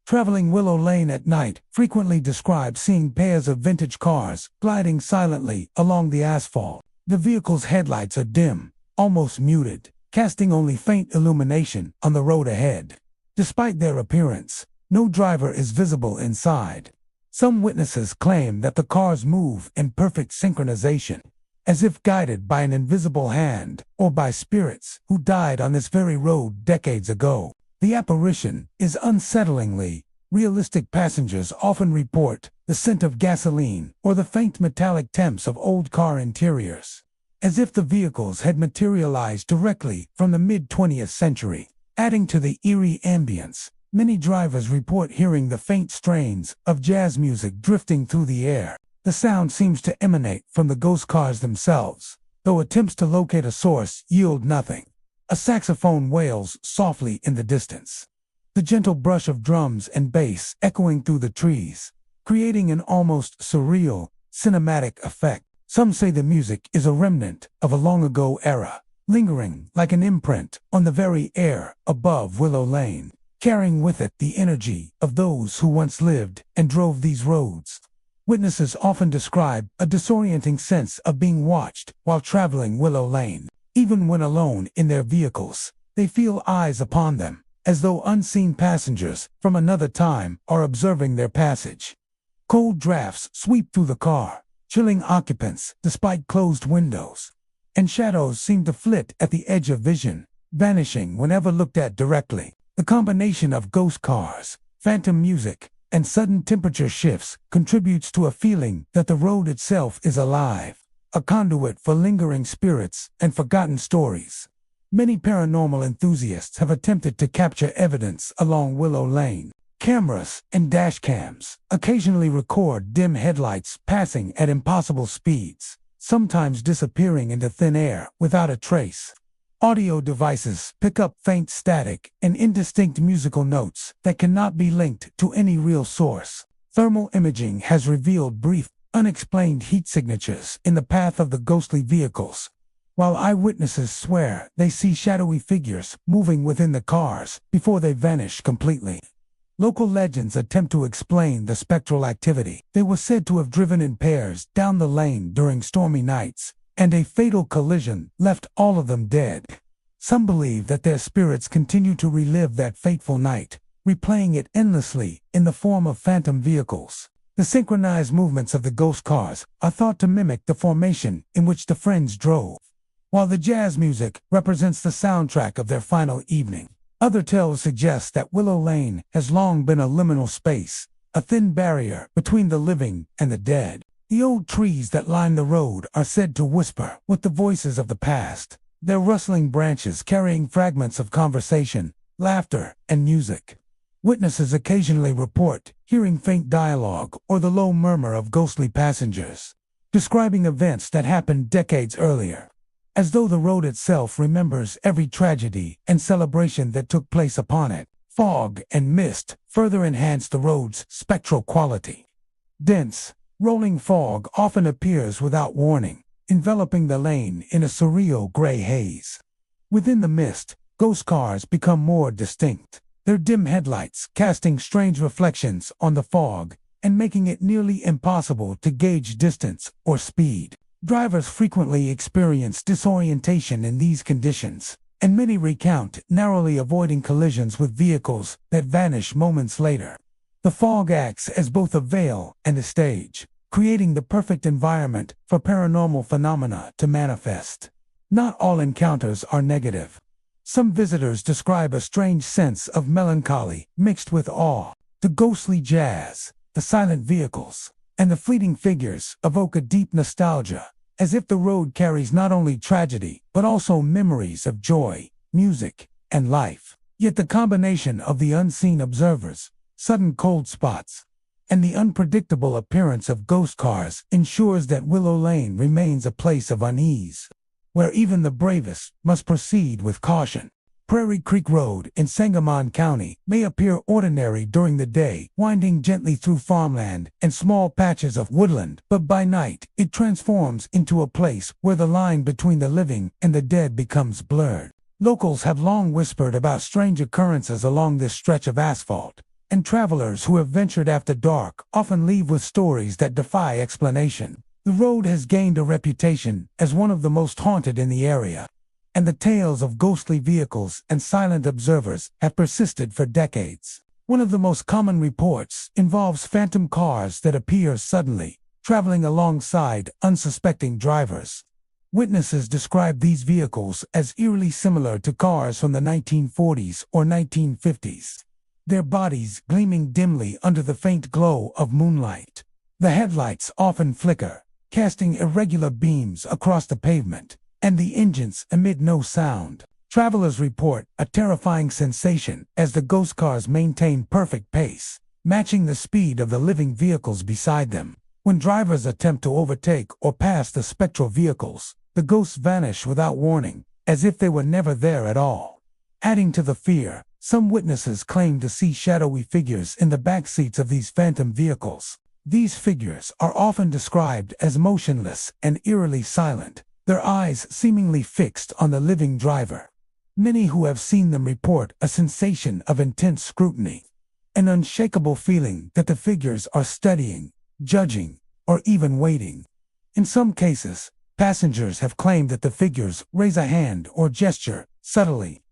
traveling Willow Lane at night frequently describe seeing pairs of vintage cars gliding silently along the asphalt. The vehicle's headlights are dim, almost muted, casting only faint illumination on the road ahead. Despite their appearance, no driver is visible inside. Some witnesses claim that the cars move in perfect synchronization, as if guided by an invisible hand or by spirits who died on this very road decades ago. The apparition is unsettlingly realistic. Passengers often report the scent of gasoline or the faint metallic temps of old car interiors, as if the vehicles had materialized directly from the mid-20th century. Adding to the eerie ambience, many drivers report hearing the faint strains of jazz music drifting through the air. The sound seems to emanate from the ghost cars themselves, though attempts to locate a source yield nothing. A saxophone wails softly in the distance, the gentle brush of drums and bass echoing through the trees, creating an almost surreal, cinematic effect. Some say the music is a remnant of a long-ago era, lingering like an imprint on the very air above Willow Lane, carrying with it the energy of those who once lived and drove these roads. Witnesses often describe a disorienting sense of being watched while traveling Willow Lane. Even when alone in their vehicles, they feel eyes upon them, as though unseen passengers from another time are observing their passage. Cold drafts sweep through the car, chilling occupants despite closed windows, and shadows seem to flit at the edge of vision, vanishing whenever looked at directly. The combination of ghost cars, phantom music, and sudden temperature shifts contributes to a feeling that the road itself is alive, a conduit for lingering spirits and forgotten stories. Many paranormal enthusiasts have attempted to capture evidence along Willow Lane. Cameras and dashcams occasionally record dim headlights passing at impossible speeds, sometimes disappearing into thin air without a trace. Audio devices pick up faint static and indistinct musical notes that cannot be linked to any real source. Thermal imaging has revealed brief, unexplained heat signatures in the path of the ghostly vehicles, while eyewitnesses swear they see shadowy figures moving within the cars before they vanish completely. Local legends attempt to explain the spectral activity. They were said to have driven in pairs down the lane during stormy nights, and a fatal collision left all of them dead. Some believe that their spirits continue to relive that fateful night, replaying it endlessly in the form of phantom vehicles. The synchronized movements of the ghost cars are thought to mimic the formation in which the friends drove, while the jazz music represents the soundtrack of their final evening. Other tales suggest that Willow Lane has long been a liminal space, a thin barrier between the living and the dead. The old trees that line the road are said to whisper with the voices of the past, their rustling branches carrying fragments of conversation, laughter, and music. Witnesses occasionally report hearing faint dialogue or the low murmur of ghostly passengers, describing events that happened decades earlier, as though the road itself remembers every tragedy and celebration that took place upon it. Fog and mist further enhance the road's spectral quality. Dense, rolling fog often appears without warning, enveloping the lane in a surreal gray haze. Within the mist, ghost cars become more distinct, their dim headlights casting strange reflections on the fog and making it nearly impossible to gauge distance or speed. Drivers frequently experience disorientation in these conditions, and many recount narrowly avoiding collisions with vehicles that vanish moments later. The fog acts as both a veil and a stage, creating the perfect environment for paranormal phenomena to manifest. Not all encounters are negative. Some visitors describe a strange sense of melancholy mixed with awe. The ghostly jazz, the silent vehicles, and the fleeting figures evoke a deep nostalgia, as if the road carries not only tragedy but also memories of joy, music, and life. Yet the combination of the unseen observers, sudden cold spots, and the unpredictable appearance of ghost cars ensures that Willow Lane remains a place of unease, where even the bravest must proceed with caution. Prairie Creek Road in Sangamon County may appear ordinary during the day, winding gently through farmland and small patches of woodland, but by night it transforms into a place where the line between the living and the dead becomes blurred. Locals have long whispered about strange occurrences along this stretch of asphalt, and travelers who have ventured after dark often leave with stories that defy explanation. The road has gained a reputation as one of the most haunted in the area, and the tales of ghostly vehicles and silent observers have persisted for decades. One of the most common reports involves phantom cars that appear suddenly, traveling alongside unsuspecting drivers. Witnesses describe these vehicles as eerily similar to cars from the 1940s or 1950s, their bodies gleaming dimly under the faint glow of moonlight. The headlights often flicker, casting irregular beams across the pavement, and the engines emit no sound. Travelers report a terrifying sensation as the ghost cars maintain perfect pace, matching the speed of the living vehicles beside them. When drivers attempt to overtake or pass the spectral vehicles, the ghosts vanish without warning, as if they were never there at all. Adding to the fear, some witnesses claim to see shadowy figures in the back seats of these phantom vehicles. These figures are often described as motionless and eerily silent, their eyes seemingly fixed on the living driver. Many who have seen them report a sensation of intense scrutiny, an unshakable feeling that the figures are studying, judging, or even waiting. In some cases, passengers have claimed that the figures raise a hand or gesture subtly,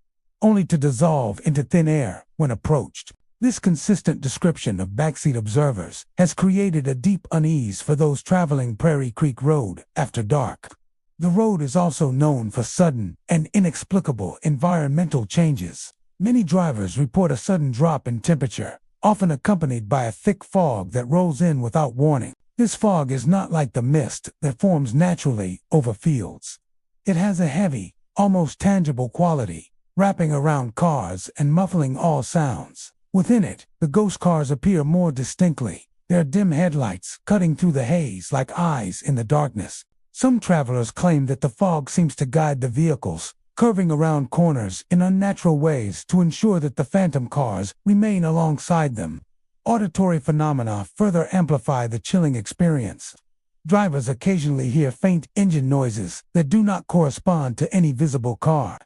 only to dissolve into thin air when approached. This consistent description of backseat observers has created a deep unease for those traveling Prairie Creek Road after dark. The road is also known for sudden and inexplicable environmental changes. Many drivers report a sudden drop in temperature, often accompanied by a thick fog that rolls in without warning. This fog is not like the mist that forms naturally over fields. It has a heavy, almost tangible quality, wrapping around cars and muffling all sounds. Within it, the ghost cars appear more distinctly, their dim headlights cutting through the haze like eyes in the darkness. Some travelers claim that the fog seems to guide the vehicles, curving around corners in unnatural ways to ensure that the phantom cars remain alongside them. Auditory phenomena further amplify the chilling experience. Drivers occasionally hear faint engine noises that do not correspond to any visible car,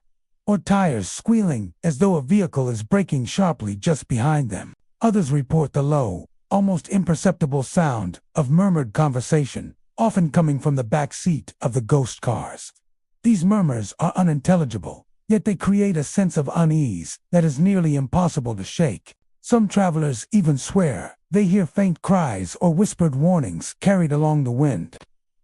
or tires squealing as though a vehicle is braking sharply just behind them. Others report the low, almost imperceptible sound of murmured conversation, often coming from the back seat of the ghost cars. These murmurs are unintelligible, yet they create a sense of unease that is nearly impossible to shake. Some travelers even swear they hear faint cries or whispered warnings carried along the wind,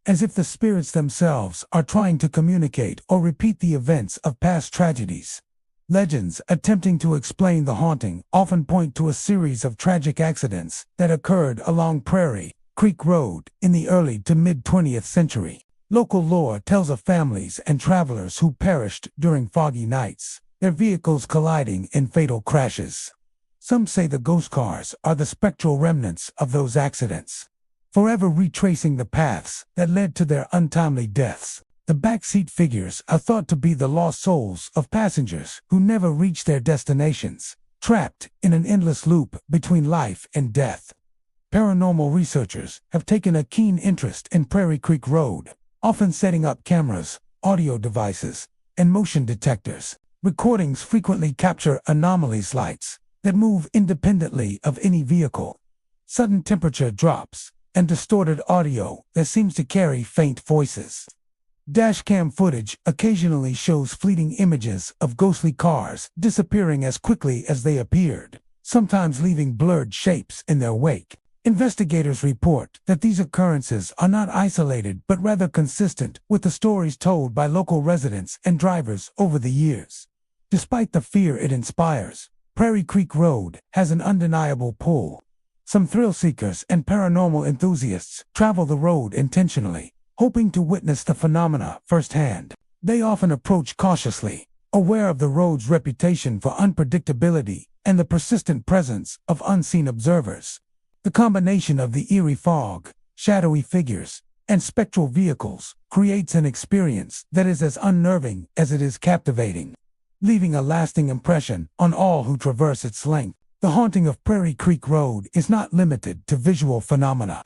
as if the spirits themselves are trying to communicate or repeat the events of past tragedies. Legends attempting to explain the haunting often point to a series of tragic accidents that occurred along Prairie Creek Road in the early to mid-20th century. Local lore tells of families and travelers who perished during foggy nights, their vehicles colliding in fatal crashes. Some say the ghost cars are the spectral remnants of those accidents, forever retracing the paths that led to their untimely deaths. The backseat figures are thought to be the lost souls of passengers who never reached their destinations, trapped in an endless loop between life and death. Paranormal researchers have taken a keen interest in Prairie Creek Road, often setting up cameras, audio devices, and motion detectors. Recordings frequently capture anomalies, lights that move independently of any vehicle, sudden temperature drops, and distorted audio that seems to carry faint voices. Dashcam footage occasionally shows fleeting images of ghostly cars disappearing as quickly as they appeared, sometimes leaving blurred shapes in their wake. Investigators report that these occurrences are not isolated but rather consistent with the stories told by local residents and drivers over the years. Despite the fear it inspires, Prairie Creek Road has an undeniable pull. Some thrill seekers and paranormal enthusiasts travel the road intentionally, hoping to witness the phenomena firsthand. They often approach cautiously, aware of the road's reputation for unpredictability and the persistent presence of unseen observers. The combination of the eerie fog, shadowy figures, and spectral vehicles creates an experience that is as unnerving as it is captivating, leaving a lasting impression on all who traverse its length. The haunting of Prairie Creek Road is not limited to visual phenomena.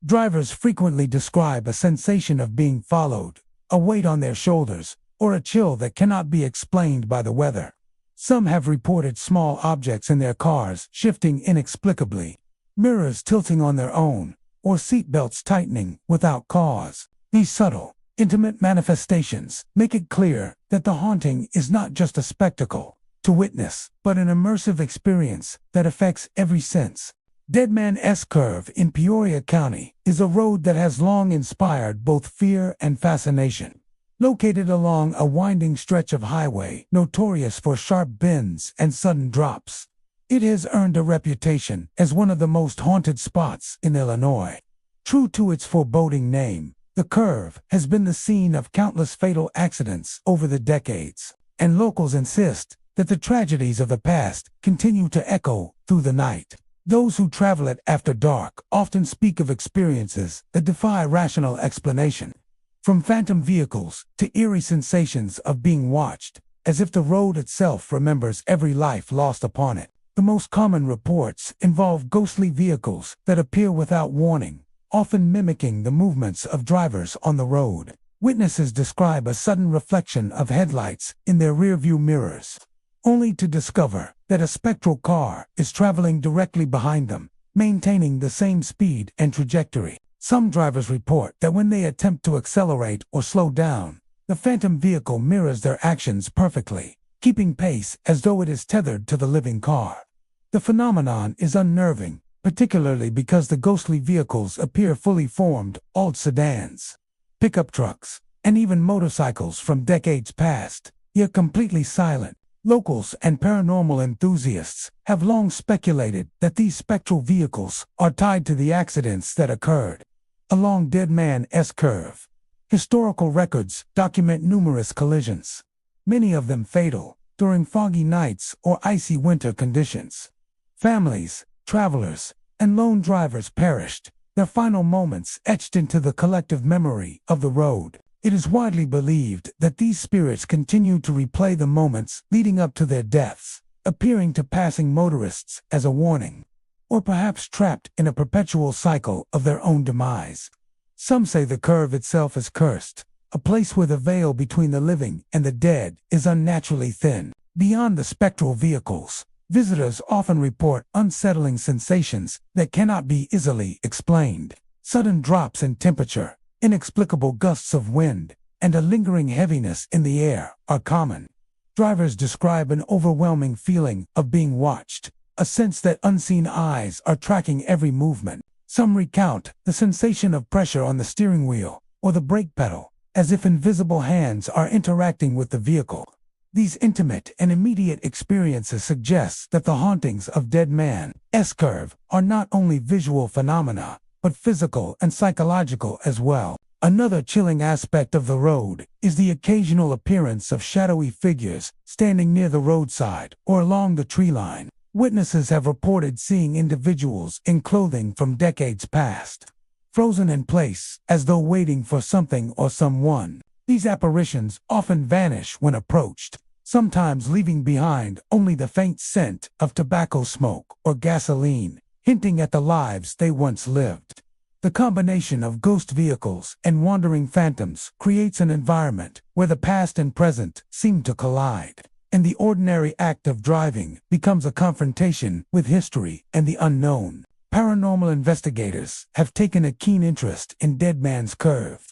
Drivers frequently describe a sensation of being followed, a weight on their shoulders, or a chill that cannot be explained by the weather. Some have reported small objects in their cars shifting inexplicably, mirrors tilting on their own, or seatbelts tightening without cause. These subtle, intimate manifestations make it clear that the haunting is not just a spectacle to witness, but an immersive experience that affects every sense. Dead Man's Curve in Peoria County is a road that has long inspired both fear and fascination. Located along a winding stretch of highway notorious for sharp bends and sudden drops, it has earned a reputation as one of the most haunted spots in Illinois. True to its foreboding name, the curve has been the scene of countless fatal accidents over the decades, and locals insist that the tragedies of the past continue to echo through the night. Those who travel it after dark often speak of experiences that defy rational explanation, from phantom vehicles to eerie sensations of being watched, as if the road itself remembers every life lost upon it. The most common reports involve ghostly vehicles that appear without warning, often mimicking the movements of drivers on the road. Witnesses describe a sudden reflection of headlights in their rearview mirrors, only to discover that a spectral car is traveling directly behind them, maintaining the same speed and trajectory. Some drivers report that when they attempt to accelerate or slow down, the phantom vehicle mirrors their actions perfectly, keeping pace as though it is tethered to the living car. The phenomenon is unnerving, particularly because the ghostly vehicles appear fully formed, old sedans, pickup trucks, and even motorcycles from decades past, yet completely silent. Locals and paranormal enthusiasts have long speculated that these spectral vehicles are tied to the accidents that occurred along Dead Man's Curve. Historical records document numerous collisions, many of them fatal, during foggy nights or icy winter conditions. Families, travelers, and lone drivers perished, their final moments etched into the collective memory of the road. It is widely believed that these spirits continue to replay the moments leading up to their deaths, appearing to passing motorists as a warning, or perhaps trapped in a perpetual cycle of their own demise. Some say the curve itself is cursed, a place where the veil between the living and the dead is unnaturally thin. Beyond the spectral vehicles, visitors often report unsettling sensations that cannot be easily explained. Sudden drops in temperature, inexplicable gusts of wind, and a lingering heaviness in the air are common. Drivers describe an overwhelming feeling of being watched, a sense that unseen eyes are tracking every movement. Some recount the sensation of pressure on the steering wheel or the brake pedal, as if invisible hands are interacting with the vehicle. These intimate and immediate experiences suggest that the hauntings of Dead Man's Curve are not only visual phenomena, but physical and psychological as well. Another chilling aspect of the road is the occasional appearance of shadowy figures standing near the roadside or along the tree line. Witnesses have reported seeing individuals in clothing from decades past, frozen in place as though waiting for something or someone. These apparitions often vanish when approached, sometimes leaving behind only the faint scent of tobacco smoke or gasoline, hinting at the lives they once lived. The combination of ghost vehicles and wandering phantoms creates an environment where the past and present seem to collide, and the ordinary act of driving becomes a confrontation with history and the unknown. Paranormal investigators have taken a keen interest in Dead Man's Curve,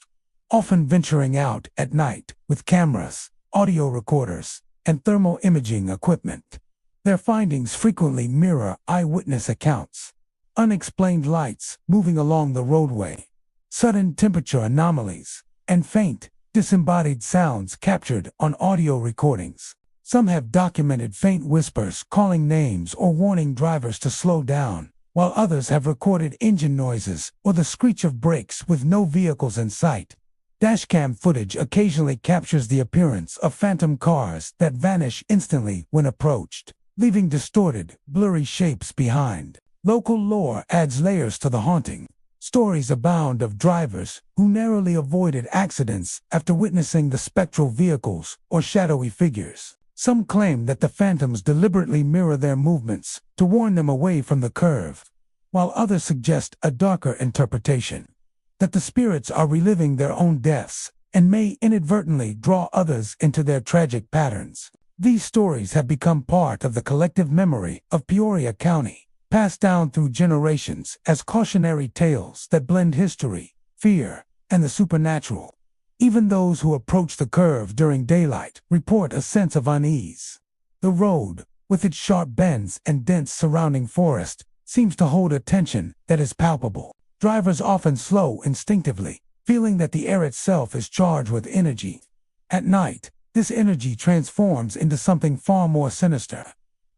often venturing out at night with cameras, audio recorders, and thermal imaging equipment. Their findings frequently mirror eyewitness accounts: unexplained lights moving along the roadway, sudden temperature anomalies, and faint, disembodied sounds captured on audio recordings. Some have documented faint whispers calling names or warning drivers to slow down, while others have recorded engine noises or the screech of brakes with no vehicles in sight. Dashcam footage occasionally captures the appearance of phantom cars that vanish instantly when approached, leaving distorted, blurry shapes behind. Local lore adds layers to the haunting. Stories abound of drivers who narrowly avoided accidents after witnessing the spectral vehicles or shadowy figures. Some claim that the phantoms deliberately mirror their movements to warn them away from the curve, while others suggest a darker interpretation, that the spirits are reliving their own deaths and may inadvertently draw others into their tragic patterns. These stories have become part of the collective memory of Peoria County, passed down through generations as cautionary tales that blend history, fear, and the supernatural. Even those who approach the curve during daylight report a sense of unease. The road, with its sharp bends and dense surrounding forest, seems to hold a tension that is palpable. Drivers often slow instinctively, feeling that the air itself is charged with energy. At night, this energy transforms into something far more sinister.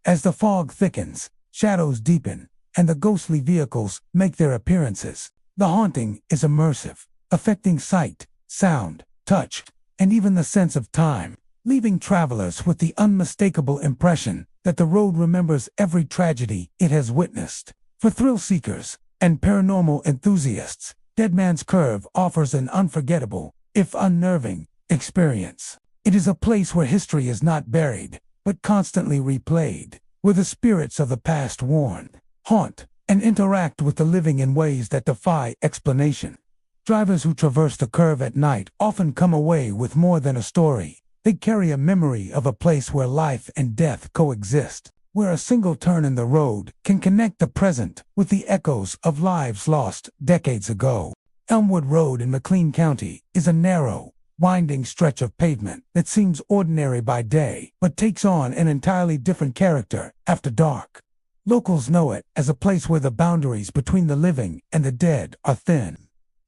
As the fog thickens, shadows deepen, and the ghostly vehicles make their appearances. The haunting is immersive, affecting sight, sound, touch, and even the sense of time, leaving travelers with the unmistakable impression that the road remembers every tragedy it has witnessed. For thrill seekers and paranormal enthusiasts, Dead Man's Curve offers an unforgettable, if unnerving, experience. It is a place where history is not buried, but constantly replayed, where the spirits of the past warn, haunt, and interact with the living in ways that defy explanation. Drivers who traverse the curve at night often come away with more than a story. They carry a memory of a place where life and death coexist, where a single turn in the road can connect the present with the echoes of lives lost decades ago. Elmwood Road in McLean County is a narrow, winding stretch of pavement that seems ordinary by day, but takes on an entirely different character after dark. Locals know it as a place where the boundaries between the living and the dead are thin.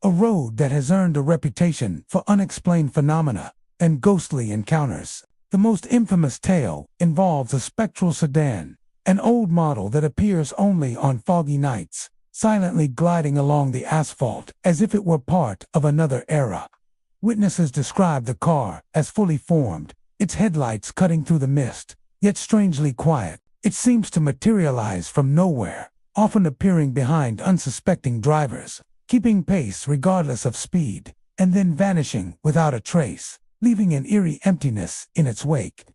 A road that has earned a reputation for unexplained phenomena and ghostly encounters. The most infamous tale involves a spectral sedan, an old model that appears only on foggy nights, silently gliding along the asphalt as if it were part of another era. Witnesses describe the car as fully formed, its headlights cutting through the mist, yet strangely quiet. It seems to materialize from nowhere, often appearing behind unsuspecting drivers, keeping pace regardless of speed, and then vanishing without a trace, leaving an eerie emptiness in its wake.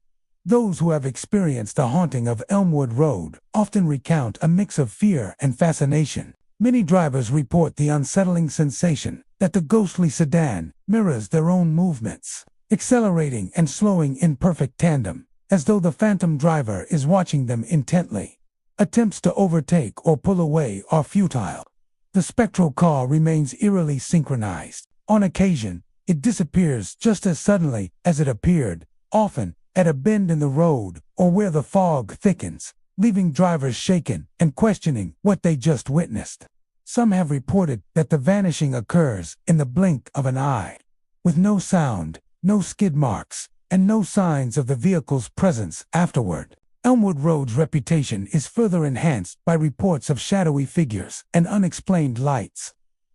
Those who have experienced the haunting of Elmwood Road often recount a mix of fear and fascination. Many drivers report the unsettling sensation that the ghostly sedan mirrors their own movements, accelerating and slowing in perfect tandem, as though the phantom driver is watching them intently. Attempts to overtake or pull away are futile. The spectral car remains eerily synchronized. On occasion, it disappears just as suddenly as it appeared, often at a bend in the road or where the fog thickens, leaving drivers shaken and questioning what they just witnessed. Some have reported that the vanishing occurs in the blink of an eye, with no sound, no skid marks, and no signs of the vehicle's presence afterward. Elmwood Road's reputation is further enhanced by reports of shadowy figures and unexplained lights.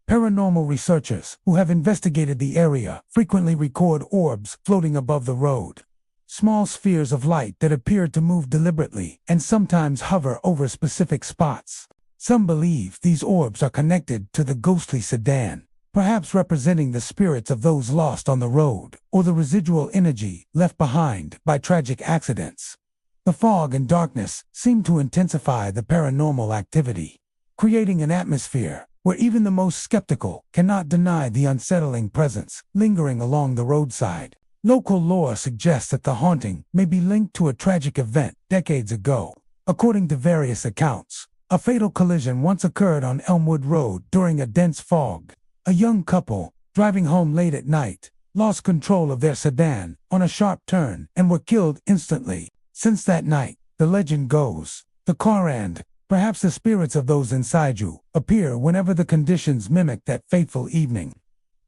Paranormal researchers who have investigated the area frequently record orbs floating above the road, small spheres of light that appear to move deliberately and sometimes hover over specific spots. Some believe these orbs are connected to the ghostly sedan, perhaps representing the spirits of those lost on the road or the residual energy left behind by tragic accidents. The fog and darkness seem to intensify the paranormal activity, creating an atmosphere where even the most skeptical cannot deny the unsettling presence lingering along the roadside. Local lore suggests that the haunting may be linked to a tragic event decades ago. According to various accounts, a fatal collision once occurred on Elmwood Road during a dense fog. A young couple, driving home late at night, lost control of their sedan on a sharp turn and were killed instantly. Since that night, the legend goes, the car and, perhaps the spirits of those inside you, appear whenever the conditions mimic that fateful evening.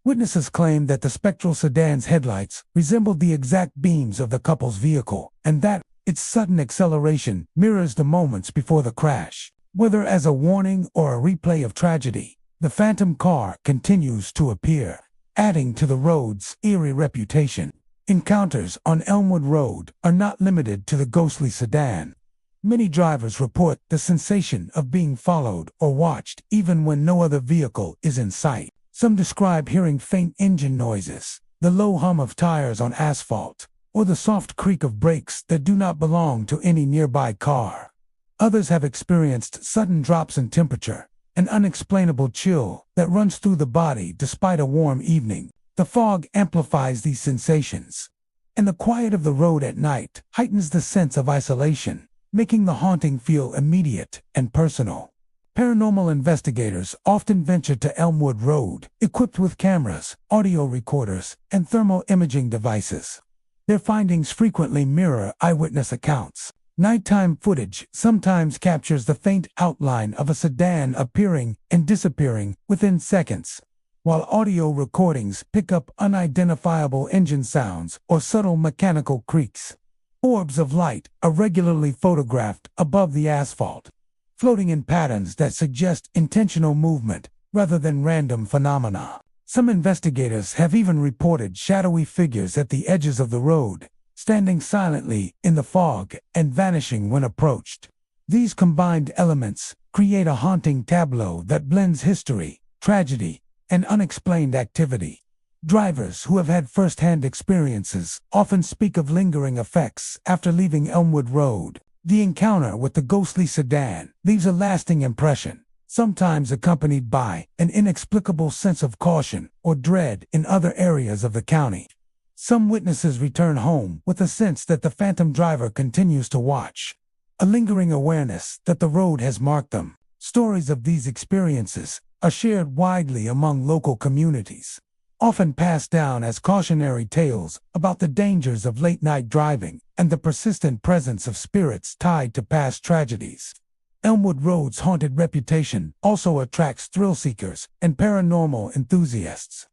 Witnesses claim that the spectral sedan's headlights resembled the exact beams of the couple's vehicle, and that its sudden acceleration mirrors the moments before the crash. Whether as a warning or a replay of tragedy, the phantom car continues to appear, adding to the road's eerie reputation. Encounters on Elmwood Road are not limited to the ghostly sedan. Many drivers report the sensation of being followed or watched even when no other vehicle is in sight. Some describe hearing faint engine noises, the low hum of tires on asphalt, or the soft creak of brakes that do not belong to any nearby car. Others have experienced sudden drops in temperature, an unexplainable chill that runs through the body despite a warm evening. The fog amplifies these sensations, and the quiet of the road at night heightens the sense of isolation, making the haunting feel immediate and personal. Paranormal investigators often venture to Elmwood Road, equipped with cameras, audio recorders, and thermal imaging devices. Their findings frequently mirror eyewitness accounts. Nighttime footage sometimes captures the faint outline of a sedan appearing and disappearing within seconds, while audio recordings pick up unidentifiable engine sounds or subtle mechanical creaks. Orbs of light are regularly photographed above the asphalt, floating in patterns that suggest intentional movement rather than random phenomena. Some investigators have even reported shadowy figures at the edges of the road, standing silently in the fog and vanishing when approached. These combined elements create a haunting tableau that blends history, tragedy, and unexplained activity. Drivers who have had first-hand experiences often speak of lingering effects after leaving Elmwood Road. The encounter with the ghostly sedan leaves a lasting impression, sometimes accompanied by an inexplicable sense of caution or dread in other areas of the county. Some witnesses return home with a sense that the phantom driver continues to watch, a lingering awareness that the road has marked them. Stories of these experiences are shared widely among local communities, often passed down as cautionary tales about the dangers of late-night driving and the persistent presence of spirits tied to past tragedies. Elmwood Road's haunted reputation also attracts thrill-seekers and paranormal enthusiasts.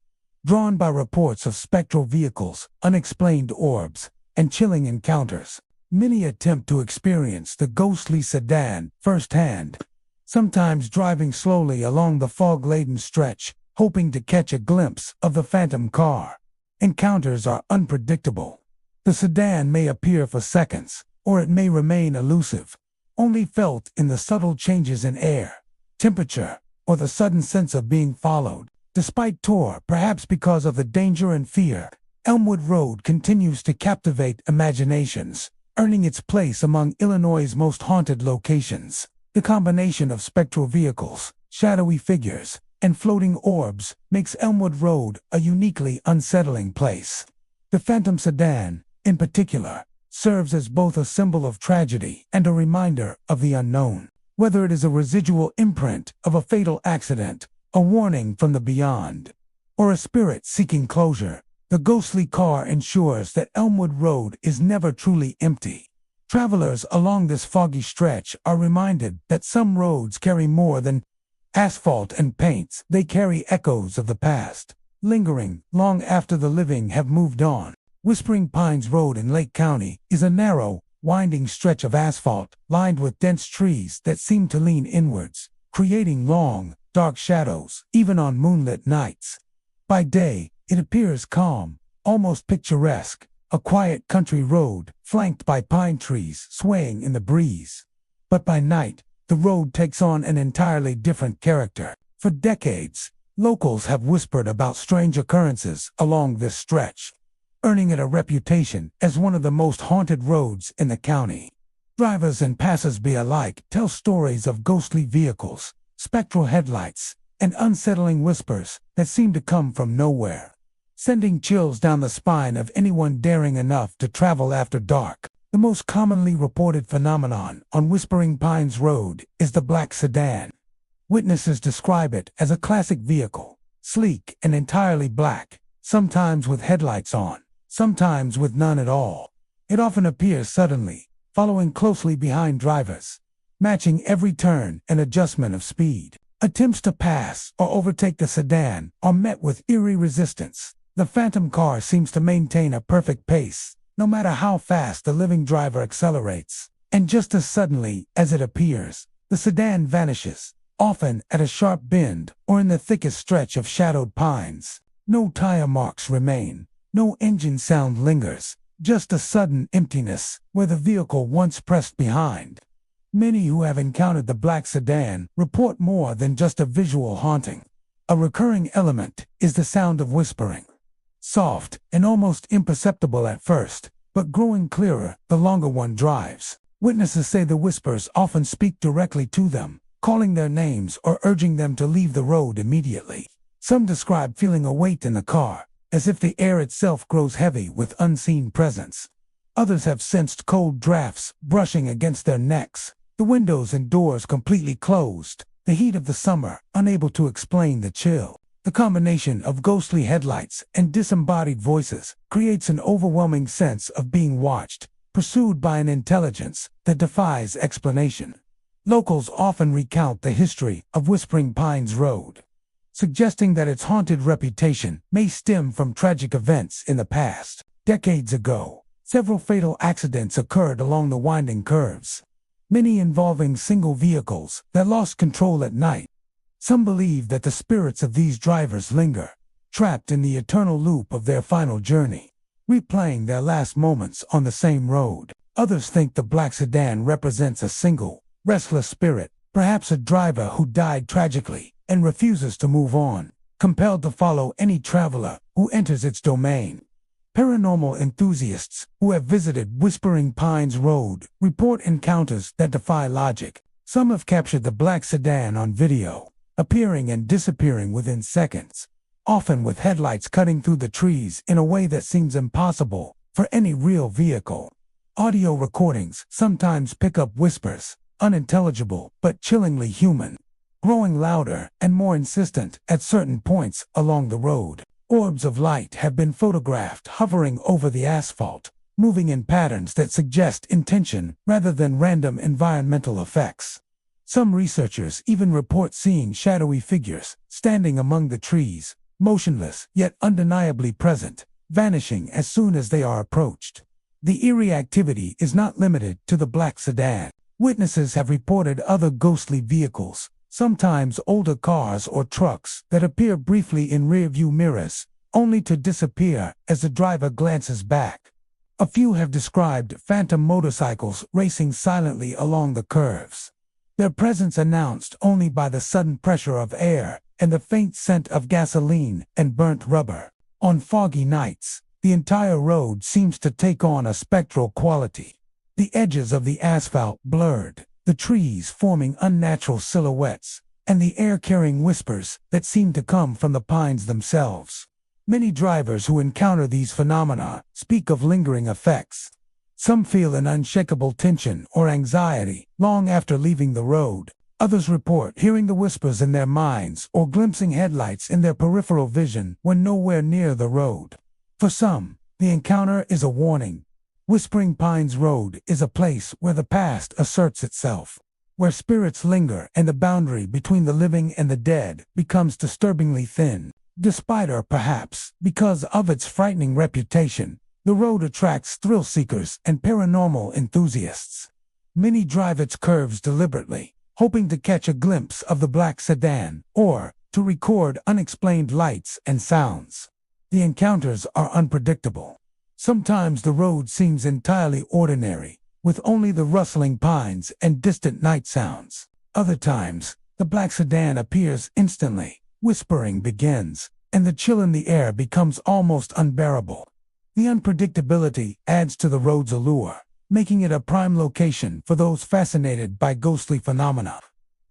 Drawn by reports of spectral vehicles, unexplained orbs, and chilling encounters, many attempt to experience the ghostly sedan firsthand, sometimes driving slowly along the fog-laden stretch, hoping to catch a glimpse of the phantom car. Encounters are unpredictable. The sedan may appear for seconds, or it may remain elusive, only felt in the subtle changes in air, temperature, or the sudden sense of being followed. Despite tour, perhaps because of the danger and fear, Elmwood Road continues to captivate imaginations, earning its place among Illinois' most haunted locations. The combination of spectral vehicles, shadowy figures, and floating orbs makes Elmwood Road a uniquely unsettling place. The phantom sedan, in particular, serves as both a symbol of tragedy and a reminder of the unknown. Whether it is a residual imprint of a fatal accident, a warning from the beyond, or a spirit seeking closure, the ghostly car ensures that Elmwood Road is never truly empty. Travelers along this foggy stretch are reminded that some roads carry more than asphalt and paints. They carry echoes of the past, lingering long after the living have moved on. Whispering Pines Road in Lake County is a narrow, winding stretch of asphalt lined with dense trees that seem to lean inwards, creating long, dark shadows, even on moonlit nights. By day, it appears calm, almost picturesque, a quiet country road flanked by pine trees swaying in the breeze. But by night, the road takes on an entirely different character. For decades, locals have whispered about strange occurrences along this stretch, earning it a reputation as one of the most haunted roads in the county. Drivers and passers-by alike tell stories of ghostly vehicles, spectral headlights, and unsettling whispers that seem to come from nowhere, sending chills down the spine of anyone daring enough to travel after dark. The most commonly reported phenomenon on Whispering Pines Road is the black sedan. Witnesses describe it as a classic vehicle, sleek and entirely black, sometimes with headlights on, sometimes with none at all. It often appears suddenly, following closely behind drivers, matching every turn and adjustment of speed. Attempts to pass or overtake the sedan are met with eerie resistance. The phantom car seems to maintain a perfect pace, no matter how fast the living driver accelerates. And just as suddenly as it appears, the sedan vanishes, often at a sharp bend or in the thickest stretch of shadowed pines. No tire marks remain. No engine sound lingers. Just a sudden emptiness where the vehicle once pressed behind. Many who have encountered the black sedan report more than just a visual haunting. A recurring element is the sound of whispering. Soft and almost imperceptible at first, but growing clearer the longer one drives. Witnesses say the whispers often speak directly to them, calling their names or urging them to leave the road immediately. Some describe feeling a weight in the car, as if the air itself grows heavy with unseen presence. Others have sensed cold drafts brushing against their necks, the windows and doors completely closed, the heat of the summer unable to explain the chill. The combination of ghostly headlights and disembodied voices creates an overwhelming sense of being watched, pursued by an intelligence that defies explanation. Locals often recount the history of Whispering Pines Road, suggesting that its haunted reputation may stem from tragic events in the past. Decades ago, several fatal accidents occurred along the winding curves, many involving single vehicles that lost control at night. Some believe that the spirits of these drivers linger, trapped in the eternal loop of their final journey, replaying their last moments on the same road. Others think the black sedan represents a single, restless spirit, perhaps a driver who died tragically and refuses to move on, compelled to follow any traveler who enters its domain. Paranormal enthusiasts who have visited Whispering Pines Road report encounters that defy logic. Some have captured the black sedan on video, appearing and disappearing within seconds, often with headlights cutting through the trees in a way that seems impossible for any real vehicle. Audio recordings sometimes pick up whispers, unintelligible but chillingly human, growing louder and more insistent at certain points along the road. Orbs of light have been photographed hovering over the asphalt, moving in patterns that suggest intention rather than random environmental effects. Some researchers even report seeing shadowy figures standing among the trees, motionless yet undeniably present, vanishing as soon as they are approached. The eerie activity is not limited to the black sedan. Witnesses have reported other ghostly vehicles, sometimes older cars or trucks that appear briefly in rearview mirrors, only to disappear as the driver glances back. A few have described phantom motorcycles racing silently along the curves, their presence announced only by the sudden pressure of air and the faint scent of gasoline and burnt rubber. On foggy nights, the entire road seems to take on a spectral quality. The edges of the asphalt blurred, the trees forming unnatural silhouettes, and the air carrying whispers that seem to come from the pines themselves. Many drivers who encounter these phenomena speak of lingering effects. Some feel an unshakable tension or anxiety long after leaving the road. Others report hearing the whispers in their minds or glimpsing headlights in their peripheral vision when nowhere near the road. For some, the encounter is a warning. Whispering Pines Road is a place where the past asserts itself, where spirits linger and the boundary between the living and the dead becomes disturbingly thin. Despite or perhaps because of its frightening reputation, the road attracts thrill-seekers and paranormal enthusiasts. Many drive its curves deliberately, hoping to catch a glimpse of the black sedan or to record unexplained lights and sounds. The encounters are unpredictable. Sometimes the road seems entirely ordinary, with only the rustling pines and distant night sounds. Other times, the black sedan appears instantly, whispering begins, and the chill in the air becomes almost unbearable. The unpredictability adds to the road's allure, making it a prime location for those fascinated by ghostly phenomena.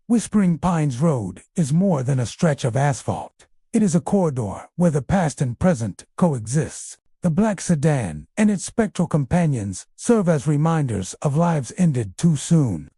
Whispering Pines Road is more than a stretch of asphalt. It is a corridor where the past and present coexist. The black sedan and its spectral companions serve as reminders of lives ended too soon,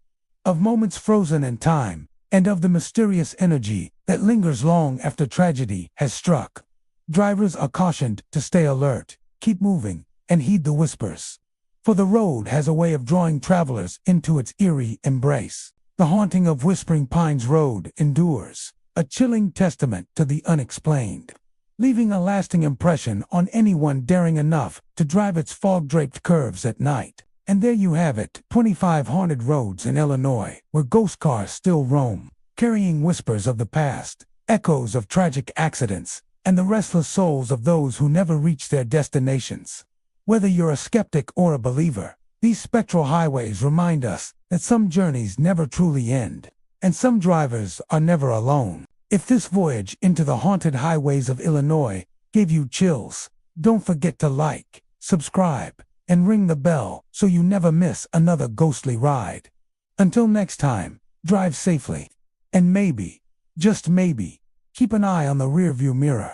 of moments frozen in time, and of the mysterious energy that lingers long after tragedy has struck. Drivers are cautioned to stay alert, keep moving, and heed the whispers. For the road has a way of drawing travelers into its eerie embrace. The haunting of Whispering Pines Road endures, a chilling testament to the unexplained, leaving a lasting impression on anyone daring enough to drive its fog-draped curves at night. And there you have it, 25 haunted roads in Illinois, where ghost cars still roam, carrying whispers of the past, echoes of tragic accidents, and the restless souls of those who never reach their destinations. Whether you're a skeptic or a believer, these spectral highways remind us that some journeys never truly end, and some drivers are never alone. If this voyage into the haunted highways of Illinois gave you chills, don't forget to like, subscribe, and ring the bell so you never miss another ghostly ride. Until next time, drive safely, and maybe, just maybe, keep an eye on the rearview mirror.